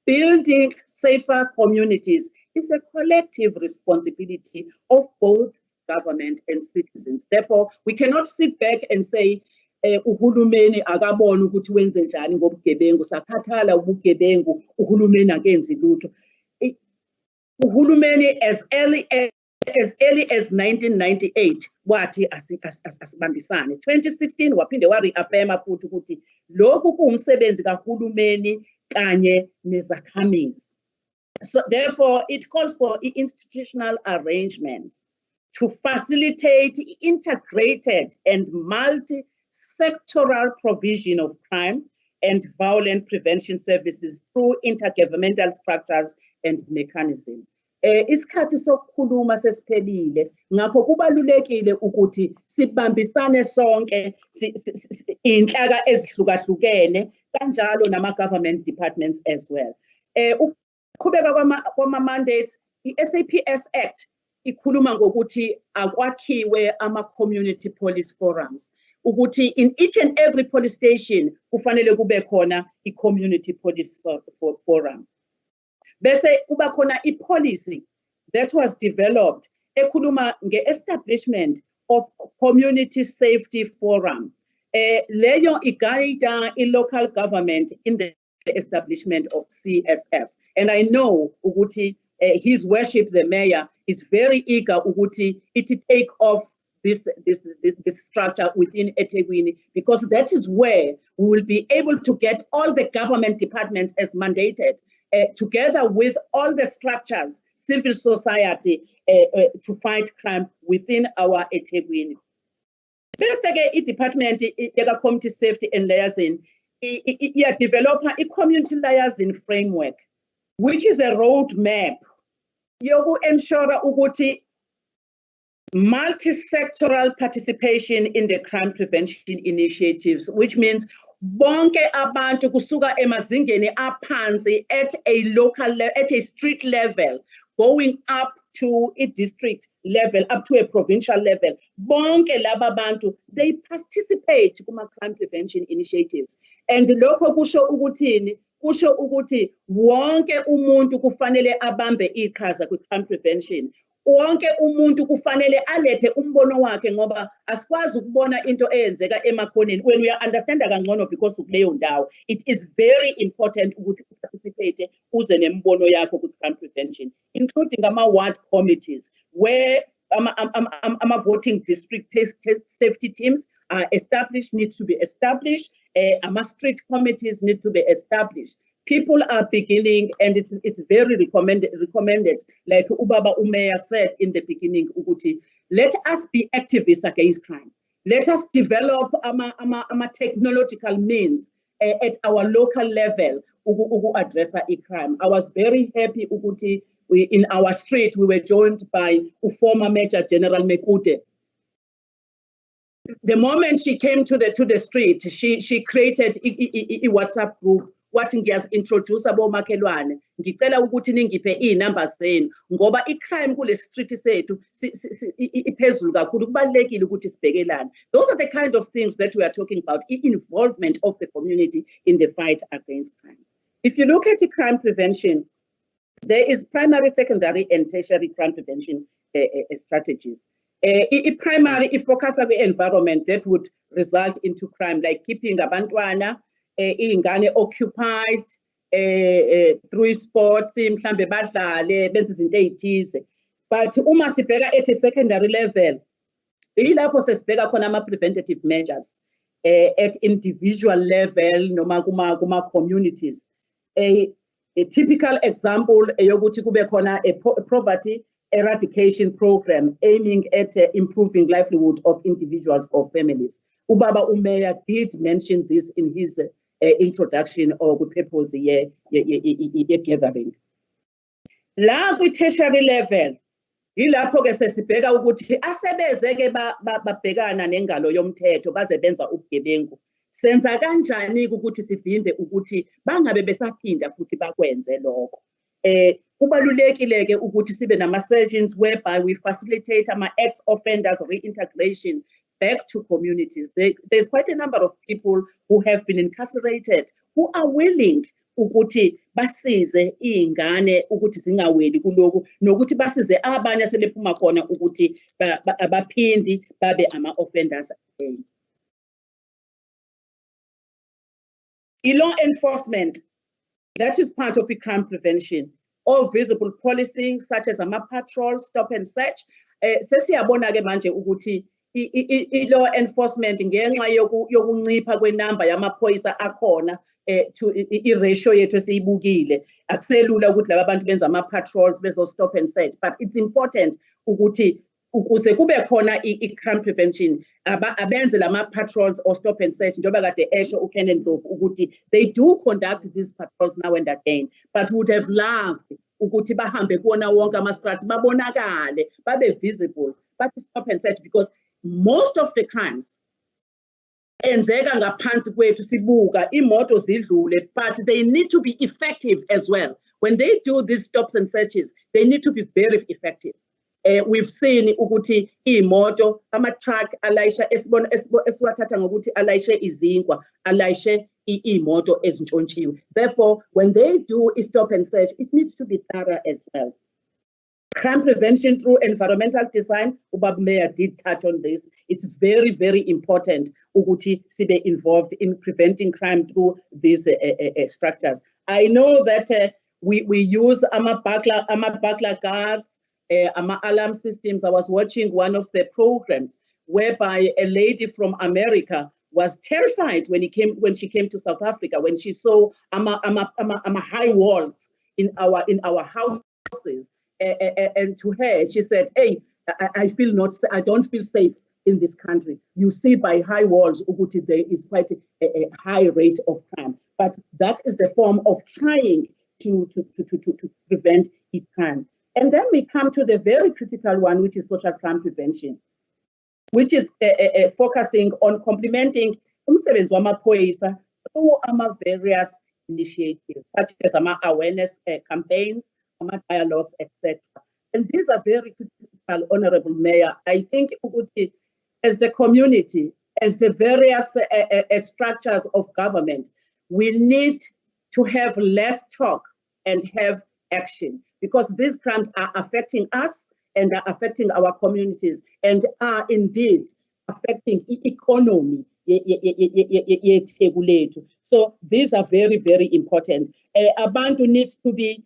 building safer communities is a collective responsibility of both government and citizens. Therefore, we cannot sit back and say, uhulumeni akabona ukuthi wenze njani ngobugebengu, sakhathala ubugebengu, uhulumeni akenzi lutho. Uhulumeni as early as 1998 wathi asibambisane. 2016 waphinde wa-reaffirma futhi ukuthi lokhu kuwumsebenzi kahulumeni kanye nezakhamizi. So therefore, it calls for institutional arrangements to facilitate integrated and multi-sectoral provision of crime and violent prevention services through intergovernmental structures and mechanisms. Isikhathi sokukhuluma sesiphelile, ngakho kubalulekile ukuthi sibambisane sonke inhlaka ezihlukahlukene kanjalo nama-government departments as well. Ukuqhubeka kwama-mandates, i-SAPS Act ikhuluma ngokuthi akwakhiwe ama-community police forums, ukuthi in each and every police station kufanele kube khona i-community police forum. Bese kuba khona i-policy that was developed ekhuluma nge-establishment of community safety forum. Leyo igayida i-local government in the establishment of CSFs. And I know ukuthi His Worship the Mayor is very eager ukuthi it take off this structure within eThekwini, because that is where we will be able to get all the government departments as mandated together with all the structures, civil society, to fight crime within our eThekwini. Bese-ke i-Department of Community Safety and Liaison develop a community liaison framework, which is a roadmap yoku ensure ukuthi multi-sectoral participation in the crime prevention initiatives, which means bonke abantu kusuka emazingeni aphansi at a local level, at a street level, going up to a district level, up to a provincial level. Bonke laba bantu, they participate kuma crime prevention initiatives. And lokho kusho ukuthini? Kusho ukuthi wonke umuntu kufanele abambe iqhaza ku crime prevention. Wonke umuntu kufanele alethe umbono wakhe ngoba asikwazi ukubona into eyenzeka emakhoneni when we understand kangcono because kuleyo ndawo. It is very important ukuthi participate uze nembono yakho ku crime prevention, including ama-ward committees where voting district safety teams are established, need to be established, street committees need to be established. People are beginning, and it's very recommended, like Ubaba Umeya said in the beginning, Uguti, let us be activists against crime. Let us develop technological means at our local level to address crime. I was very happy, Uguti, in our street, we were joined by former Major General Mekute. The moment she came to the street, she created a WhatsApp group. What introduce abo makelwane ngicela ukuthi ningiphe inumbers zenu ngoba icrime kule street sethu iphezulu kakhulu kubalekile ukuthi sibhekelane. Those are the kind of things that we are talking about, involvement of the community in the fight against crime. If you look at the crime prevention, there is primary, secondary and tertiary crime prevention strategies. Primary focus on the environment that would result into crime, like keeping abantwana ingane occupied through sports, mhlambe badlale benze izinto ezithize. But uma sibheka at a secondary level, ilapho sesibheka khona ama preventative measures at individual level noma kuma communities. A typical example eyokuthi kube khona a poverty eradication program aiming at improving livelihood of individuals or families. Ubaba Umeya did mention this in his introduction or purpose gathering. La tertiary level, ilapho ke sesibheka ukuthi asebezeke babhekana nengalo yomthetho baze benza ubugebengu. Senza kanjani ukuthi sivimbe ukuthi bangabe besaphinda futhi bakwenze lokho. Kubalulekile ke ukuthi sibe nama sessions whereby we facilitate ama ex-offenders reintegration back to communities. There's quite a number of people who have been incarcerated who are willing ukuthi basize ingane ukuthi zingaweli kuloko nokuthi basize abanye sebephuma khona ukuthi abaphindi babe ama-offenders again. Law enforcement, that is part of the crime prevention. All visible policing such as ama-patrol, stop and search. Sesiyabona ke manje ukuthi law enforcement ngenxa yokuncipha kwenamba yamaphoyisa akhona to i-ratio yethu esiyibukile akuselula ukuthi laba bantu benza ama-patrols bezo stop and search, but it's important ukuthi ukuze kube khona i-crime prevention abenze lama patrols or stop and search njengoba kade esho uKenan Dlovu ukuthi they do conduct these patrols now and again, but would have loved ukuthi bahambe kuona wonke ama-strats babonakale babe visible, but stop and search because most of the crimes enzeka ngaphansi kwethu sibuka imoto zidlule, but they need to be effective as well. When they do these stops and searches, they need to be very effective. We've seen ukuthi imoto ama-truck alayisha esiwathatha ngokuthi alayishe izinkwa, alayishe imoto ezintshontshiwe. Therefore, when they do a stop and search, it needs to be thorough as well. Crime prevention through environmental design, Ubab Mayor did touch on this. It's very, very important ukuthi sibe involved in preventing crime through these structures. I know that we use ama-burglar guards, alarm systems. I was watching one of the programs whereby a lady from America was terrified when she came to South Africa, when she saw high walls in our houses. And to her, she said, "Hey, I don't feel safe in this country. You see by high walls, Uguti, there is quite a high rate of crime. But that is the form of trying to prevent crime." And then we come to the very critical one, which is social crime prevention, which is focusing on complementing umsebenzi wamaphoyisa through various initiatives, such as awareness campaigns, dialogues, etc. And these are very critical, Honorable Mayor. I think as the community, as the various structures of government, we need to have less talk and have action, because these crimes are affecting us and are affecting our communities and are indeed affecting the economy. So these are very, very important. Abantu needs to be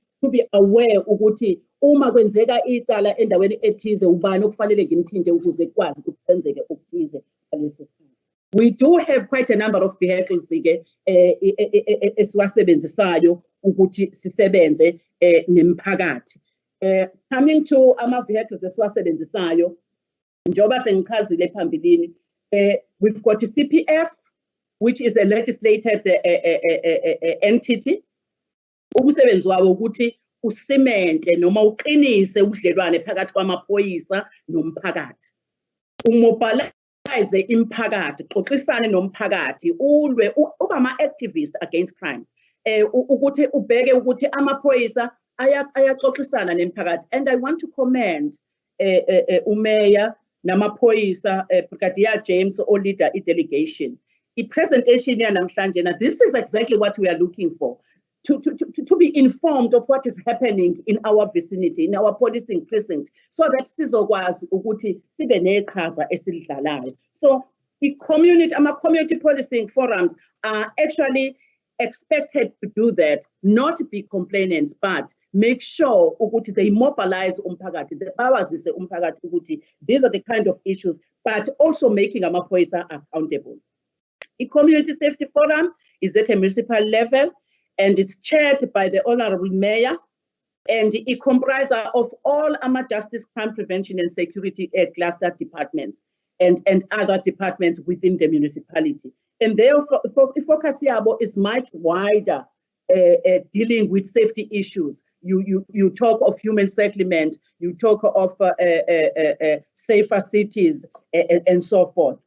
aware ukuthi uma kwenzeka icala endaweni ethize ubani okufanele ngimthinte ukuze kwazi ukuthi kwenzeke okuthize ngaleso sikhathi. We do have quite a number of vehicles ke esiwasebenzisayo ukuthi sisebenze nemphakathi. Coming to ama-vehicles esiwasebenzisayo, njengoba sengichazile phambilini, we've got a CPF, which is a legislated entity. Umsebenzi wawo ukuthi usemente noma uqinise ubudlelwane phakathi kwamaphoyisa nomphakathi. Umobilize imphakathi, xoxisane nomphakathi, ulwe uba ama-activist against crime. Ukuthi ubheke ukuthi amaphoyisa ayaxoxisana nemphakathi. And I want to commend uMayor namaphoyisa, Brigadier James, o leader i-delegation. I-presentation yanamhlanje, now this is exactly what we are looking for. To be informed of what is happening in our vicinity, in our policing precinct, so that sizokwazi ukuthi sibe neqhaza esilidlalayo. So community policing forums are actually expected to do that, not be complainants, but make sure ukuthi they mobilize umphakathi, bawazise umphakathi ukuthi these are the kind of issues, but also making amaphoyisa accountable. The Community Safety Forum is at a municipal level, and it's chaired by the Honorable Mayor, and it comprises of all justice, crime prevention and security cluster departments and other departments within the municipality. And therefore, the focus here is much wider, dealing with safety issues. You talk of human settlement, you talk of safer cities, and so forth.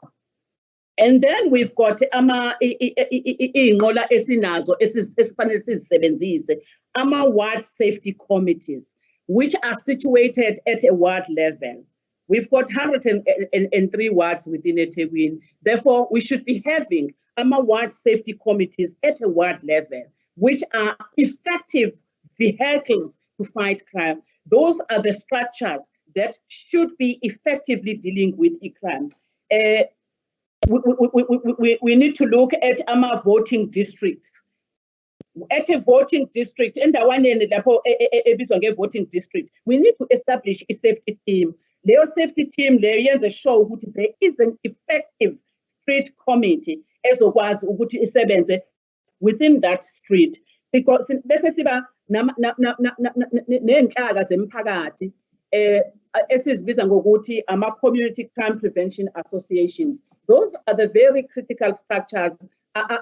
And then we've got iy'nqola esinazo esifanele sizisebenzise, ward safety committees, which are situated at a ward level. We've got 103 wards within eThekwini. Therefore, we should be having ward safety committees at a ward level, which are effective vehicles to fight crime. Those are the structures that should be effectively dealing with crime. We need to look at our voting districts. At a voting district, and the one in the voting district, we need to establish a safety team. Their safety team, they show that there is an effective street committee as was within that street. Because esizibiza ngokuthi ama-community crime prevention associations. Those are the very critical structures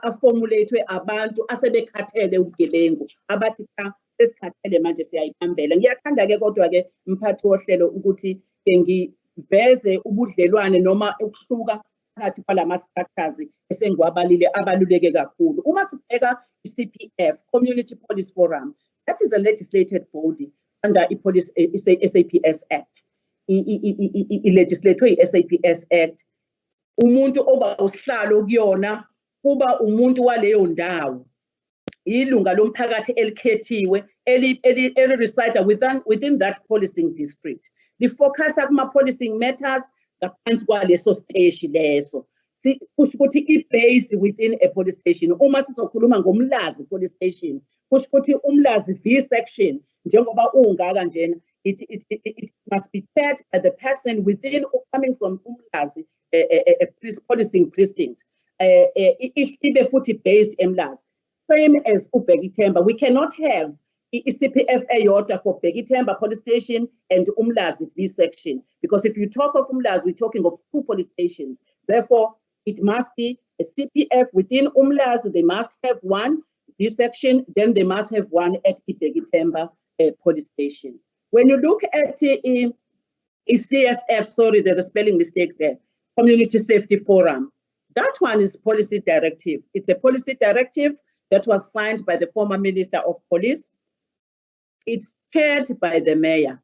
aformulatwe abantu asebekhathele ubugebengu abathi cha sesikhathele manje siyayihambela. Ngiyathanda-ke kodwa-ke mphathi wohlelo ukuthi ngiveze ubudlelwane noma ukuhluka phakathi kwalama-structures esengiwabalile abaluleke kakhulu. Uma sibheka i-CPF, Community Police Forum, that is a legislated body under SAPS Act. I-legislator SAPS Act. Umuntu oba usihlalo kuyona kuba umuntu waleyo ndawo. Ilunga lomphakathi elikhethiwe eli-reside within that policing district. Lifocusa kuma-policing matters ngaphansi kwaleso siteshi leso. Kusho ukuthi i-base within a police station. Uma sizokhuluma ngomlazi police station, kusho ukuthi umlazi V section njengoba ungaka njena, it must be fed by the person within or coming from umlazi policing precinct. Ibe futhi base emlazi. Same as uBhekithemba. We cannot have CPF eyodwa for Bhekithemba police station and Umlazi B section, because if you talk of Umlazi, we're talking of 2 police stations. Therefore, it must be a CPF within Umlazi. They must have 1 B section, then they must have 1 at Bhekithemba police station. When you look at CSF, sorry, there's a spelling mistake there. Community Safety Forum. That one is policy directive. It's a policy directive that was signed by the former Minister of Police. It's chaired by the mayor.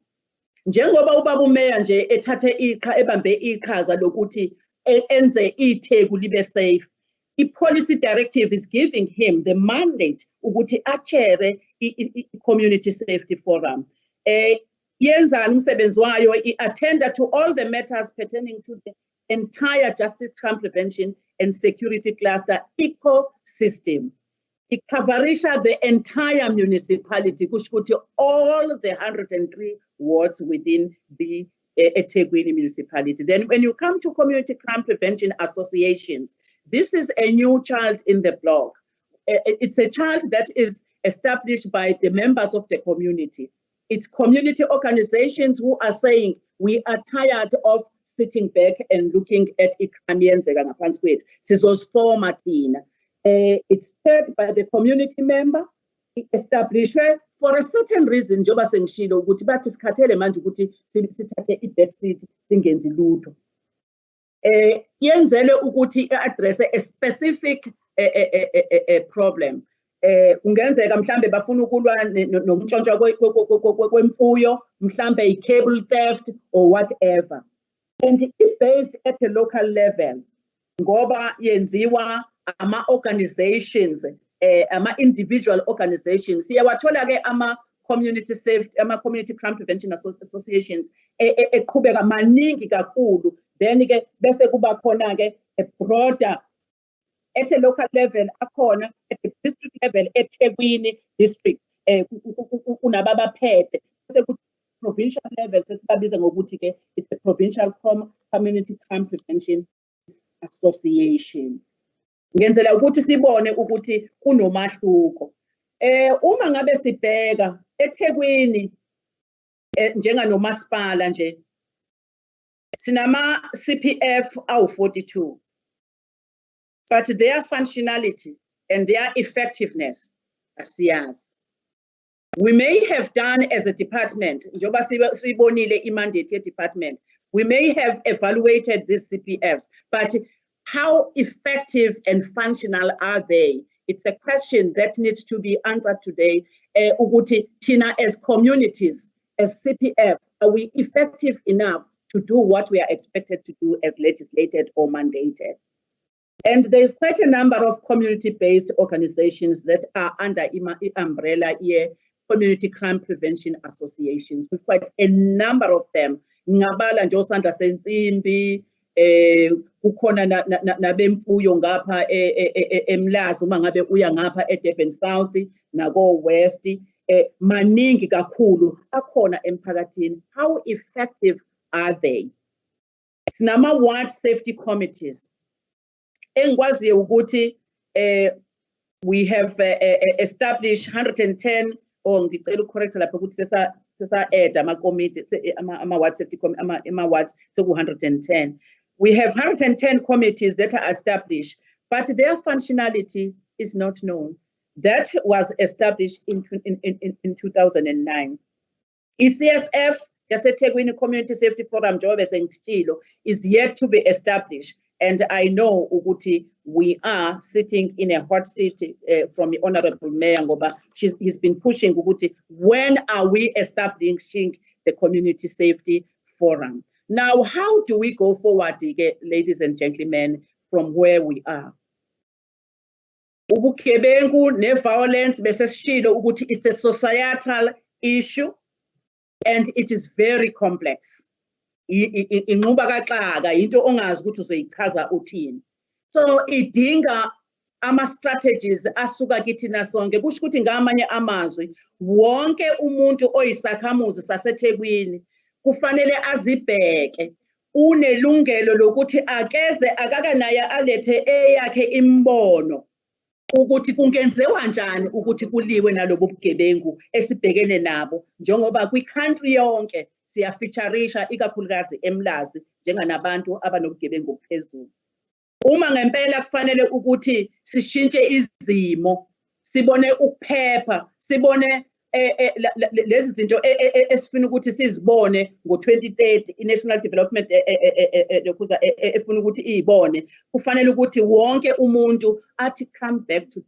Njengoba ubaba umayor nje ethathe ebambe iqhaza lokuthi enze iTheku libe safe. I-policy directive is giving him the mandate ukuthi achere i-Community Safety Forum. Yenzani umsebenzi wayo, i-attend to all the matters pertaining to the entire justice, crime prevention and security cluster ecosystem. It covers the entire municipality, all the 103 wards within the eThekwini municipality. Then when you come to community crime prevention associations, this is a new child in the block. It's a child that is established by the members of the community. It's community organizations who are saying, we are tired of sitting back and looking at it's chaired by the community member, established for a certain reason. Njoba sengishilo ukuthi bathi sikhathele manje ukuthi sithathe i-back seat singenzi lutho. Yenzele ukuthi address a specific problem. Kungenzeka mhlambe bafuna ukulwa nokutshontshwa kwemfuyo, mhlambe i-cable theft or whatever. And it based at a local level. Ngoba yenziwa ama-organizations, ama-individual organizations. Siyawathola-ke ama-community safety, ama-community crime prevention associations eqhubeka maningi kakhulu. Then-ke bese kuba khona-ke a broader at a local level akhona, at the district level, eThekwini district, unababaphethe. Bese ku provincial level sesibabiza ngokuthi-ke it's a provincial community crime prevention association. Ngenzela ukuthi sibone ukuthi kunomahluko. Uma ngabe sibheka eThekwini njenganomasipala nje sinama CPF awu-42, but their functionality and their effectiveness asiyazi. We may have done as a department, njoba sibonile imandate department, we may have evaluated these CPFs, but how effective and functional are they? It's a question that needs to be answered today. Uguti Tina, as communities, as CPF, are we effective enough to do what we are expected to do as legislated or mandated? And there's quite a number of community-based organizations that are under umbrella here, community crime prevention associations. We've quite a number of them. Ngabala nje osandla sensimbi, kukhona nabemfuyo ngapha eMlazi uma ngabe uya ngapha eDurban South nako West, maningi kakhulu akhona emphakathini. How effective are they? Sinama ward safety committees. Engikwaziyo ukuthi we have established 110 or ngicela ucorrect lapho ukuthi sesa-add ama-committee ama-ward safety ama-wards seku-110. We have 110 committees that are established, but their functionality is not known. That was established in 2009. ECSF, eThekwini Community Safety Forum, is yet to be established. And I know ukuthi we are sitting in a hot seat from the Honorable Mayor Ngoba. He's been pushing ukuthi, when are we establishing the Community Safety Forum? Now, how do we go forward, ladies and gentlemen, from where we are? Ubugebengu ne-violence besesishilo ukuthi it's a societal issue and it is very complex. Inquba kaxaka into ongazi ukuthi uzoyichaza uthini. So idinga ama-strategies asuka kithina sonke. Kusho ukuthi ngamanye amazwi wonke umuntu oyisakhamuzi saseThekwini kufanele azibheke, unelungelo lokuthi akeze akakanaye alethe eyakhe imbono ukuthi kungenzewa njani ukuthi kuliwe nalobo bugebengu esibhekene nabo, njengoba kwi-country yonke siyafeaturisha ikakhulukazi eMlazi njenganabantu abanobugebengu phezulu. Uma ngempela kufanele ukuthi sishintshe izimo, sibone ukuphepha, sibone lezi zinto esifuna ukuthi sizibone ngo-2030 i-National Development efuna ukuthi iyibone, kufanele ukuthi wonke umuntu athi come back to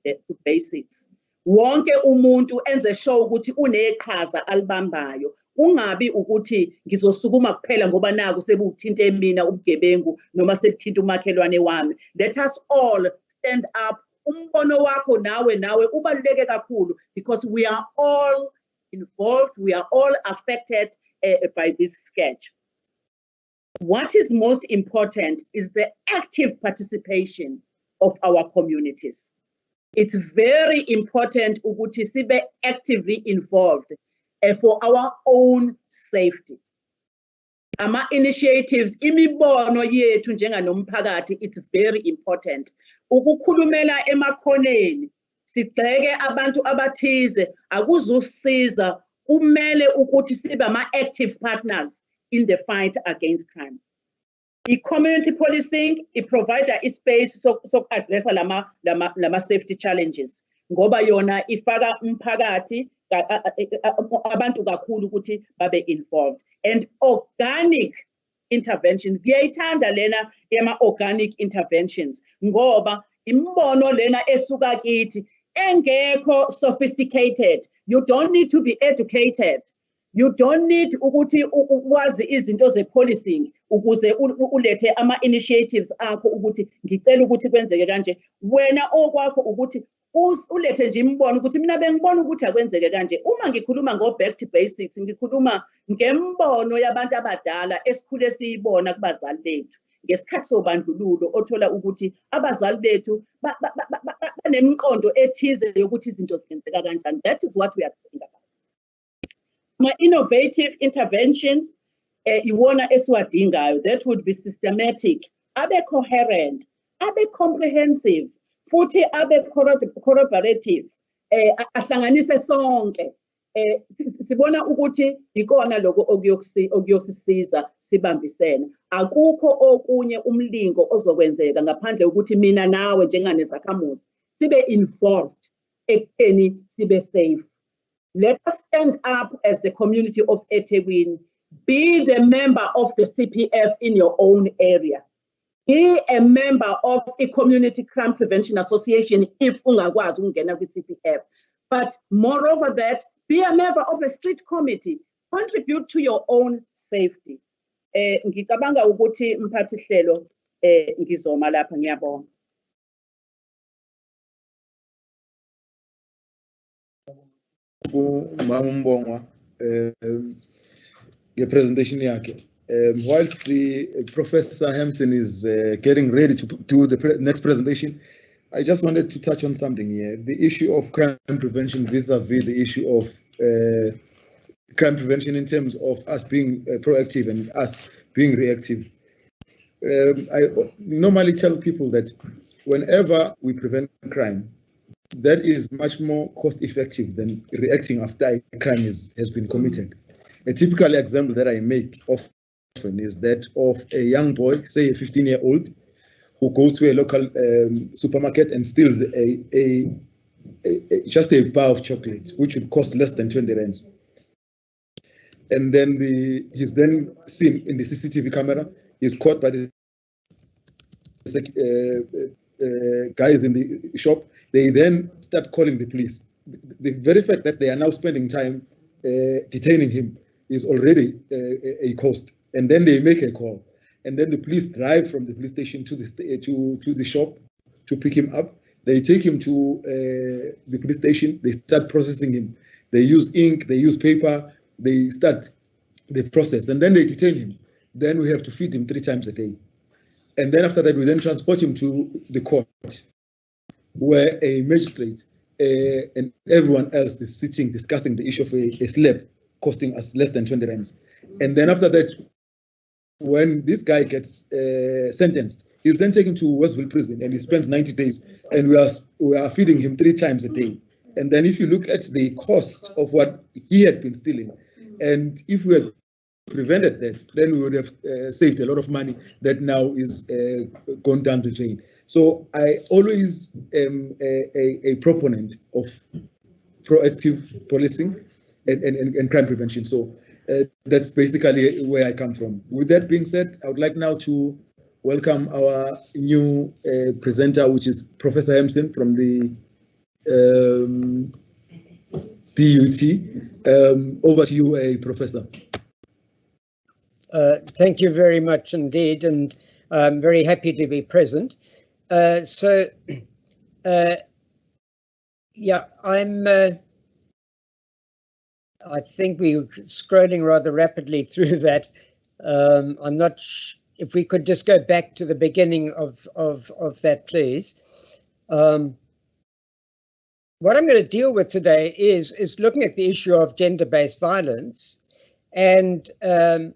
basics. Wonke umuntu enze sure ukuthi uneqhaza alibambayo. Ungabi ukuthi ngizosukuma kuphela ngoba naku sebuthinta mina ubugebengu noma sebuthinta umakhelwane wami. Let us all stand up. Umbono wakho nawe ubaluleke kakhulu, because we are all involved, we are all affected by this sketch. What is most important is the active participation of our communities. It's very important ukuthi sibe actively involved for our own safety. Ama initiatives, imibono yethu njenganomphakathi, it's very important. Ukukhulumela emakhoneni, sigxeke abantu abathize, akuzusiza, kumele ukuthi sibe ama-active partners in the fight against crime. I-community policing, i-provider i-space soku-addressa lama safety challenges, ngoba yona ifaka umphakathi, abantu kakhulu ukuthi babe involved. And organic interventions, ngiyayithanda lena yama-organic interventions, ngoba imbono lena esuka kithi engekho sophisticated. You don't need to be educated. You don't need ukuthi wazi izinto ze-policing ukuze ulethe ama-initiatives akho ukuthi ngicela ukuthi kwenzeke kanje. Wena okwakho ukuthi ulethe nje imbono ukuthi mina bengibona ukuthi akwenzeke kanje. Uma ngikhuluma ngo-back to basics, ngikhuluma ngembono yabantu abadala esikhule siyibona kubazali bethu. Ngesikhathi sobandlululo othola ukuthi abazali bethu banemqondo ethize yokuthi izinto zingenzeka kanjani. That is what we are talking about. Innovative interventions, iwona esiwadingayo, that would be systematic, abe coherent, abe comprehensive, futhi abe collaborative, ahlanganise sonke. Sibona ukuthi ikona lokho okuyosisiza sibambisene. Akukho okunye umlingo ozokwenzeka ngaphandle ukuthi mina nawe njenganezakhamuzi sibe involved ekutheni sibe safe. Let us stand up as the community of eThekwini. Be the member of the CPF in your own area. Be a member of a community crime prevention association if ungakwazi ukungena kwi-CPF. But moreover that, be a member of a street committee. Contribute to your own safety. Ngicabanga ukuthi mphathi hlelo ngizoma lapha, ngiyabonga. Mbongwa presentation yakhe. Whilst the Professor Hampson is getting ready to do the next presentation, I just wanted to touch on something here. The issue of crime prevention vis-a-vis the issue of crime prevention in terms of us being proactive and us being reactive. I normally tell people that whenever we prevent crime, that is much more cost effective than reacting after a crime has been committed. A typical example that I make often is that of a young boy, say a 15-year-old, who goes to a local supermarket and steals just a bar of chocolate, which would cost less than 20 rands. And then he's then seen in the CCTV camera. He's caught by the guys in the shop. They then start calling the police. The very fact that they are now spending time detaining him is already a cost. And then they make a call, and then the police drive from the police station to the shop to pick him up. They take him to the police station. They start processing him. They use ink. They use paper. They start the process, and then they detain him. Then we have to feed him 3 times a day. And then after that, we then transport him to the court, where a magistrate and everyone else is sitting discussing the issue of a slab costing us less than 20 rands. And then after that, when this guy gets sentenced, he's then taken to Westville prison and he spends 90 days, and we are feeding him 3 times a day. And then if you look at the cost of what he had been stealing, and if we had prevented that, then we would have saved a lot of money that now is gone down the drain. So I always am a proponent of proactive policing and crime prevention. So that's basically where I come from. With that being said, I would like now to welcome our new presenter, which is Professor Hampson from the DUT. Over to you, Professor. Thank you very much indeed, and I'm very happy to be present. Yeah, I think we're scrolling rather rapidly through that. I'm not if we could just go back to the beginning of that, please. What I'm going to deal with today is looking at the issue of gender-based violence, and a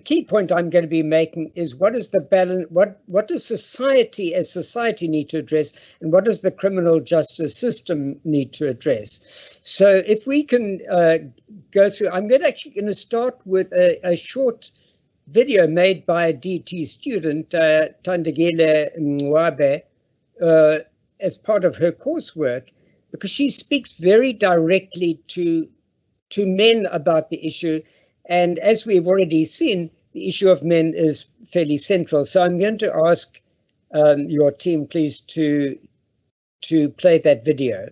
key point I'm going to be making is what is the balance, what does society as society need to address, and what does the criminal justice system need to address? So if we can go through, I'm actually going to start with a short video made by a DT student, Tandegile Mwabe, as part of her coursework, because she speaks very directly to men about the issue. And as we've already seen, the issue of men is fairly central. So I'm going to ask your team, please, to play that video.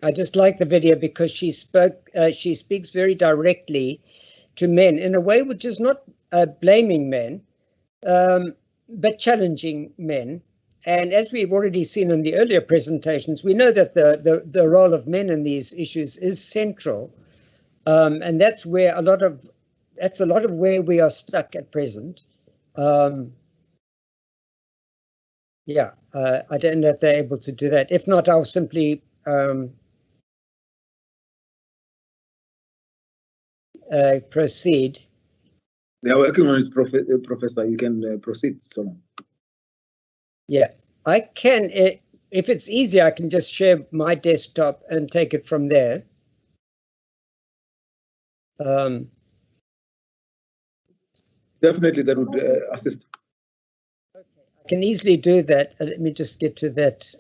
I just like the video because she speaks very directly to men in a way which is not blaming men, but challenging men. And as we've already seen in the earlier presentations, we know that the role of men in these issues is central, and that's where a lot of where we are stuck at present. Yeah, I don't know if they're able to do that. If not, I'll simply proceed. They are working on it, Professor. You can proceed, Solomon. Yeah, I can. If it's easier, I can just share my desktop and take it from there. Definitely, that would assist. Okay, I can easily do that. Let me just get to that.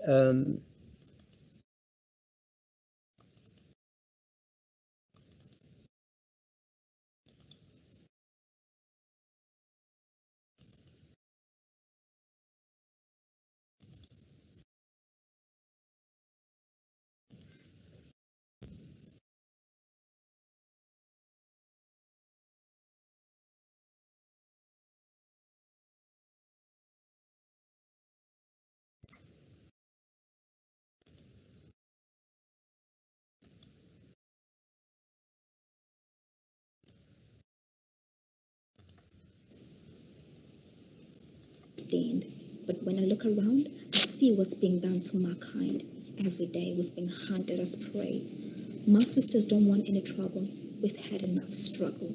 understand. But when I look around, I see what's being done to my kind. Every day we've been hunted as prey. My sisters don't want any trouble. We've had enough struggle.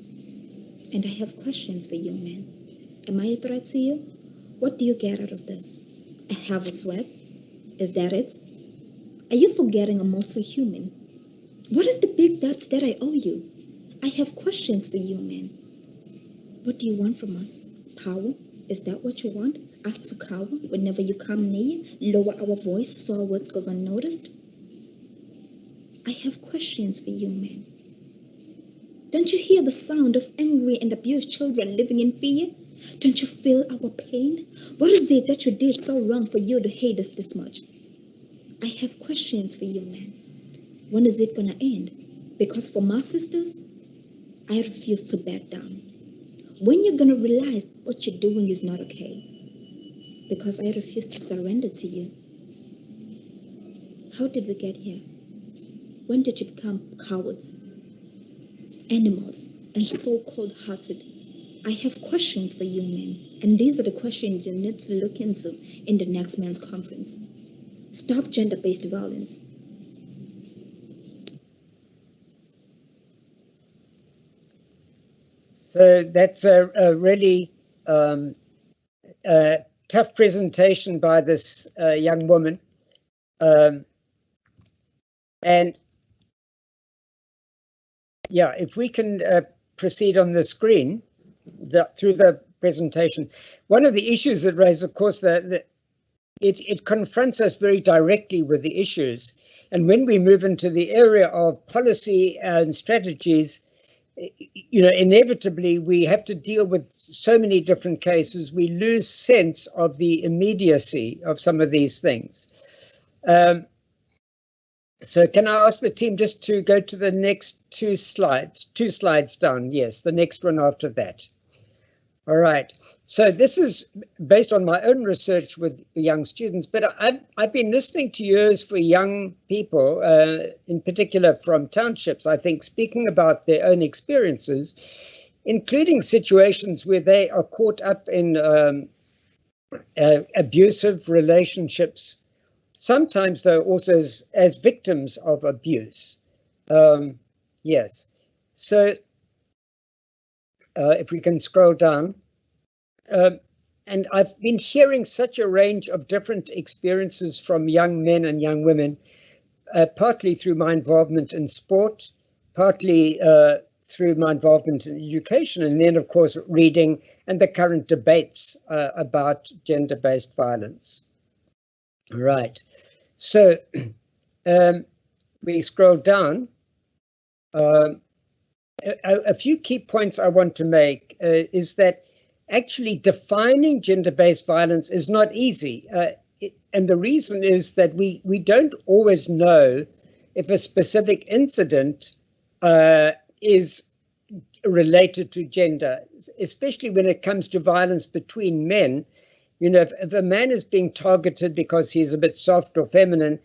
And I have questions for you, men. Am I a threat to you? What do you get out of this? I have a sweat? Is that it? Are you forgetting I'm also human? What is the big debt that I owe you? I have questions for you, men. What do you want from us? Power? Is that what you want? Us to cower whenever you come near? Lower our voice so our words goes unnoticed? I have questions for you, men. Don't you hear the sound of angry and abused children living in fear? Don't you feel our pain? What is it that you did so wrong for you to hate us this much? I have questions for you, men. When is it gonna end? Because for my sisters, I refuse to back down. When you're gonna realize what you're doing is not okay? Because I refuse to surrender to you. How did we get here? When did you become cowards, animals, and so cold-hearted? I have questions for you, men, and these are the questions you need to look into in the next men's conference. Stop gender-based violence. So that's a really tough presentation by this young woman. And yeah, if we can proceed on the screen through the presentation. One of the issues it raises, of course, it confronts us very directly with the issues. And when we move into the area of policy and strategies, you know, inevitably we have to deal with so many different cases. We lose sense of the immediacy of some of these things. So can I ask the team just to go to the next two slides down? Yes, the next one after that. All right. So this is based on my own research with young students, but I've been listening to yours for young people, in particular from townships, I think, speaking about their own experiences, including situations where they are caught up in abusive relationships, sometimes though also as victims of abuse. Yes. So if we can scroll down. And I've been hearing such a range of different experiences from young men and young women, partly through my involvement in sport, partly through my involvement in education, and then, of course, reading and the current debates about gender-based violence. Right. So we scroll down. A few key points I want to make is that actually defining gender-based violence is not easy. And the reason is that we don't always know if a specific incident is related to gender, especially when it comes to violence between men. You know, if a man is being targeted because he's a bit soft or feminine,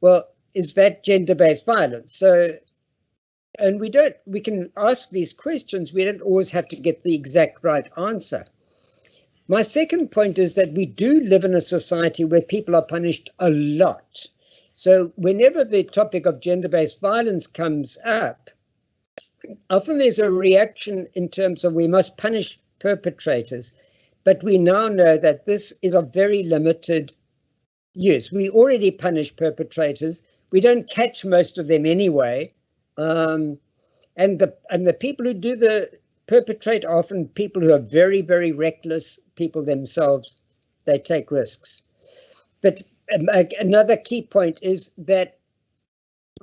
well, is that gender-based violence? So, and we can ask these questions. We don't always have to get the exact right answer. My second point is that we do live in a society where people are punished a lot. So whenever the topic of gender-based violence comes up, often there's a reaction in terms of we must punish perpetrators. But we now know that this is of very limited use. We already punish perpetrators. We don't catch most of them anyway. And the people who do the perpetrate are often people who are very, very reckless, people themselves. They take risks. But another key point is that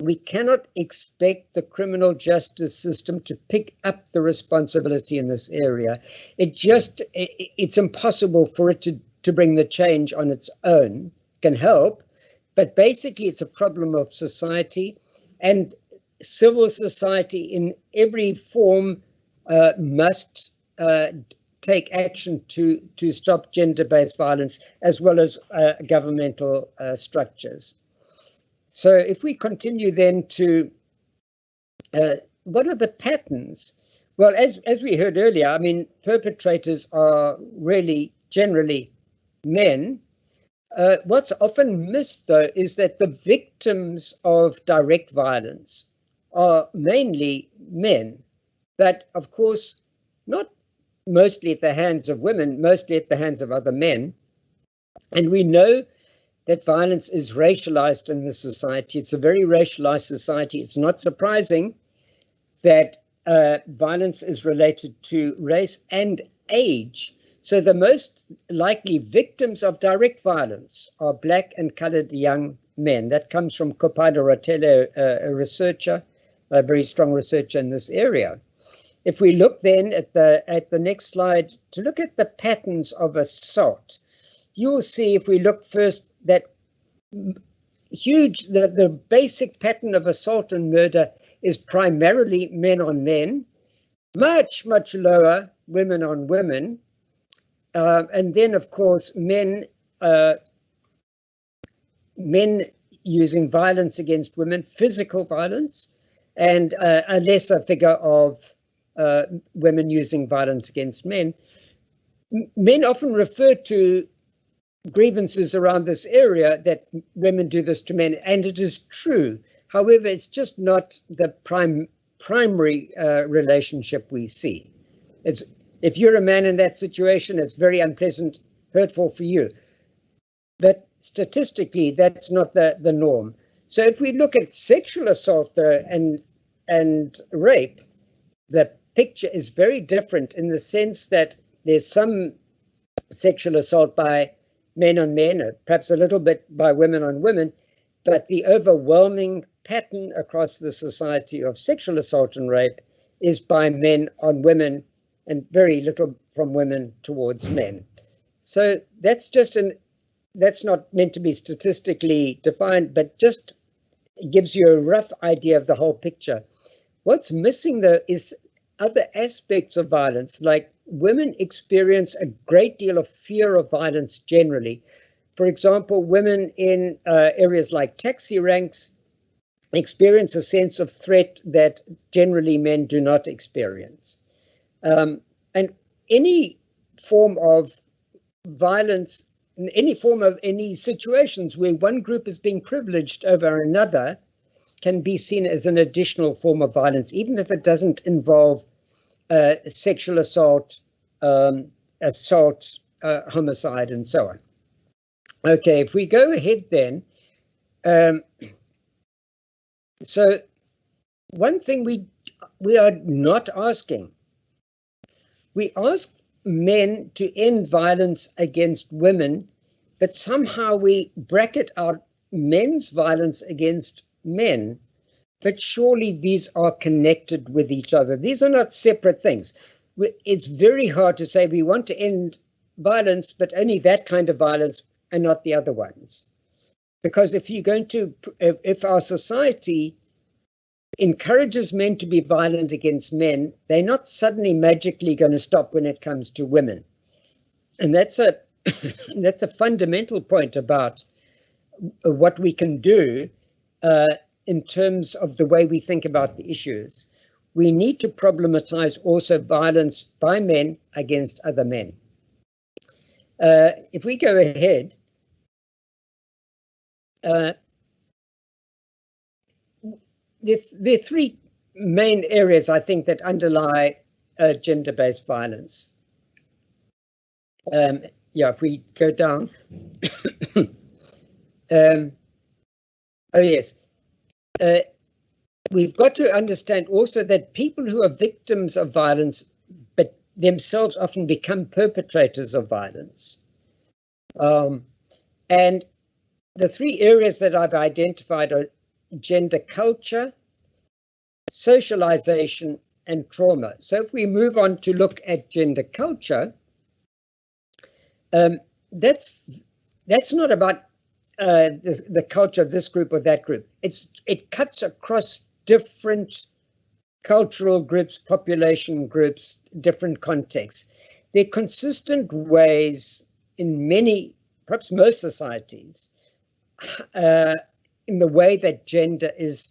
we cannot expect the criminal justice system to pick up the responsibility in this area. It's impossible for it to bring the change on its own. It can help, but basically it's a problem of society, and civil society in every form must take action to stop gender-based violence, as well as governmental structures. So if we continue then to what are the patterns? Well, as we heard earlier, I mean, perpetrators are really generally men. What's often missed, though, is that the victims of direct violence are mainly men, but of course, not mostly at the hands of women, mostly at the hands of other men. And we know that violence is racialized in this society. It's a very racialized society. It's not surprising that violence is related to race and age. So the most likely victims of direct violence are Black and colored young men. That comes from Kopano Ratele, a researcher, a very strong researcher in this area. If we look then at the next slide to look at the patterns of assault, you will see, if we look first, that the basic pattern of assault and murder is primarily men on men, much lower women on women. And then, of course, men using violence against women, physical violence, and a lesser figure of women using violence against men. Men often refer to grievances around this area that women do this to men, and it is true. However, it's just not the primary relationship we see. If you're a man in that situation, it's very unpleasant, hurtful for you. But statistically, that's not the norm. So if we look at sexual assault and rape, the picture is very different in the sense that there's some sexual assault by men on men, or perhaps a little bit by women on women, but the overwhelming pattern across the society of sexual assault and rape is by men on women, and very little from women towards men. So that's that's not meant to be statistically defined, but just gives you a rough idea of the whole picture. What's missing, though, is other aspects of violence, like women experience a great deal of fear of violence generally. For example, women in areas like taxi ranks experience a sense of threat that generally men do not experience. And any form of violence, any situations where one group is being privileged over another can be seen as an additional form of violence, even if it doesn't involve sexual assault, homicide, and so on. Okay, if we go ahead then, so one thing we are not asking, we ask men to end violence against women, but somehow we bracket out men's violence against men. But surely these are connected with each other. These are not separate things. It's very hard to say we want to end violence, but only that kind of violence and not the other ones. Because if our society encourages men to be violent against men, they're not suddenly magically going to stop when it comes to women. And that's a fundamental point about what we can do in terms of the way we think about the issues. We need to problematize also violence by men against other men. If we go ahead, there are three main areas, I think, that underlie gender-based violence. If we go down. Oh, yes. We've got to understand also that people who are victims of violence, but themselves often become perpetrators of violence. And the three areas that I've identified are gender culture, socialization, and trauma. So if we move on to look at gender culture, that's not about the culture of this group or that group. It cuts across different cultural groups, population groups, different contexts. There are consistent ways in many, perhaps most societies, in the way that gender is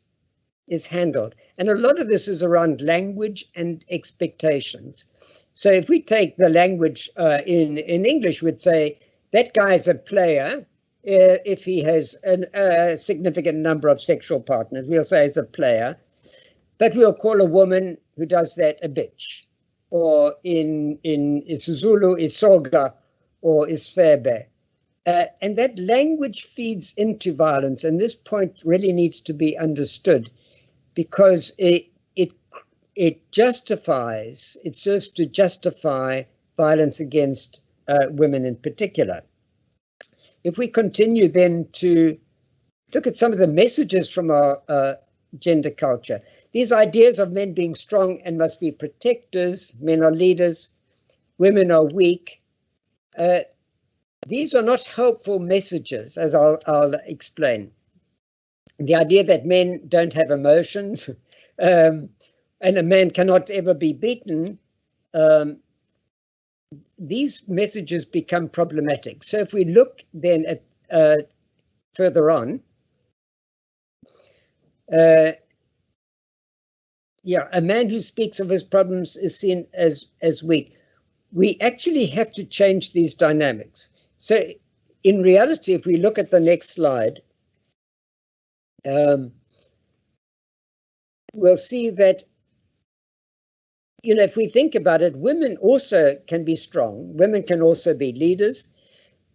handled. And a lot of this is around language and expectations. So if we take the language in English, we'd say that guy is a player. If he has a significant number of sexual partners, we'll say he's a player. But we'll call a woman who does that a bitch, or in isiZulu, isoga, or isfebe. And that language feeds into violence, and this point really needs to be understood, because it serves to justify violence against women in particular. If we continue then to look at some of the messages from our gender culture, these ideas of men being strong and must be protectors, men are leaders, women are weak, these are not helpful messages, as I'll explain. The idea that men don't have emotions and a man cannot ever be beaten, these messages become problematic. So if we look then at further on, a man who speaks of his problems is seen as weak. We actually have to change these dynamics. So in reality, if we look at the next slide, we'll see that, if we think about it, women also can be strong. Women can also be leaders.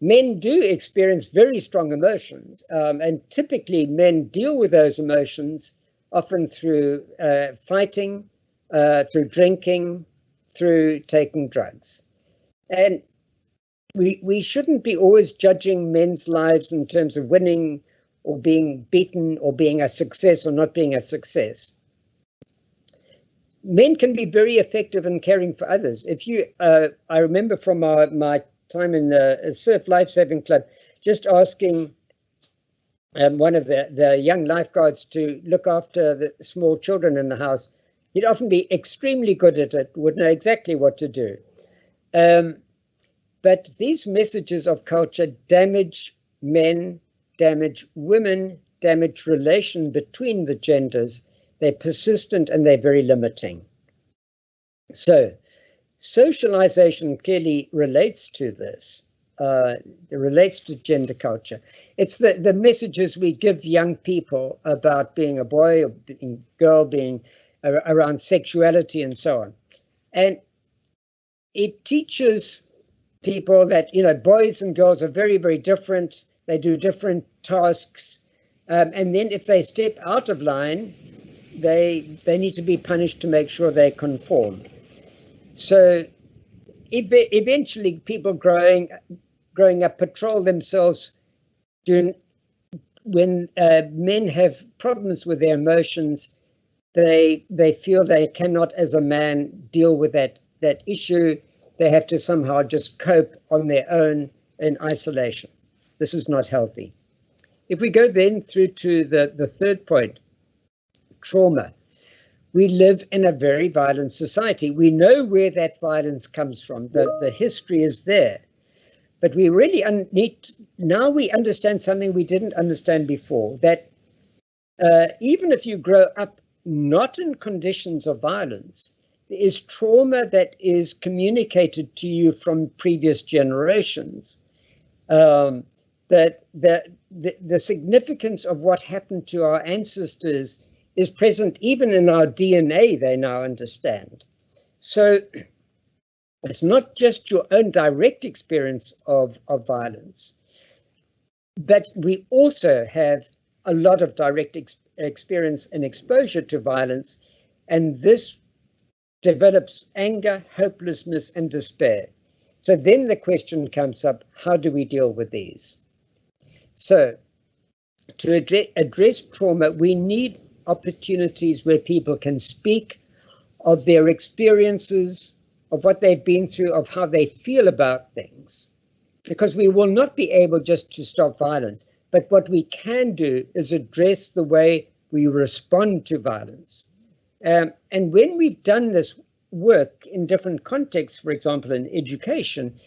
Men do experience very strong emotions, and typically men deal with those emotions often through fighting, through drinking, through taking drugs. And we shouldn't be always judging men's lives in terms of winning or being beaten or being a success or not being a success. Men can be very effective in caring for others. I remember from my time in the Surf Lifesaving Club, just asking one of the young lifeguards to look after the small children in the house. He'd often be extremely good at it, would know exactly what to do. But these messages of culture damage men, damage women, damage relation between the genders. They're persistent and they're very limiting. So socialization clearly relates to this. It relates to gender culture. It's the messages we give young people about being a boy or being a girl, being around sexuality and so on. And it teaches people that, boys and girls are very, very different. They do different tasks. And then if they step out of line, they need to be punished to make sure they conform. So eventually people growing up patrol themselves when men have problems with their emotions, they feel they cannot as a man deal with that issue. They have to somehow just cope on their own in isolation. This is not healthy. If we go then through to the third point, trauma. We live in a very violent society. We know where that violence comes from. The history is there. But we really now we understand something we didn't understand before, that even if you grow up not in conditions of violence, there is trauma that is communicated to you from previous generations. That the significance of what happened to our ancestors is present even in our DNA, they now understand. So it's not just your own direct experience of violence, but we also have a lot of direct experience and exposure to violence, and this develops anger, hopelessness, and despair. So then the question comes up, how do we deal with these? So to address trauma, we need opportunities where people can speak of their experiences, of what they've been through, of how they feel about things, because we will not be able just to stop violence. But what we can do is address the way we respond to violence. And when we've done this work in different contexts, for example, in education,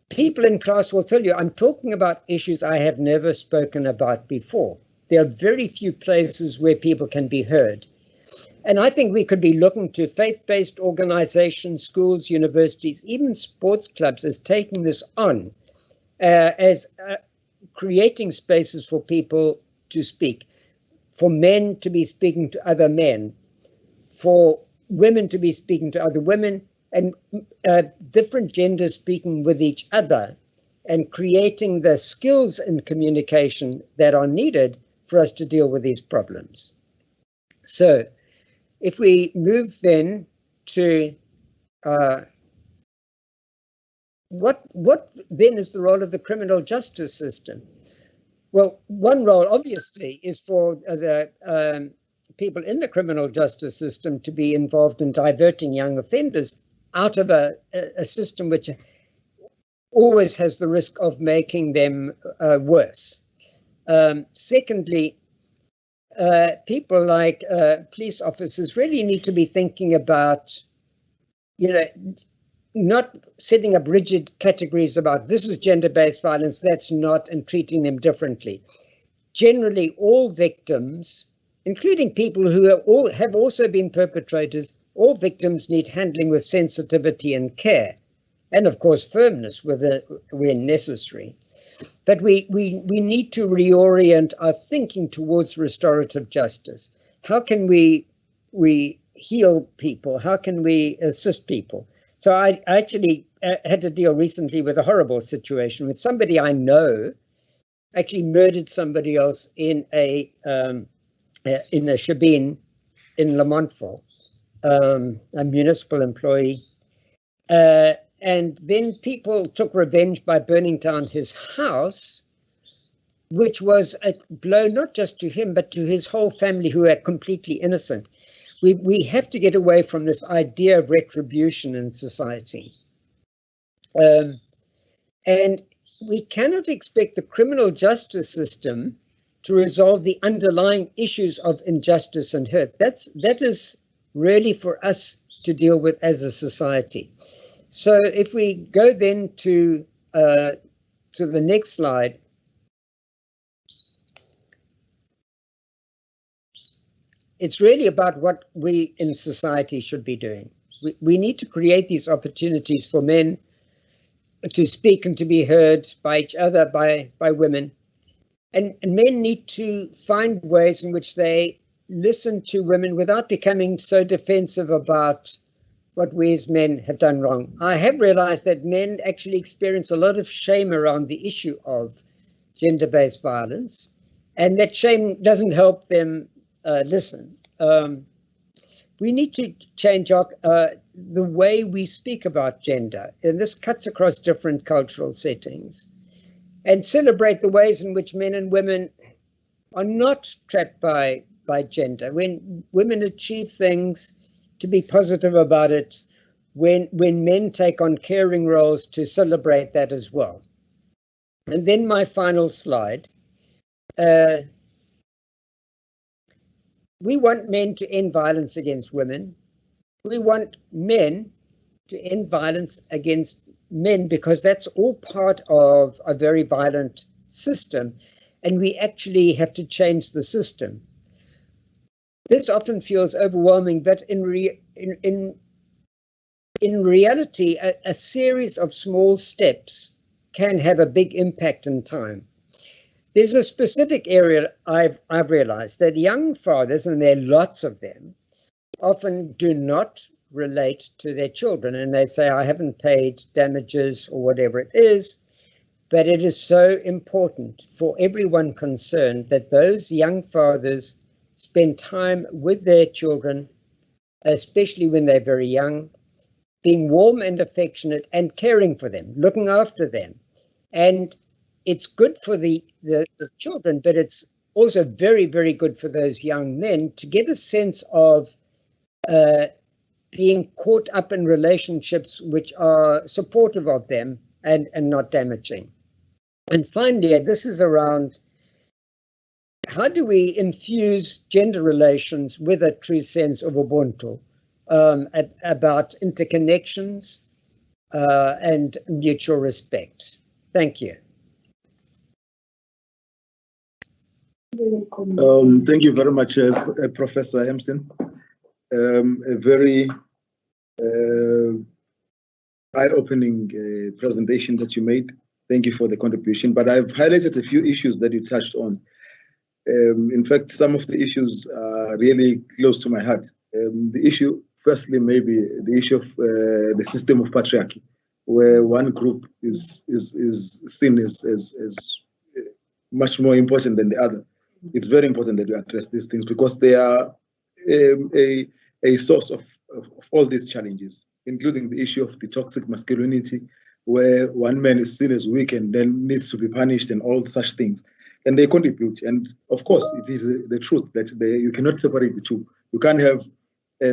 people in class will tell you, I'm talking about issues I have never spoken about before. There are very few places where people can be heard. And I think we could be looking to faith-based organizations, schools, universities, even sports clubs as taking this on as creating spaces for people to speak, for men to be speaking to other men, for women to be speaking to other women, and different genders speaking with each other, and creating the skills in communication that are needed for us to deal with these problems. So if we move then to what then is the role of the criminal justice system? Well, one role obviously is for the people in the criminal justice system to be involved in diverting young offenders out of a system which always has the risk of making them worse. Secondly, people like police officers really need to be thinking about, not setting up rigid categories about this is gender-based violence, that's not, and treating them differently. Generally, all victims, including people who have also been perpetrators, all victims need handling with sensitivity and care, and of course firmness when necessary. But we need to reorient our thinking towards restorative justice. How can we heal people? How can we assist people? So I actually had to deal recently with a horrible situation with somebody I know actually murdered somebody else in a shebeen in Lamontville, a municipal employee. And then people took revenge by burning down his house, which was a blow not just to him, but to his whole family who are completely innocent. We have to get away from this idea of retribution in society. And we cannot expect the criminal justice system to resolve the underlying issues of injustice and hurt. That is really for us to deal with as a society. So if we go then to the next slide, it's really about what we in society should be doing. We need to create these opportunities for men to speak and to be heard by each other, by women. And men need to find ways in which they listen to women without becoming so defensive about what we as men have done wrong. I have realized that men actually experience a lot of shame around the issue of gender-based violence, and that shame doesn't help them listen. We need to change the way we speak about gender, and this cuts across different cultural settings, and celebrate the ways in which men and women are not trapped by gender. When women achieve things, to be positive about it. When men take on caring roles, to celebrate that as well. And then my final slide. We want men to end violence against women. We want men to end violence against men, because that's all part of a very violent system, and we actually have to change the system. This often feels overwhelming, but in reality, a series of small steps can have a big impact in time. There's a specific area I've realized that young fathers, and there are lots of them, often do not relate to their children, and they say, I haven't paid damages or whatever it is. But it is so important for everyone concerned that those young fathers spend time with their children, especially when they're very young, being warm and affectionate and caring for them, looking after them. And it's good for the children, but it's also very, very good for those young men to get a sense of being caught up in relationships which are supportive of them and not damaging. And finally, this is around how do we infuse gender relations with a true sense of Ubuntu, about interconnections and mutual respect. Thank you. Thank you very much, Professor Emson. A very eye-opening presentation that you made. Thank you for the contribution. But I've highlighted a few issues that you touched on. In fact, some of the issues are really close to my heart. The issue, firstly, maybe the issue of the system of patriarchy, where one group is seen as much more important than the other. It's very important that we address these things because they are a source of all these challenges, including the issue of the toxic masculinity, where one man is seen as weak and then needs to be punished and all such things. And they contribute. And of course, it is the truth that you cannot separate the two. You can't have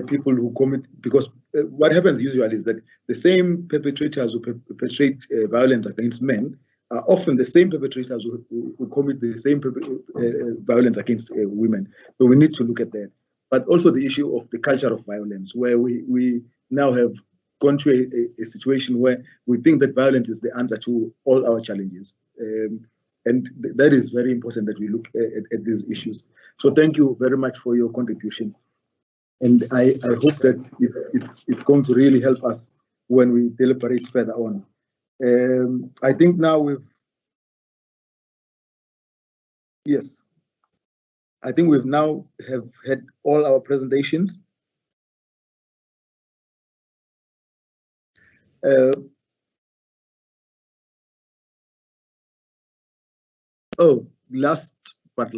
people who commit, because what happens usually is that the same perpetrators who perpetrate violence against men are often the same perpetrators who commit the same violence against women. So we need to look at that. But also the issue of the culture of violence, where we now have gone to a situation where we think that violence is the answer to all our challenges. And that is very important that we look at these issues. So thank you very much for your contribution. And I hope that it's going to really help us when we deliberate further on. I think now I think we've now have had all our presentations. Last, but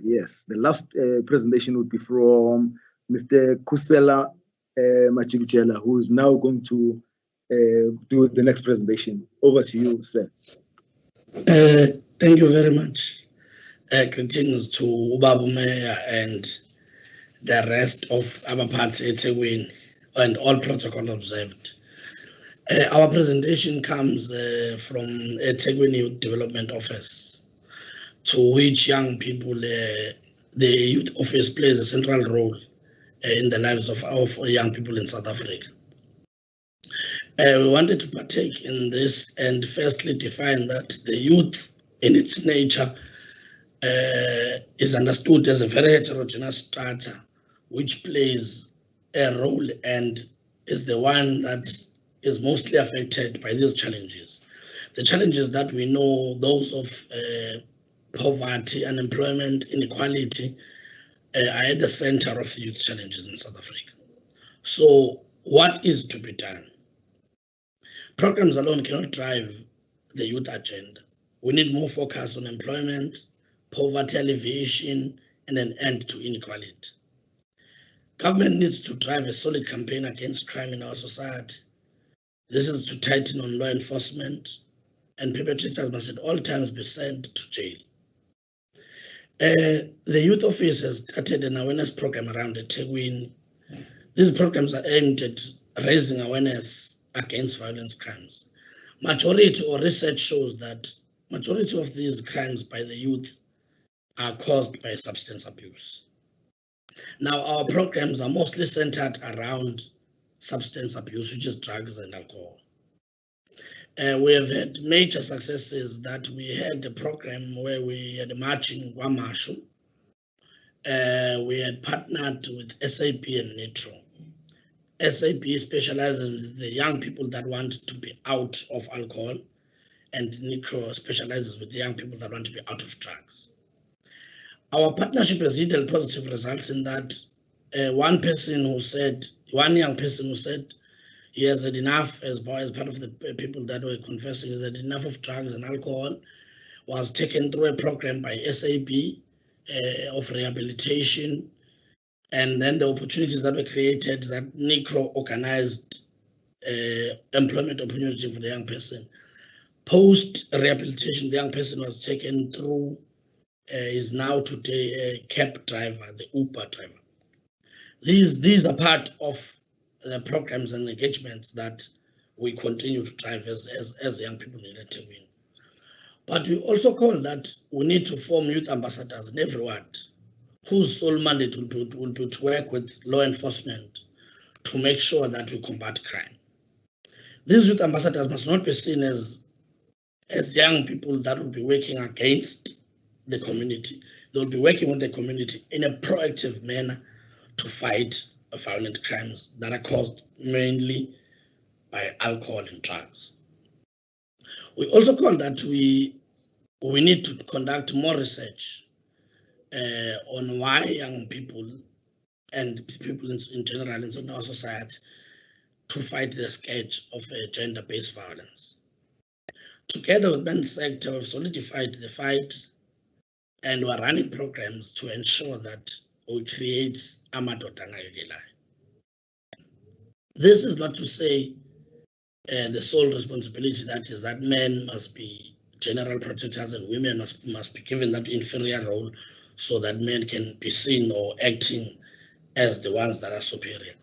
yes, the last presentation would be from Mr. Kusela Machigchela, who is now going to do the next presentation. Over to you, sir. Thank you very much. Greetings to Ubabu Mayor and the rest of our parts at eThekwini and all protocol observed. Our presentation comes from eThekwini Youth Development Office, to which young people, the youth office plays a central role in the lives of young people in South Africa. We wanted to partake in this and firstly define that the youth in its nature is understood as a very heterogeneous strata, which plays a role and is the one that is mostly affected by these challenges. The challenges that we know, those of poverty, unemployment, inequality, are at the center of the youth challenges in South Africa. So what is to be done? Programs alone cannot drive the youth agenda. We need more focus on employment, poverty alleviation, and an end to inequality. Government needs to drive a solid campaign against crime in our society. This is to tighten on law enforcement, and perpetrators must at all times be sent to jail. The youth office has started an awareness program around eThekwini. These programs are aimed at raising awareness against violence crimes. Majority or research shows that majority of these crimes by the youth are caused by substance abuse. Now, our programs are mostly centered around substance abuse, which is drugs and alcohol. We have had major successes. That we had a program where we had a marching Wamashu. We had partnered with SAP and Nitro. SAP specializes with the young people that want to be out of alcohol, and Nitro specializes with the young people that want to be out of drugs. Our partnership has yielded positive results in that one young person who said he has had enough, as part of the people that were confessing, he had enough of drugs and alcohol, was taken through a program by SAP of rehabilitation, and then the opportunities that were created, that NICRO organized employment opportunity for the young person. Post-rehabilitation, the young person was taken through, is now today a cab driver, the Uber driver. These are part of the programs and engagements that we continue to drive as young people in eThekwini. But we also call that we need to form youth ambassadors in every ward, whose sole mandate will be to work with law enforcement to make sure that we combat crime. These youth ambassadors must not be seen as young people that will be working against the community. They will be working with the community in a proactive manner to fight violent crimes that are caused mainly by alcohol and drugs. We also call that we need to conduct more research on why young people and people in general in our society to fight the scourge of gender-based violence. Together with men's sector, we've solidified the fight, and we're running programs to ensure that we create amadoda nakekelayo. This is not to say the sole responsibility that men must be general protectors and women must be given that inferior role so that men can be seen or acting as the ones that are superior.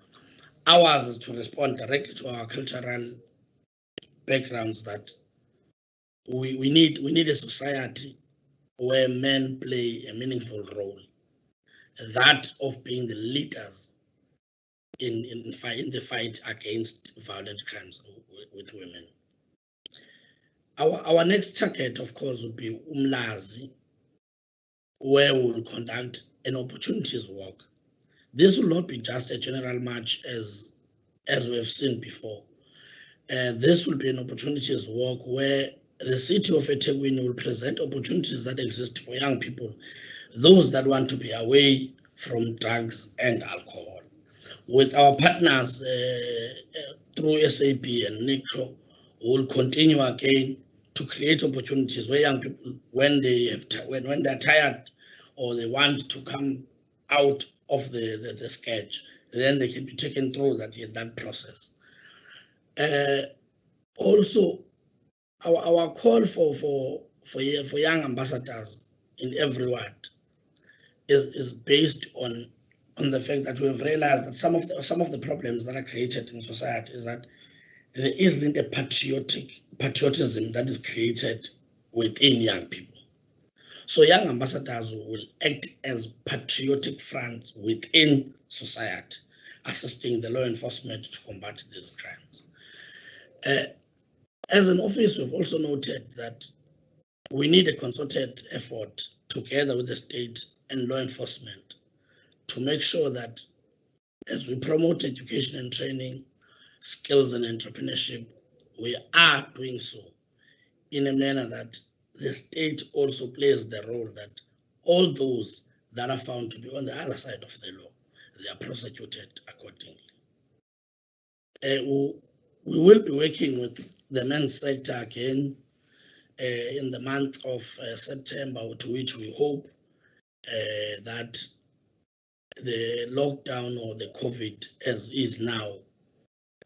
Ours is to respond directly to our cultural backgrounds, that we need a society where men play a meaningful role, that of being the leaders in the fight against violent crimes with women. Our next target, of course, would be Umlazi, where we will conduct an opportunities walk. This will not be just a general march as we have seen before. This will be an opportunities walk where the city of eThekwini will present opportunities that exist for young people, those that want to be away from drugs and alcohol. With our partners through SAP and NICRO, we will continue again to create opportunities where young people, when they're tired or they want to come out of the scourge, then they can be taken through that process. Also, our call for young ambassadors in every ward is based on the fact that we have realized that some of the problems that are created in society is that there isn't a patriotism that is created within young people. So young ambassadors will act as patriotic fronts within society, assisting the law enforcement to combat these crimes. As an office, we've also noted that we need a concerted effort together with the state and law enforcement to make sure that as we promote education and training, skills and entrepreneurship, we are doing so in a manner that the state also plays the role that all those that are found to be on the other side of the law, they are prosecuted accordingly. We will be working with the men's sector again in the month of September, to which we hope that the lockdown or the COVID as is now,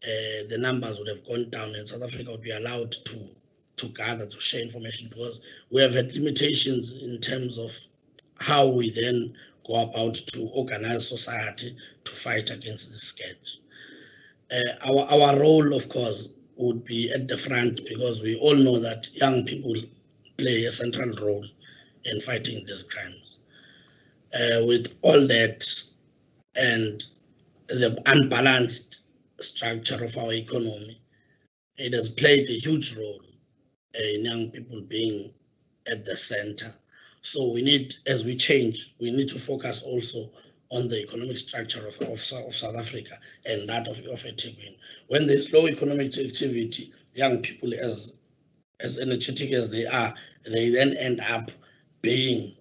the numbers would have gone down and South Africa would be allowed to gather, to share information, because we have had limitations in terms of how we then go about to organize society to fight against this scourge. Our role, of course, would be at the front, because we all know that young people play a central role in fighting these crimes. With all that and the unbalanced structure of our economy, it has played a huge role in young people being at the center. So we need, as we change, we need to focus also on the economic structure of South Africa and that of eThekwini. When there's low economic activity, young people, as energetic as they are, they then end up being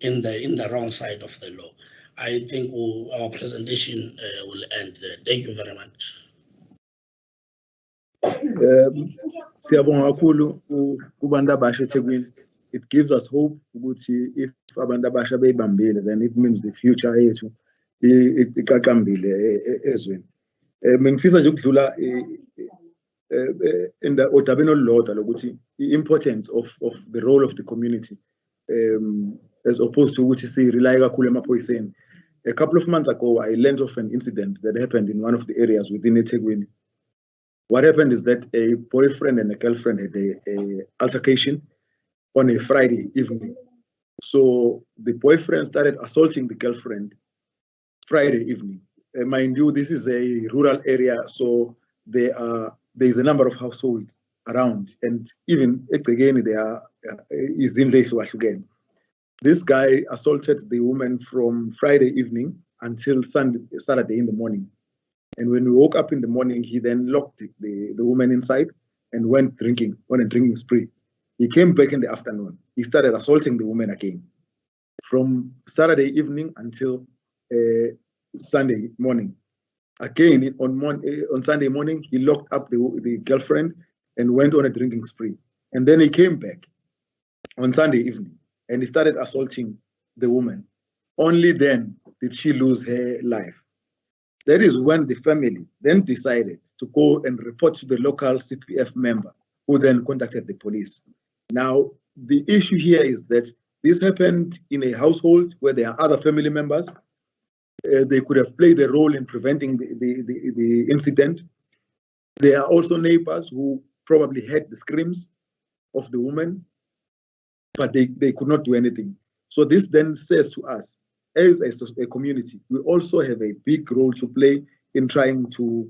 in the wrong side of the law. I think our presentation will end there. Thank you very much. Siyabonga kakhulu kubantu abasha eThekwini. It gives us hope ukuthi if abantu abasha beyibambile, then it means the future yethu iqaqambile ezweni. Mengifisa nje ukudlula odabeni olulodwa lokuthi i-importance of the role of the community, as opposed to ukuthi si-rely kakhulu emaphoyiseni. A couple of months ago, I learned of an incident that happened in one of the areas within eThekwini. What happened is that a boyfriend and a girlfriend had a altercation on a Friday evening. So the boyfriend started assaulting the girlfriend Friday evening. Mind you, this is a rural area, so there is a number of households around, and even again there is in again. This guy assaulted the woman from Friday evening until Saturday in the morning. And when we woke up in the morning, he then locked the woman inside and went drinking on a drinking spree. He came back in the afternoon. He started assaulting the woman again from Saturday evening until Sunday morning. Again, on Sunday morning, he locked up the girlfriend and went on a drinking spree. And then he came back on Sunday evening and he started assaulting the woman. Only then did she lose her life. That is when the family then decided to go and report to the local CPF member, who then contacted the police. Now, the issue here is that this happened in a household where there are other family members. They could have played a role in preventing the incident. There are also neighbors who probably heard the screams of the woman, but they could not do anything. So this then says to us, as a community, we also have a big role to play in trying to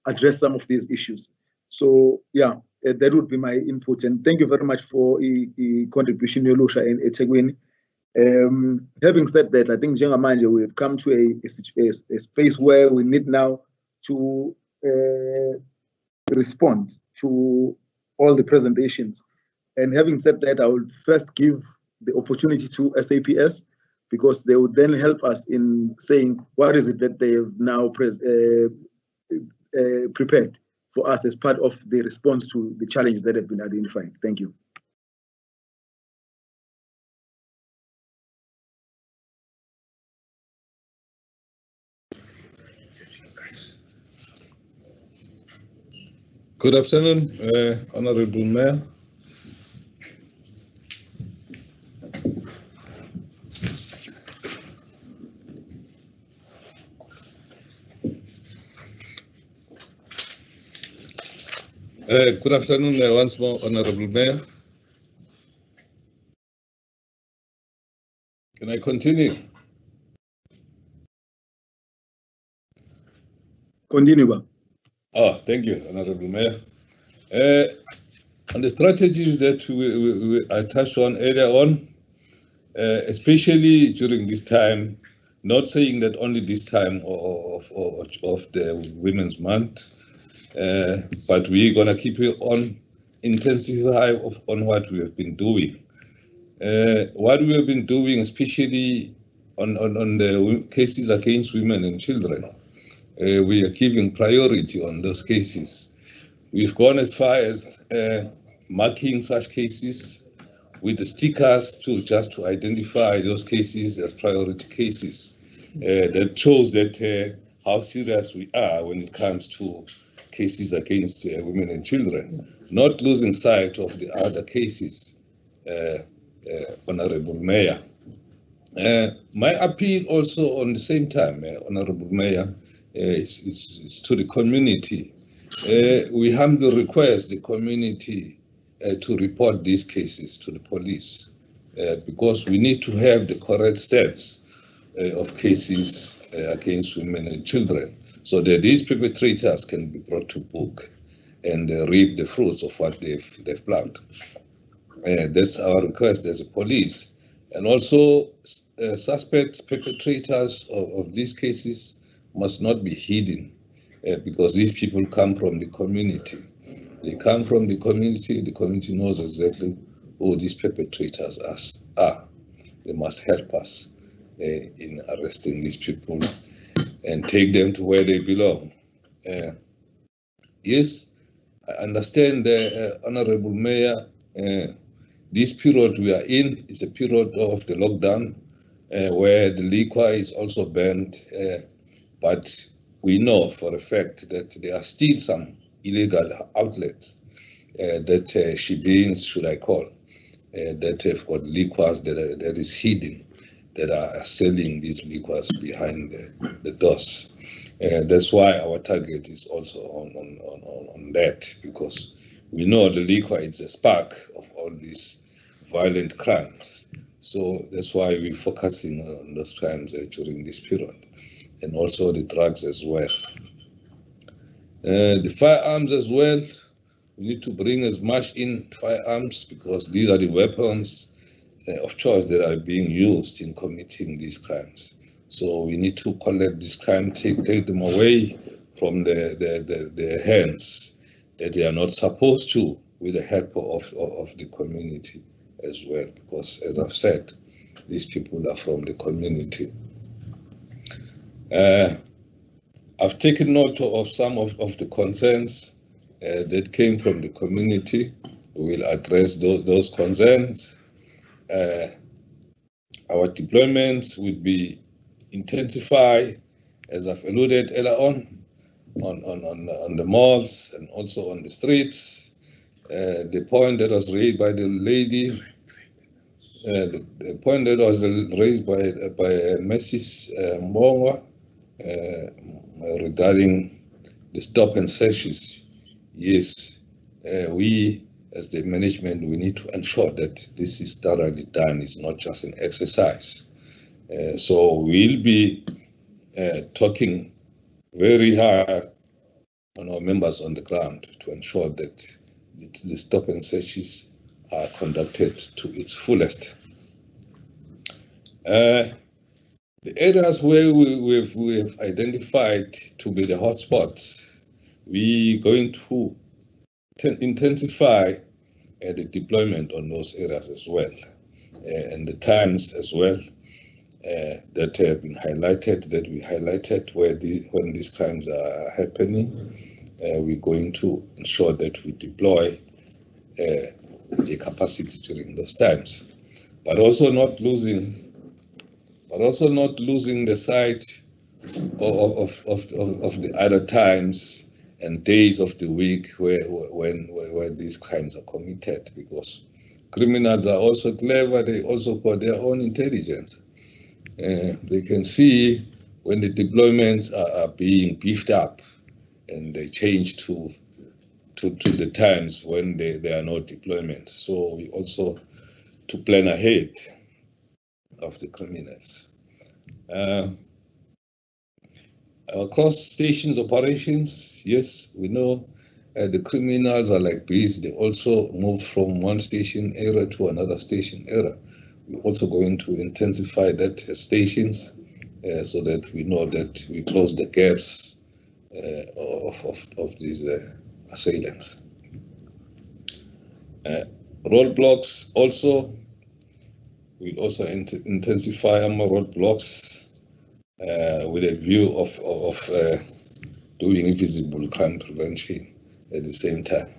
address some of these issues. So yeah, that would be my input. And thank you very much for the contribution, Yolusha and eThekwini. Having said that, I think Njengamanje, we've come to a space where we need now to respond to all the presentations. And having said that, I will first give the opportunity to SAPS, because they would then help us in saying what is it that they have now prepared for us as part of the response to the challenges that have been identified. Thank you. Good afternoon, Honorable Mayor. Good afternoon once more, Honorable Mayor. Can I continue? Continue. Oh, thank you, Honorable Mayor. On the strategies that I touched on earlier on, especially during this time, not saying that only this time of the Women's Month, but we're going to keep it on intensify on what we have been doing. What we have been doing, especially on the cases against women and children, we are giving priority on those cases. We've gone as far as marking such cases with the stickers to identify those cases as priority cases. That shows that how serious we are when it comes to cases against women and children, not losing sight of the other cases, Honorable Mayor. My appeal also on the same time, Honorable Mayor, is to the community. We humbly request the community to report these cases to the police, because we need to have the correct stats of cases against women and children, so that these perpetrators can be brought to book and reap the fruits of what they've planned. That's our request as a police. And also, suspects, perpetrators of these cases must not be hidden, because these people come from the community. They come from the community knows exactly who these perpetrators are. They must help us in arresting these people and take them to where they belong. Yes, I understand, Honorable Mayor, this period we are in is a period of the lockdown, where the liquor is also banned, but we know for a fact that there are still some illegal outlets that shebeens, should I call, that have got liquors that is hidden, that are selling these liquors behind the doors. That's why our target is also on that, because we know the liquor is a spark of all these violent crimes. So that's why we're focusing on those crimes during this period, and also the drugs as well. The firearms as well, we need to bring as much in firearms, because these are the weapons of choice that are being used in committing these crimes. So we need to collect this crime, take them away from the hands that they are not supposed to, with the help of the community as well, because as I've said, these people are from the community. I've taken note of some of the concerns that came from the community. We will address those concerns. Our deployments will be intensified, as I've alluded earlier on the malls and also on the streets. The point that was raised by the lady, the point that was raised by Mrs. Mbonga regarding the stop and searches. Yes, we as the management, we need to ensure that this is thoroughly done. It's not just an exercise. So we'll be talking very hard on our members on the ground to ensure that the stop and searches are conducted to its fullest. The areas where we have identified to be the hotspots, we're going to intensify the deployment on those areas as well, and the times as well that have been highlighted, that we highlighted when these crimes are happening. We're going to ensure that we deploy the capacity during those times, but also not losing the sight of the other times and days of the week where these crimes are committed, because criminals are also clever. They also got their own intelligence. They can see when the deployments are being beefed up, and they change to the times when there are no deployments. So we also to plan ahead of the criminals. Across stations operations, yes, we know the criminals are like bees. They also move from one station area to another station area. We're also going to intensify that stations so that we know that we close the gaps of these assailants. Roadblocks also, we'll also intensify our roadblocks with a view of doing visible crime prevention at the same time.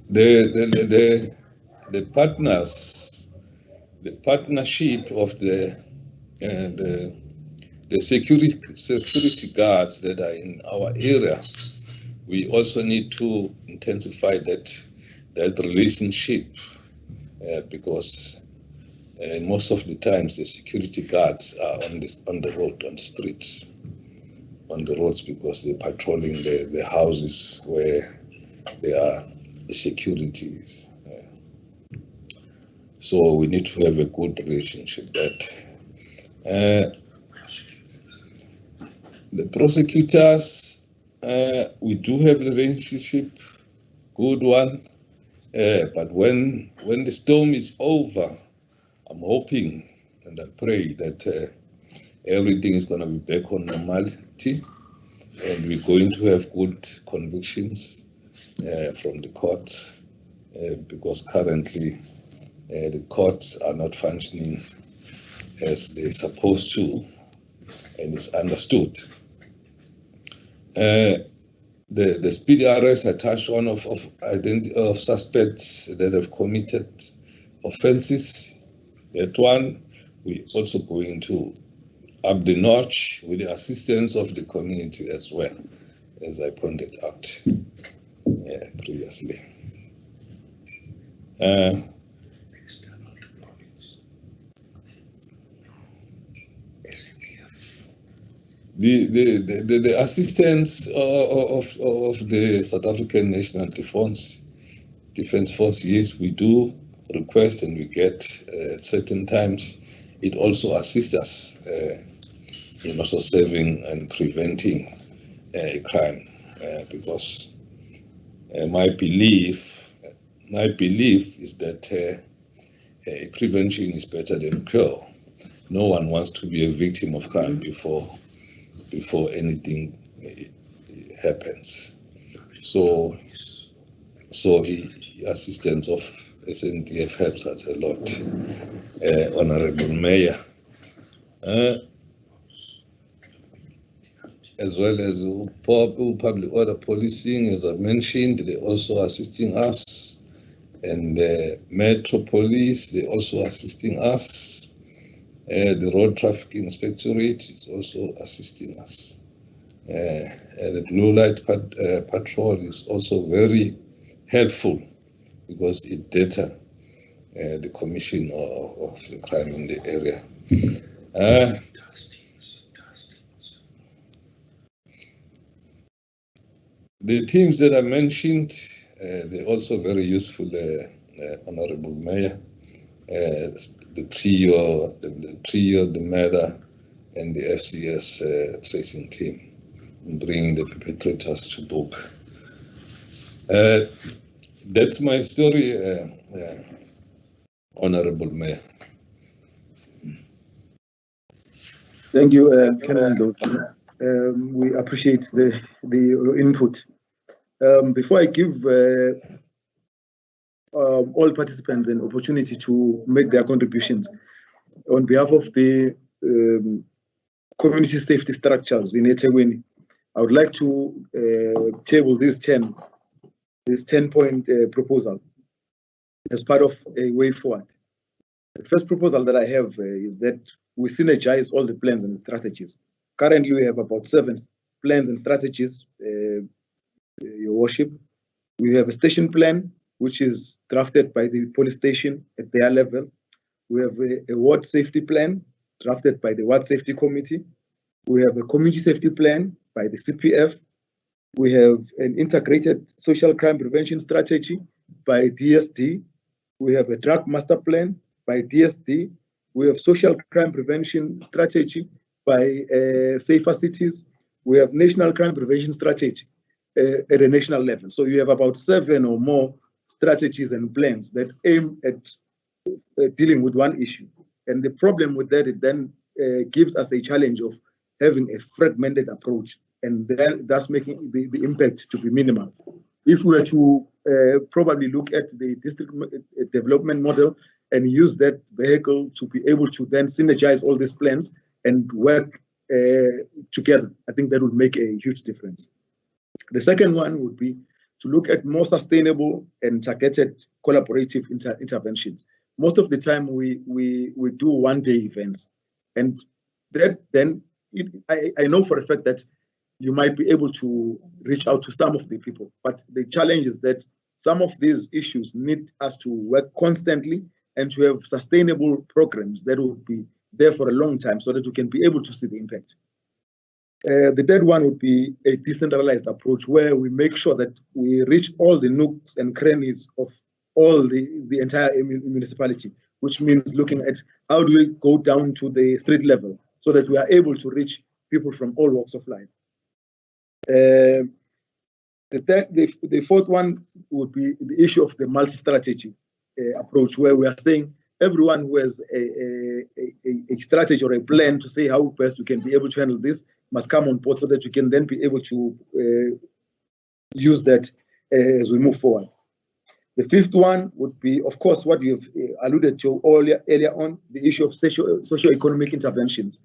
The partnership of the security guards that are in our area, we also need to intensify that relationship because most of the times the security guards are on the road, on streets, on the roads, because they're patrolling the houses where there are securities. So we need to have a good relationship. That the prosecutors, we do have a relationship, good one, but when the storm is over, I'm hoping and I pray that everything is going to be back on normality, and we're going to have good convictions from the courts, because currently the courts are not functioning as they're supposed to, and it's understood. The speedy arrest I touched on of suspects that have committed offences. That one, we're also going to up the notch with the assistance of the community as well, as I pointed out previously. The assistance of the South African National Defence Force, yes, we do request and we get at certain times. It also assists us in also saving and preventing crime, because my belief is that prevention is better than cure. No one wants to be a victim of crime before anything happens. So assistance of SNDF helps us a lot, Honorable Mayor. As well as public order policing, as I mentioned, they're also assisting us. And the Metro Police, they're also assisting us. The Road Traffic Inspectorate is also assisting us. The Blue Light Patrol is also very helpful because it data the commission of the crime in the area. The teams that I mentioned, they're also very useful, Honorable Mayor. The trio, the MEDA, and the FCS tracing team, bringing the perpetrators to book. That's my story, Honorable Mayor. Thank you, Colonel. We appreciate the input. Before I give all participants an opportunity to make their contributions, on behalf of the community safety structures in eThekwini, I would like to table this 10-point proposal as part of a way forward. The first proposal that I have is that we synergize all the plans and strategies. Currently, we have about 7 plans and strategies, Your Worship. We have a station plan, which is drafted by the police station at their level. We have a ward safety plan drafted by the Ward Safety Committee. We have a community safety plan by the CPF. We have an integrated social crime prevention strategy by DSD. We have a drug master plan by DSD. We have social crime prevention strategy by Safer Cities. We have national crime prevention strategy at a national level. So you have about 7 or more strategies and plans that aim at dealing with one issue. And the problem with that, it then gives us a challenge of having a fragmented approach, and then that's making the impact to be minimal. If we were to probably look at the district development model and use that vehicle to be able to then synergize all these plans and work together, I think that would make a huge difference. The second one would be to look at more sustainable and targeted collaborative interventions. Most of the time we do one-day events, and that then I know for a fact that you might be able to reach out to some of the people, but the challenge is that some of these issues need us to work constantly and to have sustainable programs that will be there for a long time so that we can be able to see the impact. The third one would be a decentralized approach where we make sure that we reach all the nooks and crannies of all the entire municipality, which means looking at how do we go down to the street level so that we are able to reach people from all walks of life. The fourth one would be the issue of the multi-strategy approach, where we are saying everyone who has a strategy or a plan to say how best we can be able to handle this must come on board so that we can then be able to use that as we move forward. The fifth one would be, of course, what you've alluded to earlier on, the issue of socio-economic interventions.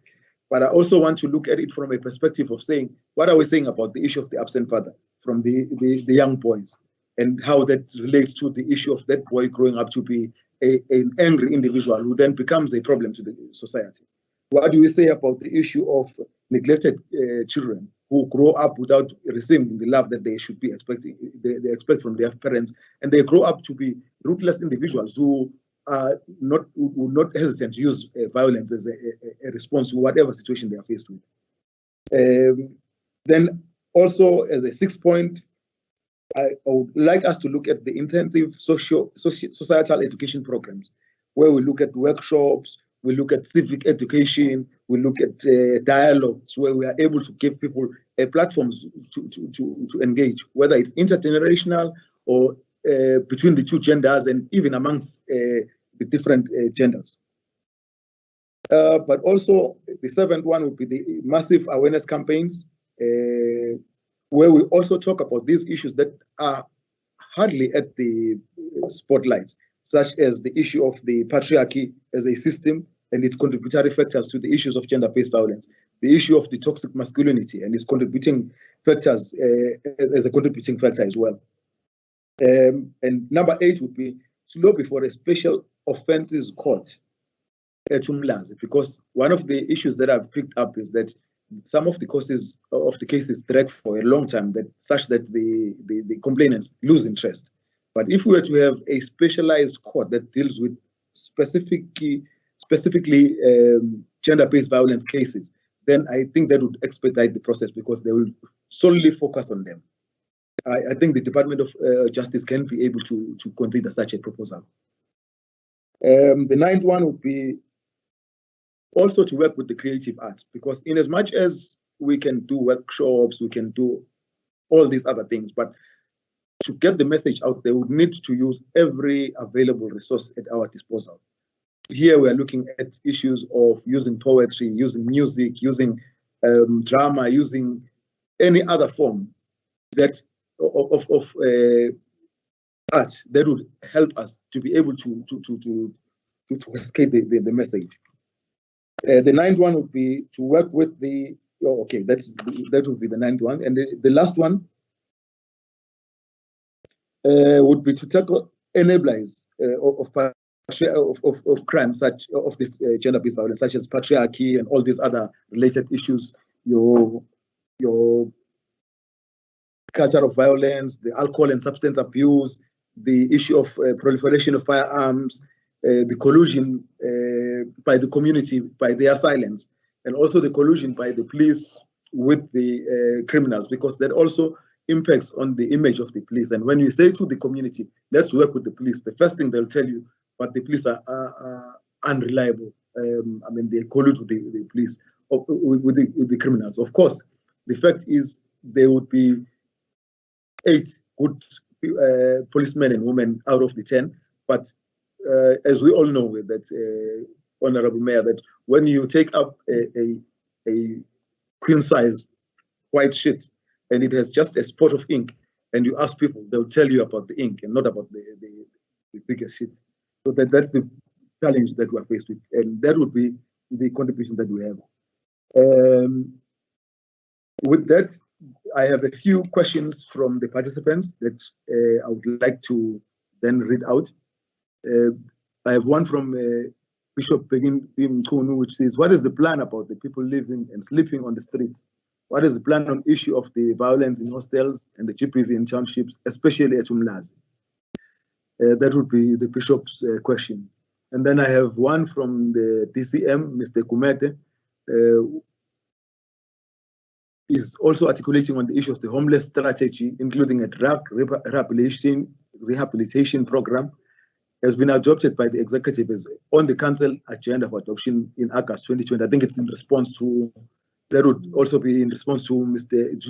But I also want to look at it from a perspective of saying, what are we saying about the issue of the absent father from the young boys, and how that relates to the issue of that boy growing up to be an angry individual who then becomes a problem to the society. What do we say about the issue of neglected children who grow up without receiving the love that they should be expecting, they expect from their parents, and they grow up to be ruthless individuals who are not hesitant to use violence as a response to whatever situation they are faced with. Then also, as a sixth point, I would like us to look at the intensive societal education programs, where we look at workshops, we look at civic education, we look at dialogues, where we are able to give people a platform to engage, whether it's intergenerational or between the two genders and even amongst the different genders. But also, the seventh one would be the massive awareness campaigns where we also talk about these issues that are hardly at the spotlight, such as the issue of the patriarchy as a system and its contributory factors to the issues of gender-based violence, the issue of the toxic masculinity and its contributing factors as a contributing factor as well. And number 8 would be to lobby for a special offences court at Umlazi, because one of the issues that I've picked up is that some of the causes of the cases drag for a long time, that such that the complainants lose interest. But if we were to have a specialized court that deals with specifically gender-based violence cases, then I think that would expedite the process because they will solely focus on them. I think the Department of Justice can be able to consider such a proposal. The 9th one would be also to work with the creative arts, because in as much as we can do workshops, we can do all these other things, but to get the message out there, we would need to use every available resource at our disposal. Here we are looking at issues of using poetry, using music, using drama, using any other form that of art that would help us to be able to escape the message. The 9th one would be to work with the, that would be the 9th one. And the last one would be to tackle enablers of crime, such of this gender-based violence, such as patriarchy and all these other related issues, your culture of violence, the alcohol and substance abuse, the issue of proliferation of firearms, the collusion by the community, by their silence, and also the collusion by the police with the criminals, because that also impacts on the image of the police. And when you say to the community, let's work with the police, the first thing they'll tell you, but the police are unreliable. I mean, they collude with the police, with the criminals. Of course, the fact is there would be 8 good policemen and women out of the 10, but as we all know, that Honorable Mayor, that when you take up a queen-size white sheet and it has just a spot of ink, and you ask people, they'll tell you about the ink and not about the bigger sheet. So that's the challenge that we're faced with, and that would be the contribution that we have. With that, I have a few questions from the participants that I would like to then read out. I have one from Bishop Begin Mkunu, which says, what is the plan about the people living and sleeping on the streets? What is the plan on issue of the violence in hostels and the GPV in townships, especially at Umlazi? That would be the Bishop's question. And then I have one from the DCM, Mr. Kumete, is also articulating on the issue of the homeless strategy, including a drug rehabilitation program, has been adopted by the executive on the council agenda for adoption in August 2020. I think it's in response to, that would also be in response to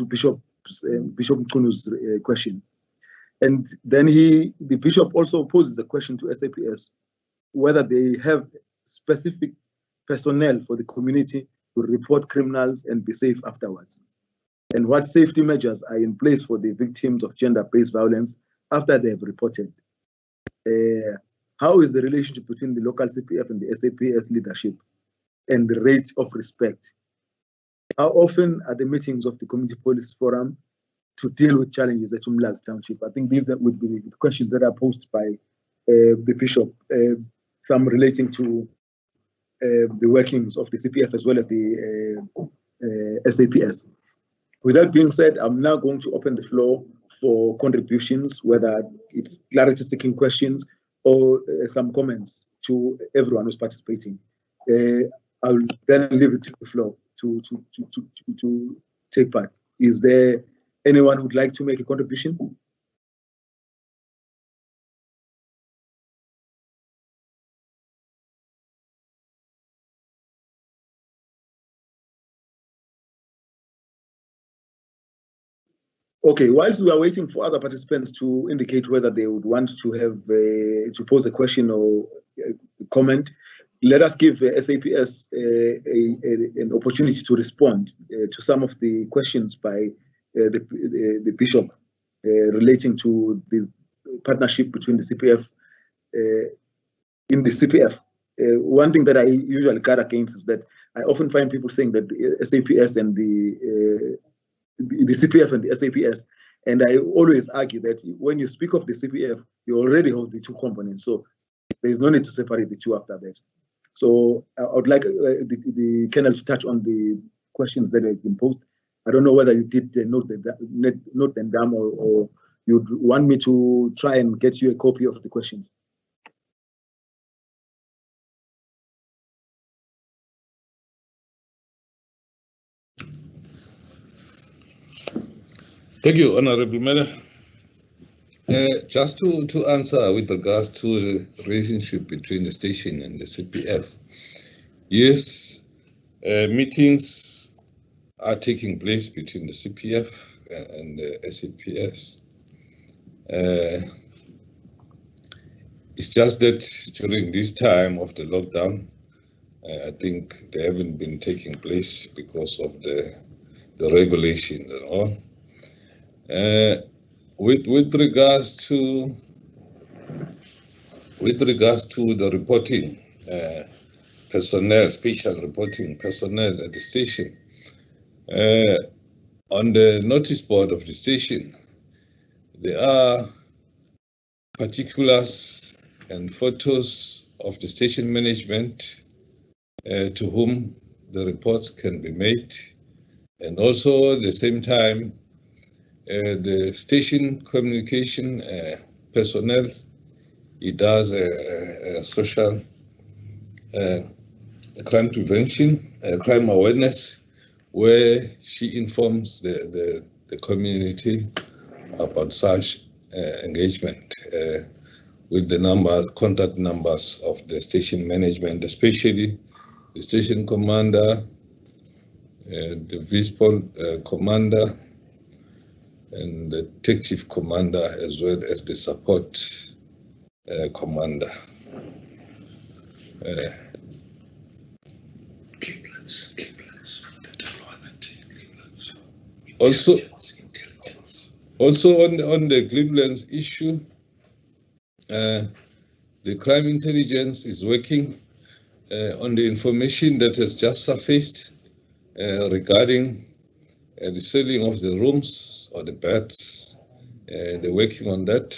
Bishop Mkunu's question. And then the Bishop also poses a question to SAPS, whether they have specific personnel for the community to report criminals and be safe afterwards. And what safety measures are in place for the victims of gender-based violence after they have reported? How is the relationship between the local CPF and the SAPS leadership and the rate of respect? How often are the meetings of the Community Police Forum to deal with challenges at Umlazi Township? I think these would be the questions that are posed by the Bishop, some relating to the workings of the CPF as well as the SAPS. With that being said, I'm now going to open the floor for contributions, whether it's clarity-seeking questions or some comments to everyone who's participating. I'll then leave it to the floor to take part. Is there anyone who would like to make a contribution? Okay, whilst we are waiting for other participants to indicate whether they would want to have to pose a question or a comment, let us give SAPS an opportunity to respond to some of the questions by the bishop relating to the partnership between the CPF. In the CPF, one thing that I usually guard against is that I often find people saying that the SAPS and the CPF and the SAPS, and I always argue that when you speak of the CPF, you already have the two components, so there is no need to separate the two after that. So I would like the Colonel to touch on the questions that have been posed. I don't know whether you did note them down, or you'd want me to try and get you a copy of the questions. Thank you, Honorable Mayor. Just to answer with regards to the relationship between the station and the CPF, yes, meetings are taking place between the CPF and the SAPS. It's just that during this time of the lockdown, I think they haven't been taking place because of the regulations and all. With regards to the reporting personnel, special reporting personnel at the station, on the notice board of the station, there are particulars and photos of the station management to whom the reports can be made, and also at the same time the station communication personnel, it does a social crime prevention, crime awareness, where she informs the community about such engagement with the contact numbers of the station management, especially the station commander, the vice commander, and the detective commander, as well as the support commander. Also on the Cleveland's issue, the crime intelligence is working on the information that has just surfaced regarding the selling of the rooms or the beds. They're working on that.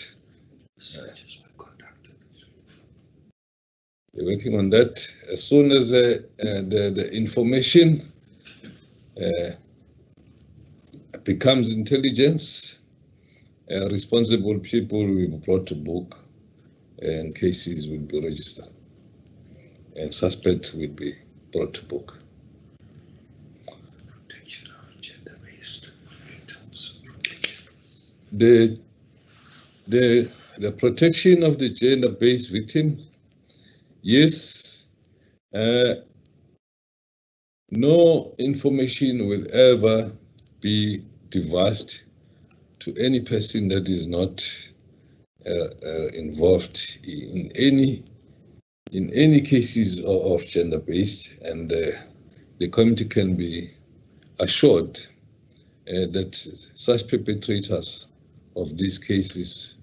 They're working on that. As soon as the information becomes intelligence, responsible people will be brought to book and cases will be registered and suspects will be brought to book. The protection of the gender-based victim, yes, no information will ever be divulged to any person that is not involved in any cases of gender-based, and the committee can be assured that such perpetrators of these cases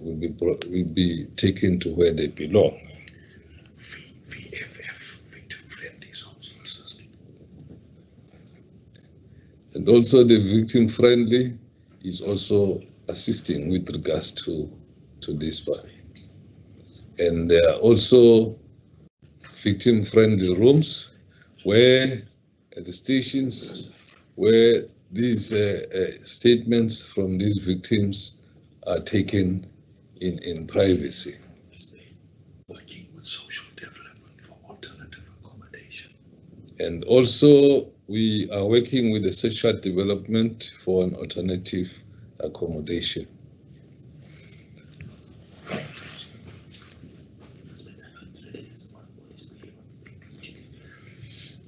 will be taken to where they belong. VFF, victim-friendly services. And also the victim-friendly is also assisting with regards to this one. And there are also victim-friendly rooms where at the stations where these statements from these victims are taken in privacy. Working with social development for alternative accommodation. And also we are working with the social development for an alternative accommodation.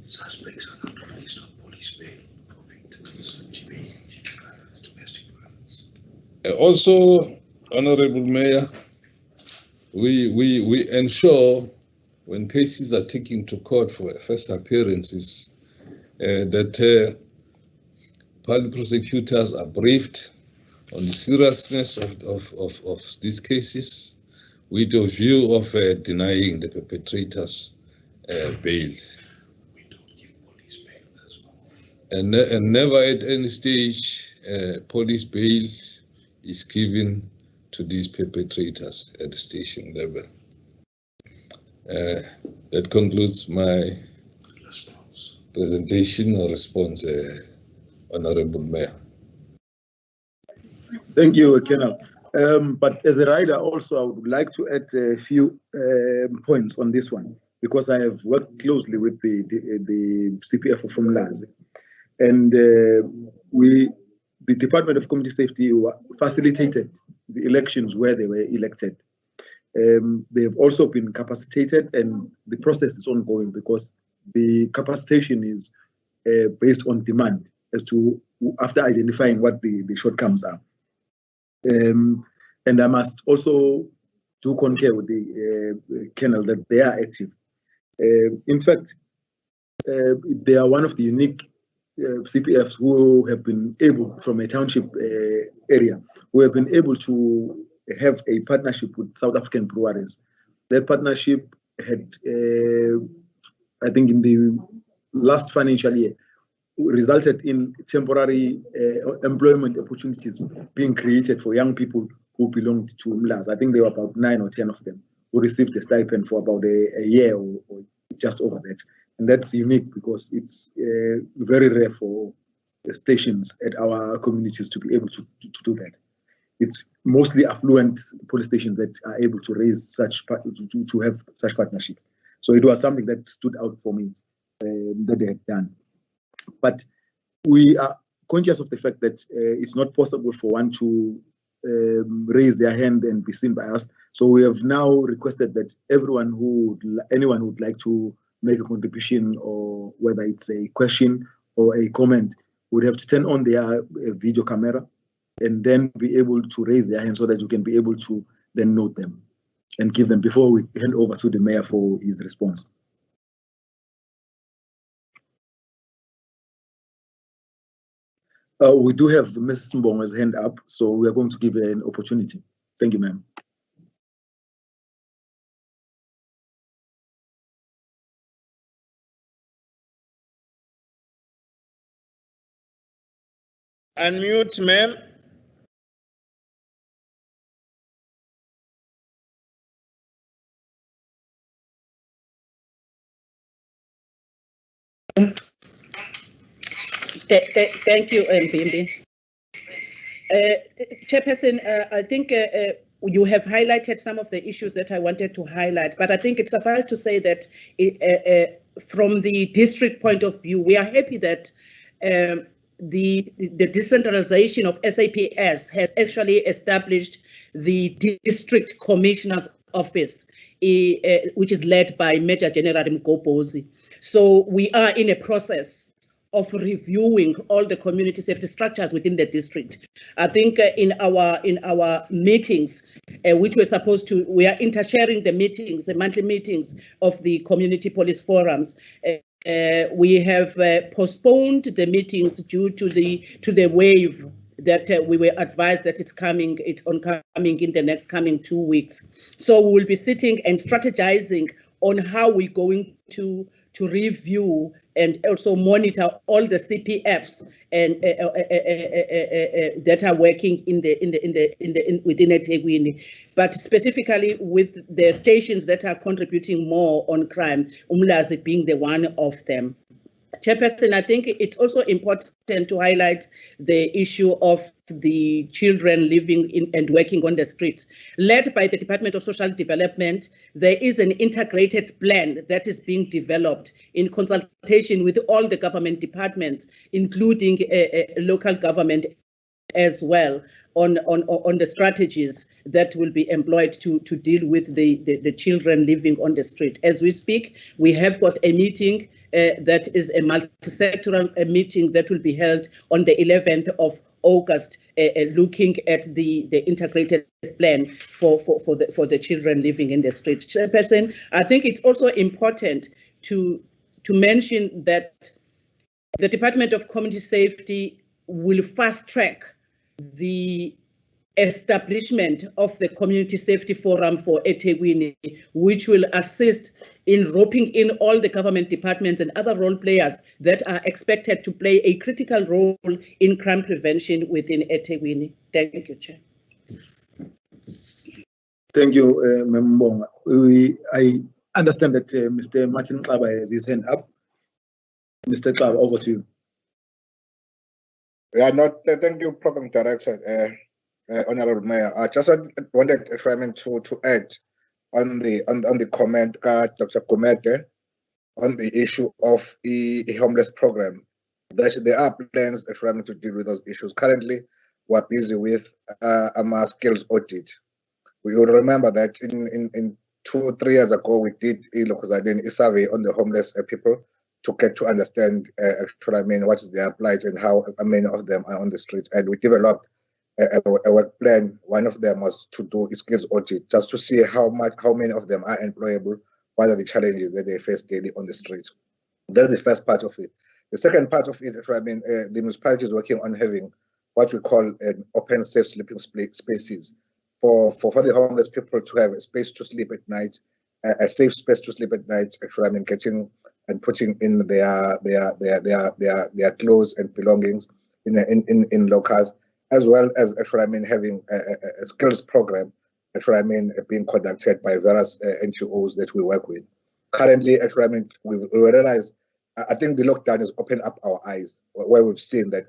Suspects are not released on police bail for victims of domestic violence. Also, Honorable Mayor, we ensure when cases are taken to court for first appearances that public prosecutors are briefed on the seriousness of these cases with a view of denying the perpetrators bail. We don't give police bail as well. And never at any stage police bail is given to these perpetrators at the station level. That concludes my presentation or response, Honorable Mayor. Thank you, Colonel. But as a rider also, I would like to add a few points on this one, because I have worked closely with the CPF of Umlazi. And the Department of Community Safety facilitated the elections where they were elected. They have also been capacitated, and the process is ongoing because the capacitation is based on demand as to after identifying what the shortcomings are. And I must also do concur with the Colonel that they are active. In fact, they are one of the unique CPFs who have been able, from a township area, who have been able to have a partnership with South African breweries. That partnership had, I think in the last financial year, resulted in temporary employment opportunities being created for young people who belonged to Umlazi. I think there were about 9 or 10 of them who received a stipend for about a year or just over that. And that's unique because it's very rare for stations at our communities to be able to do that. It's mostly affluent police stations that are able to raise such to have such partnership. So it was something that stood out for me that they had done. But we are conscious of the fact that it's not possible for one to raise their hand and be seen by us. So we have now requested that anyone who would like to make a contribution, or whether it's a question or a comment, would have to turn on their video camera and then be able to raise their hand so that you can be able to then note them and give them before we hand over to the mayor for his response. We do have Ms. Mbongo's hand up, so we are going to give her an opportunity. Thank you, ma'am. Unmute, ma'am. Thank you, Mbimbi. Chairperson, I think you have highlighted some of the issues that I wanted to highlight, but I think it's suffice to say that from the district point of view, we are happy that the decentralization of SAPS has actually established the district commissioner's office, which is led by Major General Mgobozi. So we are in a process of reviewing all the community safety structures within the district. I think in our meetings, which we're supposed to, we are intersharing the meetings, the monthly meetings of the community police forums. We have postponed the meetings due to the wave that we were advised that it's coming in the next coming 2 weeks. So we will be sitting and strategizing on how we're going to review and also monitor all the CPFs and that are working within eThekwini, but specifically with the stations that are contributing more on crime, Umlazi being the one of them. Chairperson, I think it's also important to highlight the issue of the children living in and working on the streets. Led by the Department of Social Development, there is an integrated plan that is being developed in consultation with all the government departments, including local government as well, on the strategies that will be employed to deal with the children living on the street. As we speak, we have got a meeting that is a multi-sectoral meeting that will be held on the 11th of August, looking at the integrated plan for the children living in the street. Chairperson, I think it's also important to mention that the Department of Community Safety will fast track the establishment of the Community Safety Forum for eThekwini, which will assist in roping in all the government departments and other role players that are expected to play a critical role in crime prevention within eThekwini. Thank you, Chair. Thank you, Membonga. I understand that Mr. Martin Klaba has his hand up. Mr. Klaba, over to you. Yeah, thank you, Program Director, Honorable Mayor. I just wanted to add on the comment Dr. Kumete on the issue of the homeless program. That there are plans to deal with those issues. Currently, we're busy with a skills audit. We will remember that in 2 or 3 years ago, we did a survey on the homeless people to get to understand what is their plight and how many of them are on the street. And we developed a work plan. One of them was to do a skills audit, just to see how many of them are employable, what are the challenges that they face daily on the street. That's the first part of it. The second part of it, the municipality is working on having what we call an open, safe sleeping spaces for the homeless people to have a space to sleep at night, a safe space to sleep at night. Getting and putting in their clothes and belongings in lockers, as well as having a skills program being conducted by various NGOs that we work with. Currently, we realize, I think the lockdown has opened up our eyes, where we've seen that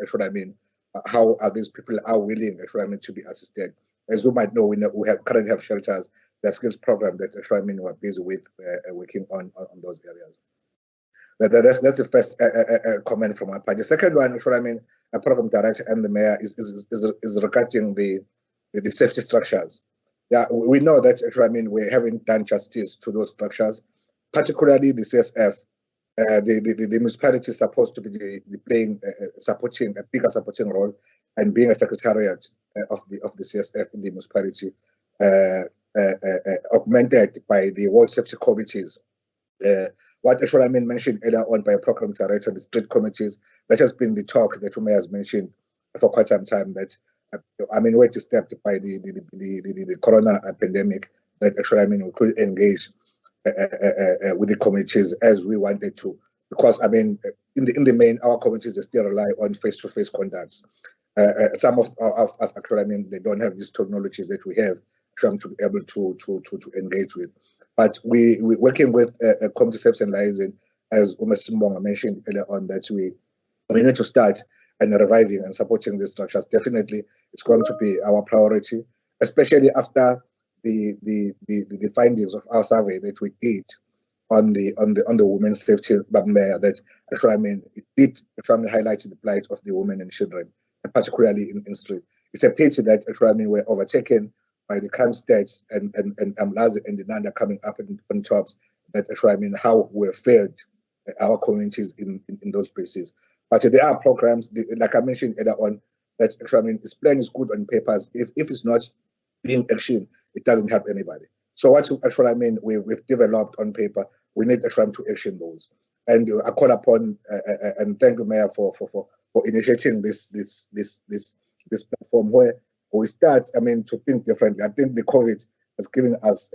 how these people are willing to be assisted. As you might know, we currently have shelters, the skills program that we're busy with working on those areas. That's the first comment from my part. The second one, a program director and the mayor is regarding the safety structures. Yeah, we know that we haven't done justice to those structures, particularly the CSF. The municipality is supposed to be playing a bigger supporting role and being a secretariat of the CSF in the municipality, augmented by the World Safety Committees. What mentioned earlier on by a program director, the street committees, that has been the talk that Umay has mentioned for quite some time, that we're disturbed by the corona pandemic, that we could engage with the committees as we wanted to, because in the main, our committees still rely on face-to-face contacts. Some of us they don't have these technologies that we have to be able to engage with. But we're working with Community Safety and Liaison, as Simbonga mentioned earlier on, that we need to start and reviving and supporting these structures. Definitely, it's going to be our priority, especially after the findings of our survey that we did on the women's safety, that it did highlight the plight of the women and children, particularly in street. It's a pity that we're overtaken by the crime stats and Umlazi and INanda coming up on top, that how we've failed our communities in those spaces. But there are programs, like I mentioned earlier on, that this plan is good on papers. If it's not being actioned, it doesn't help anybody. So what we've developed on paper, we need to action those. And I call upon and thank you, Mayor, for initiating this platform where we start, to think differently. I think the COVID has given us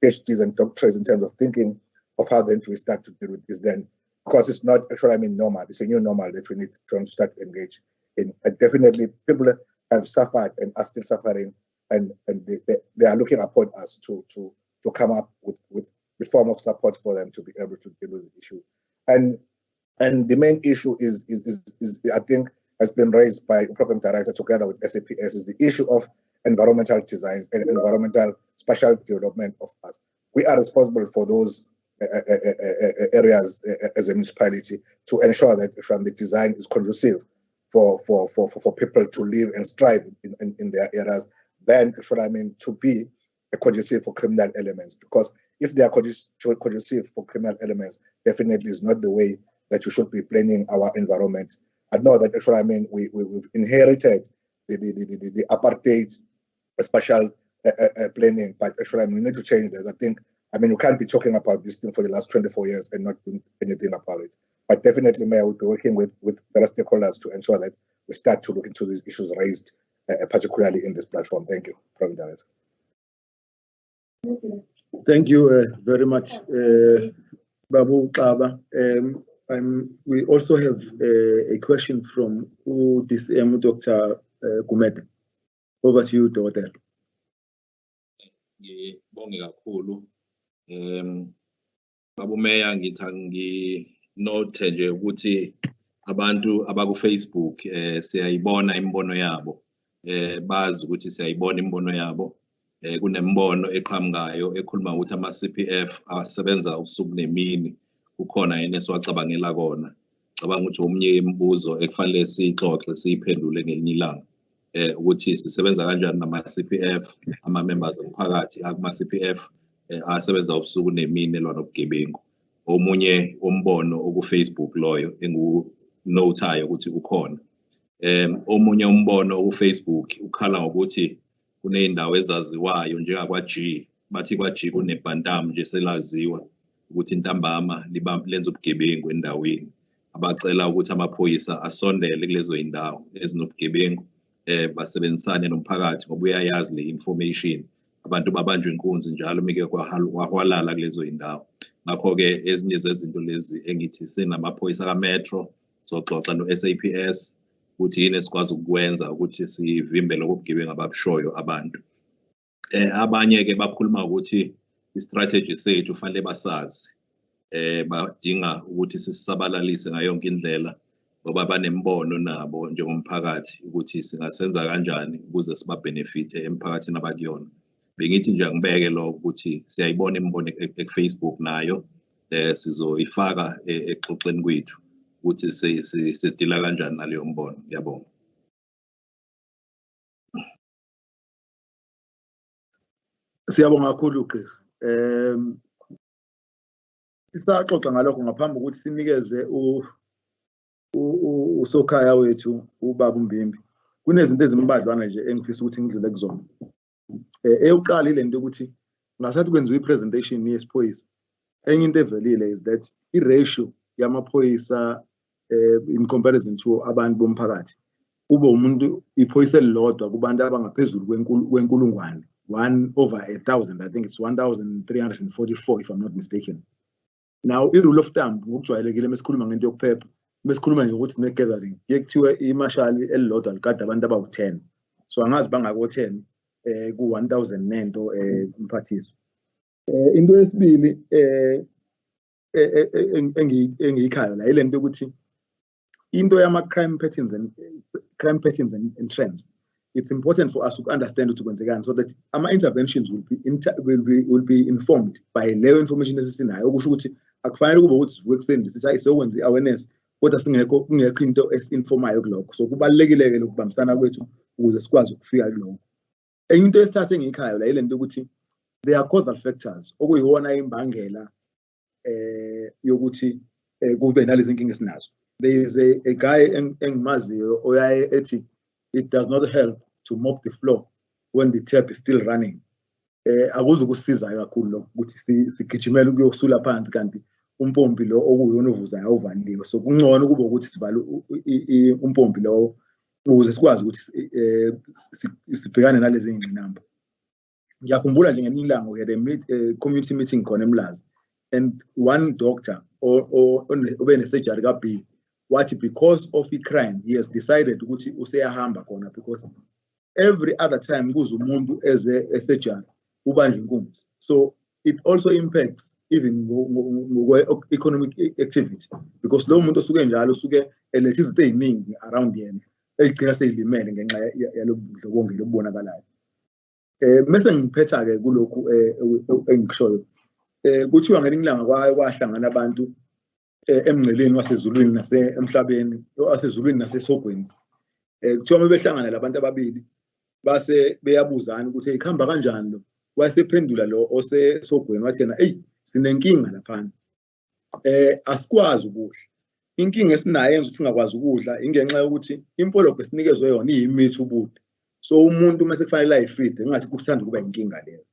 PhDs and doctorates in terms of thinking of how then we start to deal with this then, because it's not normal. It's a new normal that we need to start to engage in. And definitely people have suffered and are still suffering, and they are looking upon us to come up with the form of support for them to be able to deal with the issue. And the main issue is I think, has been raised by program director together with SAPS, is the issue of environmental designs and environmental spatial development of us. We are responsible for those areas as a municipality to ensure that the design is conducive for people to live and strive in their areas, then to be conducive for criminal elements. Because if they are conducive for criminal elements, definitely is not the way that you should be planning our environment. I know that we've inherited the apartheid spatial planning, but we need to change that. I think we can't be talking about this thing for the last 24 years and not doing anything about it. But definitely, Mayor, we'll be working with various stakeholders to ensure that we start to look into these issues raised, particularly in this platform. Thank you, Program Director. Thank you very much, Babu Kaba. We also have a question from UDCM, Dr. Gumede. Over to you, Dr. Ngibonge kakhulu. Babu Mayor, ngithi note nje ukuthi abantu abaku Facebook siyayibona imbono yabo. Bazi ukuthi siyayibona imbono yabo. Kunembono eqhamukayo ekhuluma ukuthi ama-CPF asebenza usuku nemini. Kukhona yena esiwacabangela kona. Cabanga ukuthi omunye imibuzo ekufanele siyixoxe siyiphendule ngelinye ilanga. Ukuthi sisebenza kanjani nama-CPF, ama-members omphakathi akuma-CPF asebenza ubusuku nemini elwa nobugebengu. Omunye umbono oku-Facebook loyo engu-notayo ukuthi ukhona. Omunye umbono oku-Facebook ukhala ngokuthi kuney'ndawo ezaziwayo njengakwa-G, bathi kwa-G kunebhantamu nje selaziwa ukuthi ntambama lenza ubugebengu endaweni. Abacela ukuthi amaphoyisa asondele kulezo y'ndawo ezinobugebengu, basebenzisane nomphakathi ngoba uyayazi le information. Abantu babanjwe inkunzi njalo mike kwahwalala kulezo y'ndawo. Ngakho-ke ezinye zezinto lezi engithi sinamaphoyisa ka-Metro, soxoxa no-SAPS, ukuthi yini esikwazi ukwenza ukuthi sivimbe lokho bugebengu ababushoyo abantu. Abanye-ke bakhuluma ukuthi i-strategy sethu fanele basazi. Badinga ukuthi sisisabalalise ngayo yonke indlela ngoba banembono nabo njengomphakathi ukuthi singasenza kanjani ukuze siba-benefite emphakathini abakuyona. Bengithi nje angibeke lokho ukuthi siyayibona imbono ku-Facebook nayo, sizoyifaka exoxeni kwethu ukuthi sidila kanjani naleyo mbono. Ngiyabonga. Siyabonga kakhulu Gqirha. Isaxoxa ngalokho ngaphambi kokuthi sinikeze usokhaya wethu ubaba uMbimbi. Kunezinto ezimbadlwana nje engifisa ukuthi ngidlule kuzona. Eyokuqala ile nto ukuthi ngasathi kwenziwa i-presentation yesiphoyisa. Enye into evelile is that i-ratio yamaphoyisa in comparison to abantu bomphakathi kube umuntu iphoyisa elilodwa kubantu abangaphezulu kwenkulungwane, 1/1000. I think it's 1344 if I'm not mistaken. Now i-rule of thumb ngokujwayelekile mesikhuluma ngento yokuphepha, mesikhuluma nje ukuthi sine-gathering kuye kuthiwe imashali elilodwa likade abantu abawu-10. So angazi bangako-10 ku-1000 nento mphathiswa. Into yesibili engiyikhayo la ile nto ukuthi into yama-crime patterns and trends, it's important for us to understand ukuthi kwenzekani so that ama-interventions will be informed by leyo information esisinayo. Okusho ukuthi akufanele kube ukuthi sivuke ekuseni sithi siyokwenza i-awareness kodwa kungekho into esi-informayo kulokho. So kubalulekile-ke lokubambisana kwethu ukuze sikwazi ukufika kulokho. Enye into esithathe engiyikhayo la ile nto ukuthi there are causal factors okuyiwona imbangela yokuthi kube nalezi nkinga esinazo. There is a guy engimaziyo oyaye ethi it does not help to mop the floor when the tap is still running. Akuze kusizayo kakhulu lokho ukuthi sigijimele ukuyosula phansi kanti umpompi lo okuyona ovuzayo awuvaliwe. So kungcono kube ukuthi sivale umpompi lo ukuze sikwazi ukuthi sibhekane nalezi ngqinamba. Ngiyakhumbula nje ngelinye ilanga we had a community meeting khona eMlazi, and one doctor obe ne-surgery ka-B wathi because of i-crime he has decided ukuthi useyahamba khona because every other time kuze umuntu eze e-surgery ubanjwe inkunzi. So it also impacts even economic activity because lo muntu osuke njalo usuke elethe izinto eziningi around yena egcina seyilimele ngenxa yalobudlobongela obubonakalayo. Mase ngiphetha-ke kulokhu engikushoyo. Kuthiwa ngelinye ilanga kwahlangana abantu emngceleni wasezulwini nasemhlabeni, wasezulwini nasesogweni. Kuthiwa bebehlangana labantu ababili base beyabuzana ukuthi ikhamba kanjani lo. Wayesephendula lo osesogweni wathi yena sinenkinga laphana. Asikwazi ukudla. Inkinga esinayo yenza ukuthi ungakwazi ukudla ingenxa yokuthi imfologwe esinikezwe yona iyimithi ubude. So umuntu mase kufanele ayifide ngathi kusanda kuba inkinga leyo.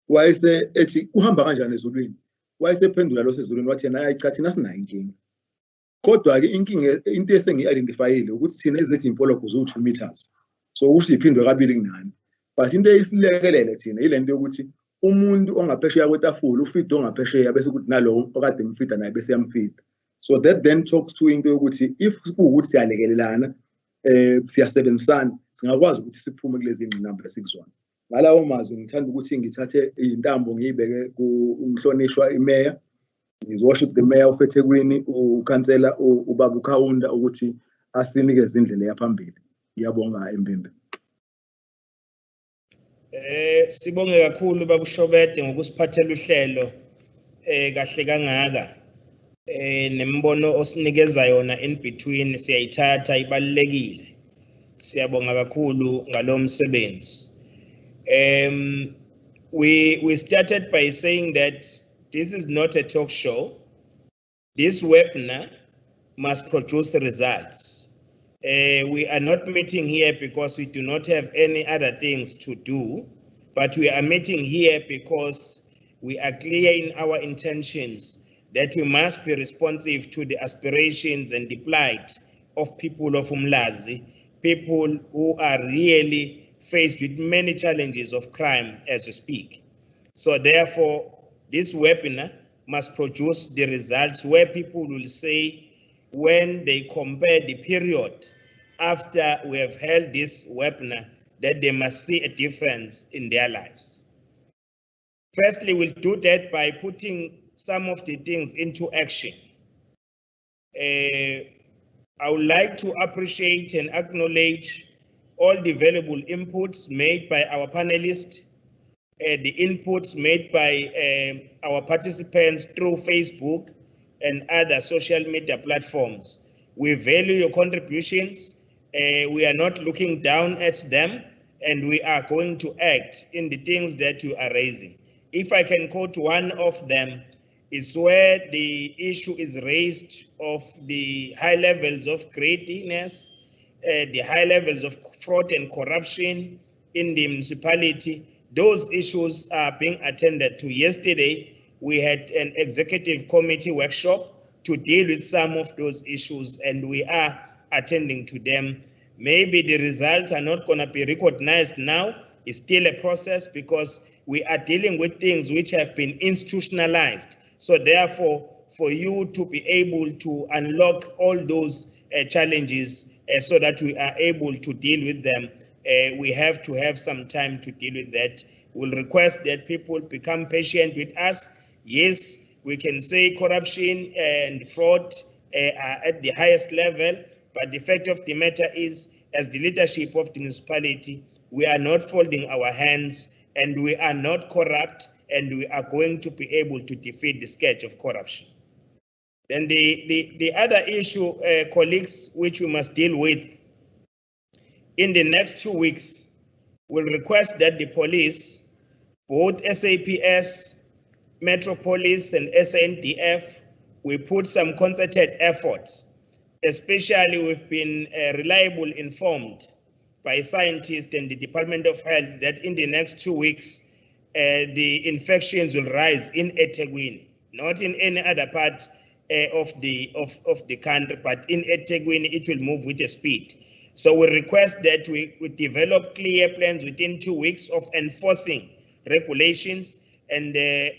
Wayese ethi uhamba kanjani ezulwini. Wayesephendula lo sezulwini wathi yena cha thina sinayo inkinga. Kodwa-ke inkinga into esengi-identifyile ukuthi thina ezethu imfoloko zo-2 meters. So usho iphindwe kabili kunani. But into eyisilekelele thina ile nto yokuthi umuntu ongaphesheya kwetafula ufida ongaphesheya bese ukuthi nalo okade mfida naye bese yamfida. So that then talks to into yokuthi if kuwukuthi siyalekelelana siyasebenzisana singakwazi ukuthi siphume kulezi ngqinamba esikuzona. Ngalawo mazwi ngithanda ukuthi ngithathe intambo ngiyibeke kumhlonishwa imeya, worship the mayor of eThekwini, ukansela ubaba uKhawunda ukuthi asinikeze indlela yaphambili. Ngiyabonga Empimpi. Sibonge kakhulu baba uShobede ngokusiphathela uhlelo kahle kangaka. Nembono osinikeza yona in between siyayithatha ibalekile. Siyabonga kakhulu ngalo msebenzi. We started by saying that this is not a talk show. This webinar must produce results. We are not meeting here because we do not have any other things to do, but we are meeting here because we are clear in our intentions that we must be responsive to the aspirations and the plight of people of Umlazi, people who are really faced with many challenges of crime as we speak. So therefore, this webinar must produce the results where people will say, when they compare the period after we have held this webinar, that they must see a difference in their lives. Firstly, we'll do that by putting some of the things into action. I would like to appreciate and acknowledge all the valuable inputs made by our panelists, the inputs made by our participants through Facebook and other social media platforms. We value your contributions. We are not looking down at them, and we are going to act in the things that you are raising. If I can quote one of them, is where the issue is raised of the high levels of greediness, the high levels of fraud and corruption in the municipality. Those issues are being attended to. Yesterday, we had an executive committee workshop to deal with some of those issues, and we are attending to them. Maybe the results are not going to be recognized now. It's still a process because we are dealing with things which have been institutionalized. So therefore, for you to be able to unlock all those challenges so that we are able to deal with them, we have to have some time to deal with that. We'll request that people become patient with us. Yes, we can say corruption and fraud are at the highest level, but the fact of the matter is, as the leadership of the municipality, we are not folding our hands and we are not corrupt, and we are going to be able to defeat the scourge of corruption. Then the other issue, colleagues, which we must deal with in the next 2 weeks, we'll request that the police, both SAPS, Metropolis and SANDF, we put some concerted efforts. Especially we've been reliably informed by scientists and the Department of Health that in the next 2 weeks, the infections will rise in eThekwini, not in any other part of the country, but in eThekwini it will move with a speed. So we request that we develop clear plans within 2 weeks of enforcing regulations, and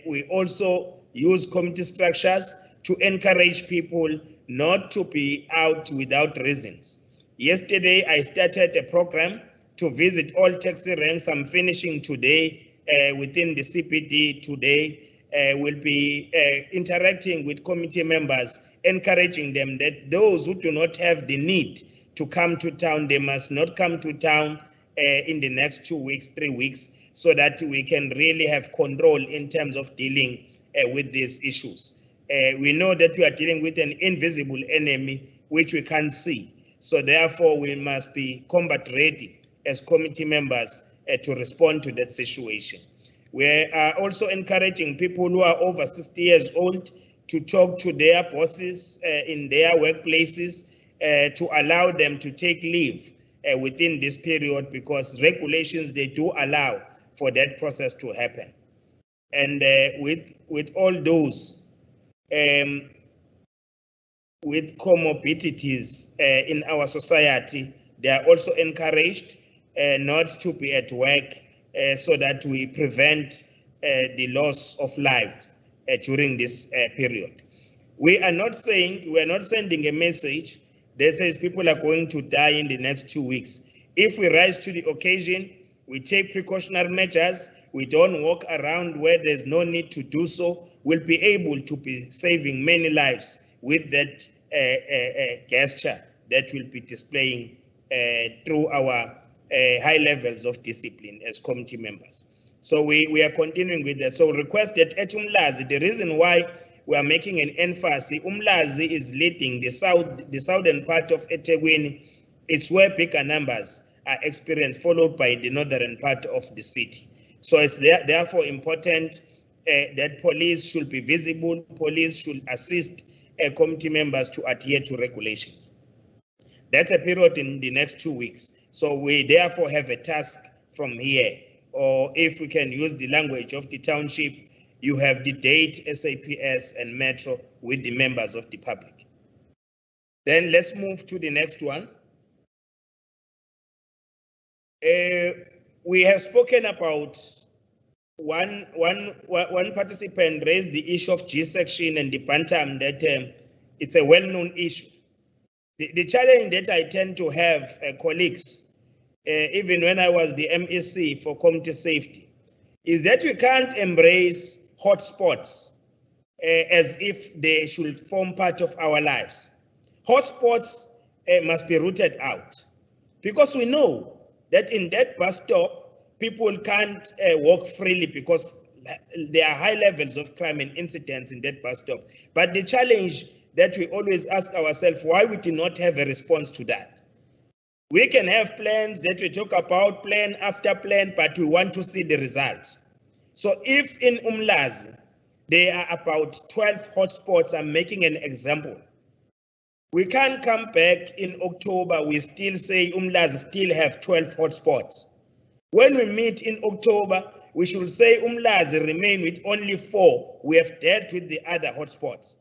we also use community structures to encourage people not to be out without reasons. Yesterday, I started a program to visit all taxi ranks. I'm finishing today within the CPD today. We'll be interacting with committee members, encouraging them that those who do not have the need to come to town, they must not come to town in the next 2 weeks, 3 weeks, so that we can really have control in terms of dealing with these issues. We know that we are dealing with an invisible enemy which we can't see. So therefore, we must be combat ready as committee members to respond to that situation. We are also encouraging people who are over 60 years old to talk to their bosses in their workplaces to allow them to take leave within this period, because regulations, they do allow for that process to happen. And with all those, with comorbidities in our society, they are also encouraged not to be at work so that we prevent the loss of life during this period. We are not sending a message that says people are going to die in the next 2 weeks. If we rise to the occasion, we take precautionary measures, we don't walk around where there's no need to do so, we'll be able to be saving many lives with that gesture that we'll be displaying through our high levels of discipline as committee members. So we are continuing with that. So request that at Umlazi, the reason why we are making an emphasis, Umlazi is leading the southern part of eThekwini. It's where bigger numbers are experienced, followed by the northern part of the city. So it's therefore important that police should be visible, police should assist committee members to adhere to regulations. That's a period in the next 2 weeks. So we therefore have a task from here, or if we can use the language of the township, you have the date, SAPS and Metro with the members of the public. Then let's move to the next one. We have spoken about one participant raised the issue of G section and the bantam that it's a well-known issue. The challenge that I tend to have colleagues, even when I was the MEC for community safety, is that we can't embrace hotspots as if they should form part of our lives. Hotspots must be rooted out, because we know that in that bus stop, people can't walk freely because there are high levels of crime and incidents in that bus stop. But the challenge that we always ask ourselves, why we do not have a response to that? We can have plans that we talk about, plan after plan, but we want to see the results. So if in Umlazi, there are about 12 hotspots, I'm making an example. We can't come back in October, we still say Umlazi still have 12 hotspots. When we meet in October, we should say Umlazi remain with only 4. We have dealt with the other hotspots.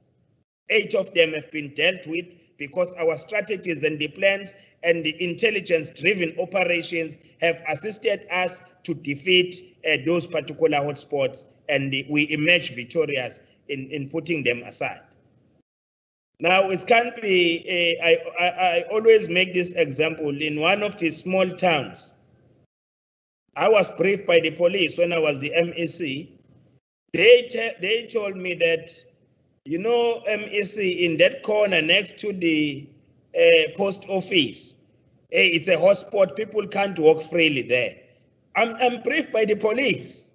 8 of them have been dealt with because our strategies and the plans and the intelligence-driven operations have assisted us to defeat those particular hotspots, and we emerge victorious in putting them aside. Now, it can't be, I always make this example. In one of the small towns, I was briefed by the police when I was the MEC. They told me that, you know, MEC, in that corner next to the post office, it's a hotspot, people can't walk freely there. I'm briefed by the police.